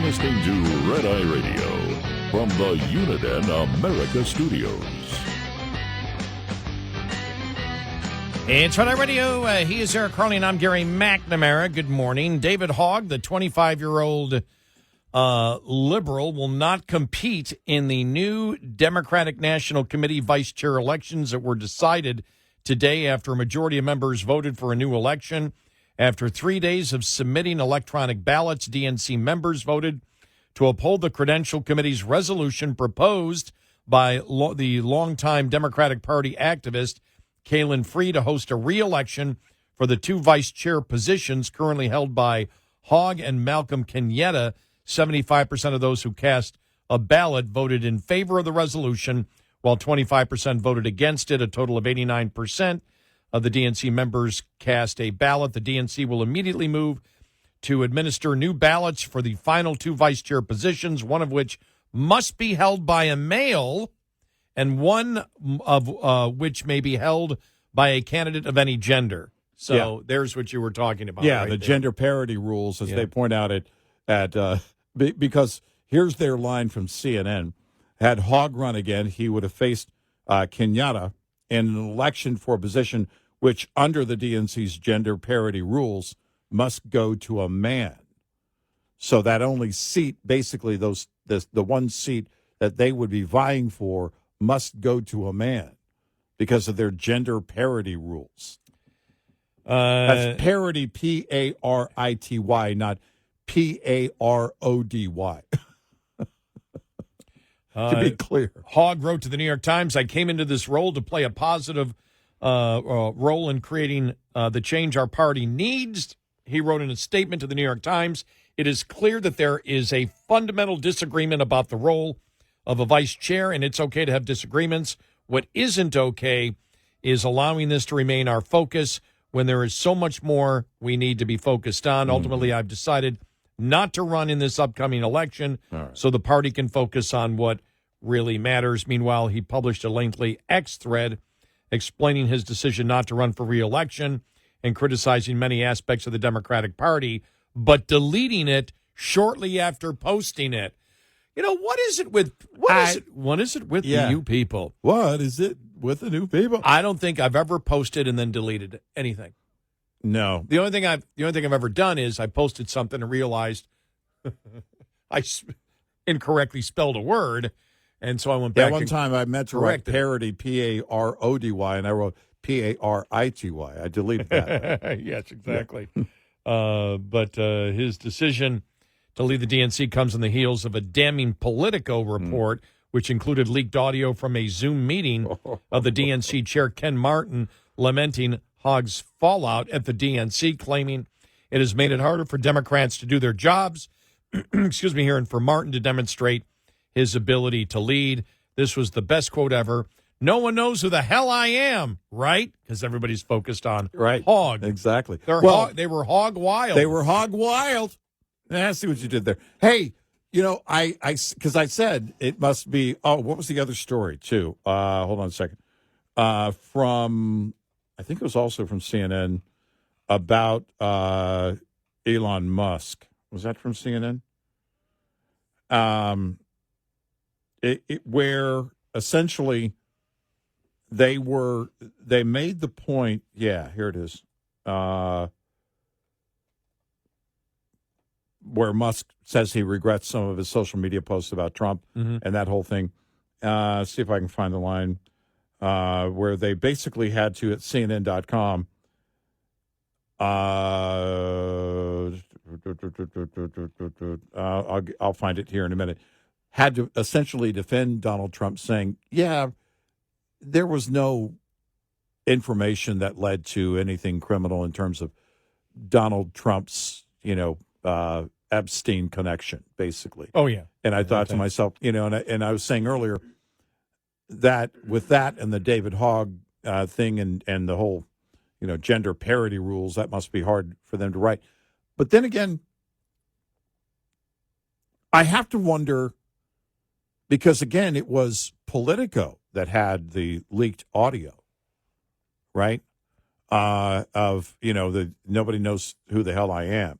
Listening to Red Eye Radio from the Uniden America Studios. It's Red Eye Radio. He is Eric Harley, and I'm Gary McNamara. Good morning. David Hogue, the 25-year-old liberal, will not compete in the new Democratic National Committee vice chair elections that were decided today after a majority of members voted for a new election. After 3 days of submitting electronic ballots, DNC members voted to uphold the Credential Committee's resolution proposed by the longtime Democratic Party activist Kaylin Free to host a re-election for the two vice chair positions currently held by Hogue and Malcolm Kenyatta. 75% of those who cast a ballot voted in favor of the resolution, while 25% voted against it. A total of 89% of the DNC members cast a ballot. The DNC will immediately move to administer new ballots for the final 2 vice chair positions, one of which must be held by a male and one of which may be held by a candidate of any gender. So there's what you were talking about. Yeah, right the there. gender parity rules, as they point out because here's their line from CNN. Had Hogue run again, he would have faced Kenyatta in an election for a position which, under the DNC's gender parity rules, must go to a man. So that only seat, basically the one seat that they would be vying for, must go to a man because of their gender parity rules. That's parity, P-A-R-I-T-Y, not P-A-R-O-D-Y. To be clear. Hogue wrote to the New York Times, I came into this role to play a positive role in creating the change our party needs. He wrote in a statement to the New York Times, it is clear that there is a fundamental disagreement about the role of a vice chair, and it's okay to have disagreements. What isn't okay is allowing this to remain our focus when there is so much more we need to be focused on. Ultimately, I've decided not to run in this upcoming election so the party can focus on what really matters. Meanwhile, he published a lengthy X thread explaining his decision not to run for re-election and criticizing many aspects of the Democratic Party, but deleting it shortly after posting it. You know, what is it with the new people? What is it with the new people? I don't think I've ever posted and then deleted anything. No. The only thing I've ever done is I posted something and realized I incorrectly spelled a word, and so I went back. Yeah, one time I meant to write parody, P-A-R-O-D-Y, and I wrote P-A-R-I-T-Y. I deleted that. Yes, exactly. But his decision to leave the DNC comes on the heels of a damning Politico report, which included leaked audio from a Zoom meeting of the DNC chair, Ken Martin, lamenting Hogue's fallout at the DNC, claiming it has made it harder for Democrats to do their jobs, and for Martin to demonstrate his ability to lead. This was the best quote ever. No one knows who the hell I am, right? Because everybody's focused on Hogue. Exactly. They were Hogue wild. They were Hogue wild. I see what you did there. Hey, you know, because I said it must be. Oh, what was the other story too? Hold on a second. From, I think it was also from CNN about Elon Musk. Was that from CNN? Where essentially they made the point. Yeah, here it is. Where Musk says he regrets some of his social media posts about Trump and that whole thing. See if I can find the line where they basically had to, at CNN.com, I'll find it here in a minute, had to essentially defend Donald Trump, saying, yeah, there was no information that led to anything criminal in terms of Donald Trump's, Epstein connection, basically. Oh, yeah. And I thought to myself, and I was saying earlier that with that and the David Hogue thing and the whole, gender parity rules, that must be hard for them to write. But then again, I have to wonder, because again, it was Politico that had the leaked audio, right? Of, the nobody knows who the hell I am.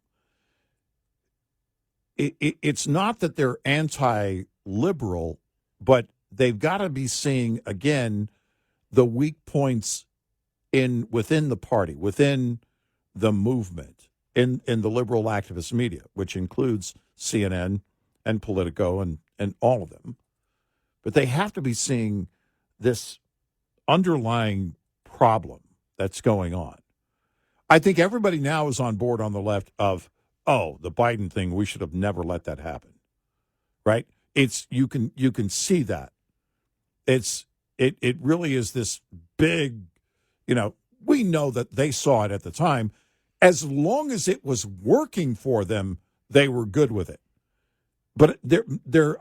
It's not that they're anti-liberal, but they've got to be seeing, again, the weak points within the party, within the movement, in the liberal activist media, which includes CNN and Politico and all of them. But they have to be seeing this underlying problem that's going on. I think everybody now is on board on the left of, the Biden thing, we should have never let that happen. Right? It's you can see that. It really is this big, we know that they saw it at the time. As long as it was working for them, they were good with it. But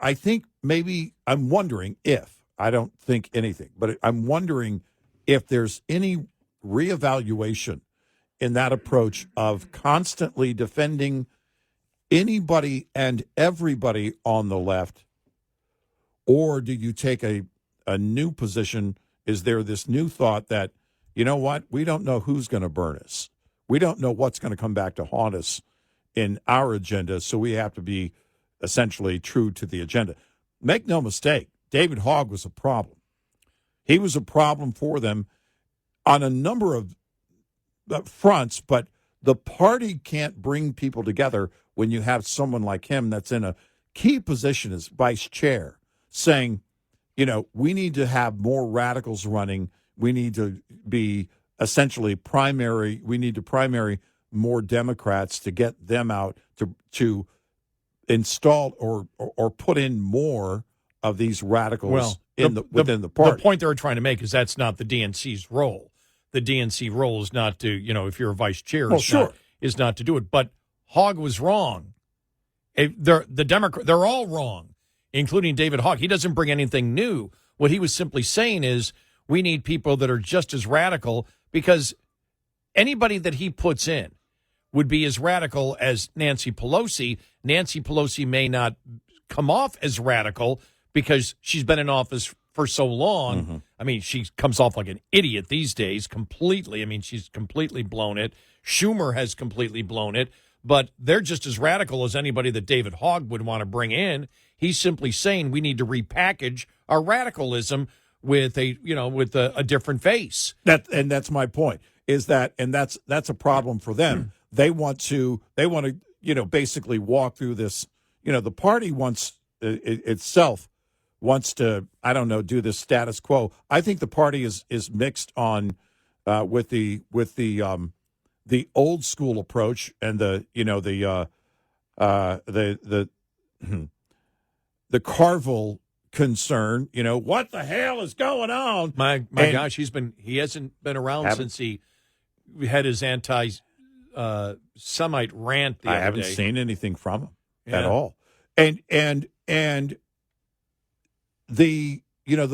I think maybe, I'm wondering if, I don't think anything, but I'm wondering if there's any reevaluation in that approach of constantly defending anybody and everybody on the left? Or do you take a new position? Is there this new thought that, you know what, we don't know who's going to burn us. We don't know what's going to come back to haunt us in our agenda, so we have to be essentially true to the agenda. Make no mistake, David Hogue was a problem. He was a problem for them on a number of fronts, but the party can't bring people together when you have someone like him that's in a key position as vice chair saying, you know, we need to have more radicals running. We need to be essentially primary. We need to primary more Democrats to get them out to install or put in more of these radicals within the party. The point they were trying to make is that's not the DNC's role. The DNC role is not to, you know, if you're a vice chair, is not to do it. But Hogue was wrong. They're all wrong, including David Hogue. He doesn't bring anything new. What he was simply saying is we need people that are just as radical, because anybody that he puts in would be as radical as Nancy Pelosi. Nancy Pelosi may not come off as radical because she's been in office for so long. Mm-hmm. I mean, she comes off like an idiot these days, completely. I mean, she's completely blown it. Schumer has completely blown it. But they're just as radical as anybody that David Hogue would want to bring in. He's simply saying we need to repackage our radicalism with a different face. That's my point. Is that that's a problem for them. They want to basically walk through this. The party itself wants to, I don't know, do this status quo. I think the party is mixed on with the old school approach and the Carville concern. What the hell is going on? My gosh, he hasn't been around since he had his anti-Semite rant the other day. I haven't seen anything from him at all. And the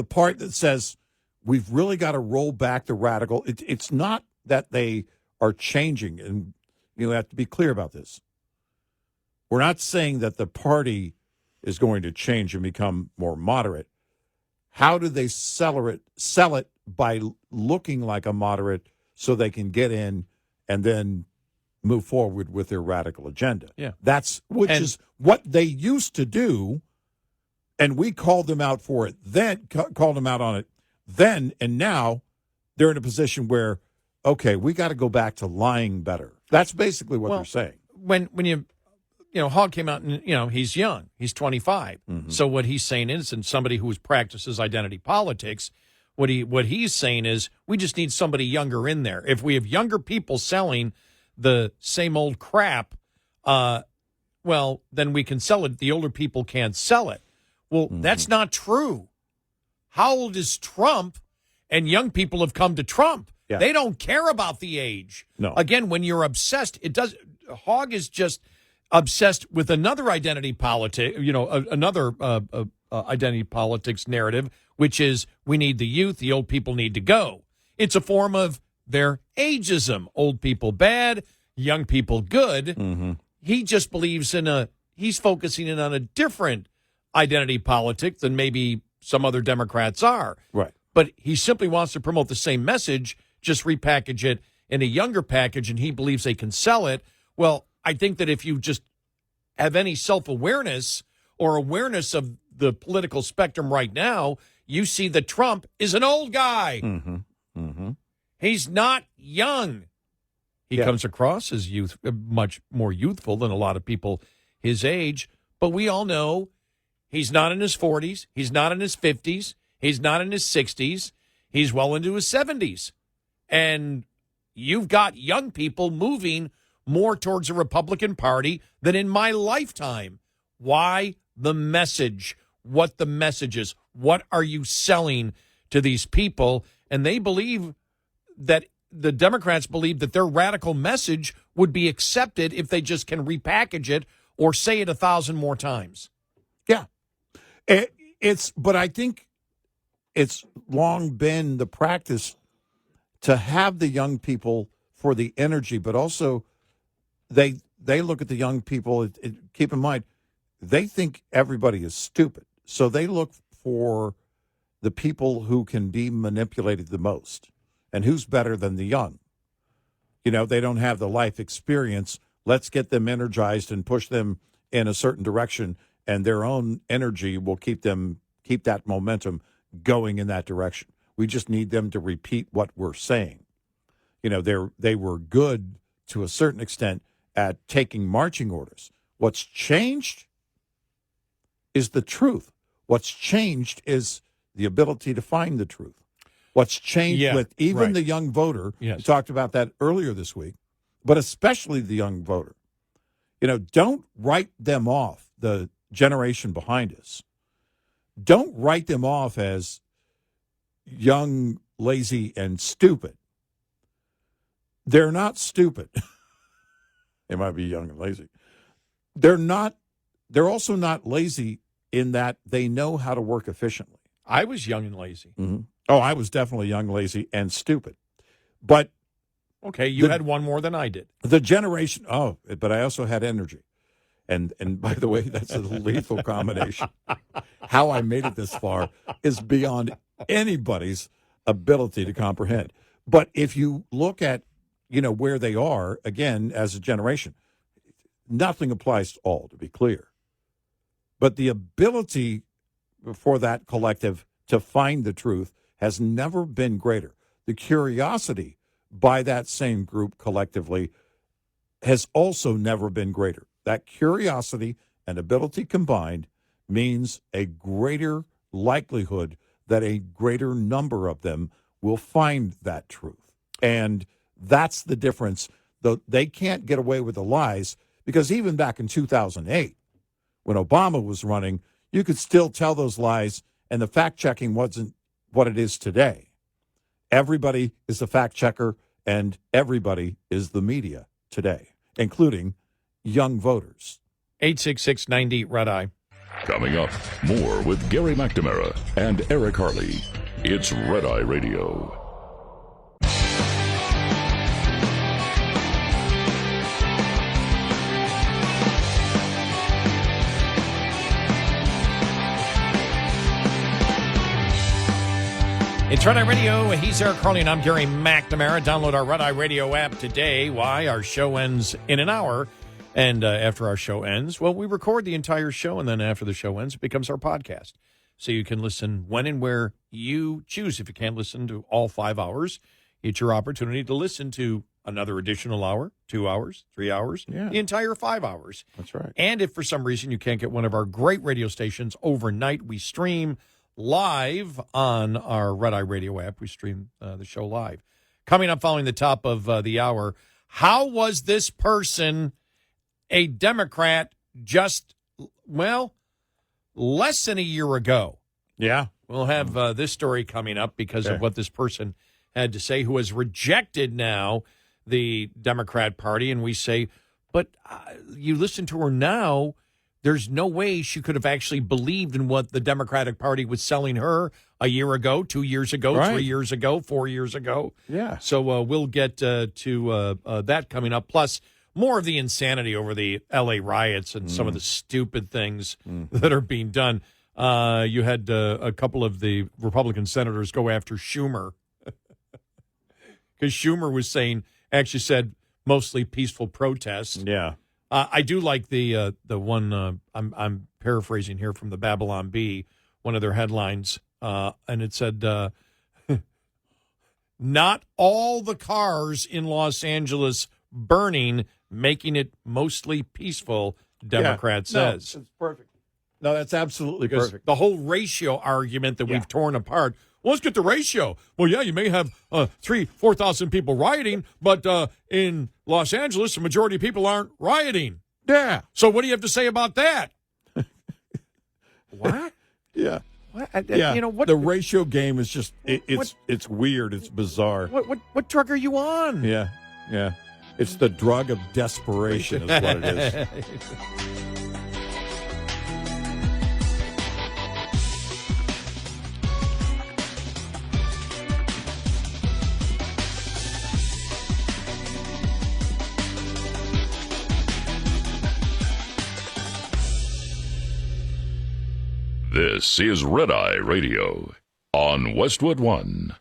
part that says we've really got to roll back the radical. It's not that they are changing, and you have to be clear about this. We're not saying that the party is going to change and become more moderate. How do they sell it by looking like a moderate so they can get in and then move forward with their radical agenda? Yeah. Is what they used to do, and we called them out for it then, called them out on it then, and now they're in a position where, okay, we got to go back to lying better. That's basically what they're saying. When Hogue came out and, he's young. He's 25. Mm-hmm. So what he's saying is, and somebody who practices identity politics, what he's saying is we just need somebody younger in there. If we have younger people selling the same old crap, then we can sell it. The older people can't sell it. Well, That's not true. How old is Trump? And young people have come to Trump. Yeah. They don't care about the age. No. Again, when you're obsessed, Hogue is just obsessed with another identity politic, another identity politics narrative, which is we need the youth, the old people need to go. It's a form of their ageism. Old people bad, young people good. Mm-hmm. He just believes he's focusing in on a different identity politic than maybe some other Democrats are. Right. But he simply wants to promote the same message, just repackage it in a younger package, and he believes they can sell it. Well, I think that if you just have any self-awareness or awareness of the political spectrum right now, you see that Trump is an old guy. Mm-hmm. Mm-hmm. He's not young. He comes across as much more youthful than a lot of people his age, but we all know he's not in his 40s. He's not in his 50s. He's not in his 60s. He's well into his 70s. And you've got young people moving more towards the Republican Party than in my lifetime. Why? The message. What the message is. What are you selling to these people? And they believe that the Democrats believe that their radical message would be accepted if they just can repackage it or say it 1,000 more times. Yeah. But I think it's long been the practice to have the young people for the energy, but also they look at the young people. Keep in mind, they think everybody is stupid, so they look for the people who can be manipulated the most. And who's better than the young? You know, they don't have the life experience. Let's get them energized and push them in a certain direction, and their own energy will keep that momentum going in that direction. We just need them to repeat what we're saying. You know, they were good to a certain extent at taking marching orders. What's changed is the truth. What's changed is the ability to find the truth. What's changed with even the young voter, we talked about that earlier this week, but especially the young voter. You know, don't write them off, the generation behind us. Don't write them off as young, lazy, and stupid. They're not stupid. They might be young and lazy. They're also not lazy in that they know how to work efficiently. I was young and lazy. Mm-hmm. Oh, I was definitely young, lazy, and stupid. But okay, you had one more than I did. The generation. Oh, but I also had energy, and by the way, that's a lethal combination. How I made it this far is beyond anybody's ability to comprehend. But if you look at, you know, where they are again as a generation, nothing applies to all, to be clear. But the ability for that collective to find the truth has never been greater. The curiosity by that same group collectively has also never been greater. That curiosity and ability combined means a greater likelihood that a greater number of them will find that truth. And that's the difference. They can't get away with the lies, because even back in 2008, when Obama was running, you could still tell those lies, and the fact-checking wasn't what it is today. Everybody is a fact-checker, and everybody is the media today, including young voters. 866-90-RED-EYE. Coming up, more with Gary McNamara and Eric Harley. It's Red Eye Radio. It's Red Eye Radio. He's Eric Harley, and I'm Gary McNamara. Download our Red Eye Radio app today. Why? Our show ends in an hour. And after our show ends, well, we record the entire show, and then after the show ends, it becomes our podcast. So you can listen when and where you choose. If you can't listen to all 5 hours, it's your opportunity to listen to another additional hour, 2 hours, 3 hours, the entire 5 hours. That's right. And if for some reason you can't get one of our great radio stations overnight, we stream live on our Red Eye Radio app. We stream the show live. Coming up following the top of the hour, how was this person a Democrat just, well, less than a year ago? Yeah. We'll have this story coming up because of what this person had to say, who has rejected now the Democrat Party. And we say, but you listen to her now, there's no way she could have actually believed in what the Democratic Party was selling her a year ago, 2 years ago, 3 years ago, 4 years ago. Yeah. So we'll get to that coming up. Plus, more of the insanity over the L.A. riots and some of the stupid things that are being done. You had a couple of the Republican senators go after Schumer because Schumer was actually said mostly peaceful protests. Yeah. I do like the one, I'm paraphrasing here from the Babylon Bee, one of their headlines, and it said, not all the cars in Los Angeles burning, making it mostly peaceful, Democrat says. No, it's perfect. No, that's absolutely because perfect. The whole ratio argument that we've torn apart. Well, let's get the ratio. Well, yeah, you may have 4,000 people rioting, but in Los Angeles, the majority of people aren't rioting. Yeah. So what do you have to say about that? What? Yeah. What? Yeah. You know what? The ratio game is just it's weird. It's bizarre. What drug are you on? Yeah. Yeah. It's the drug of desperation is what it is. This is Red Eye Radio on Westwood One.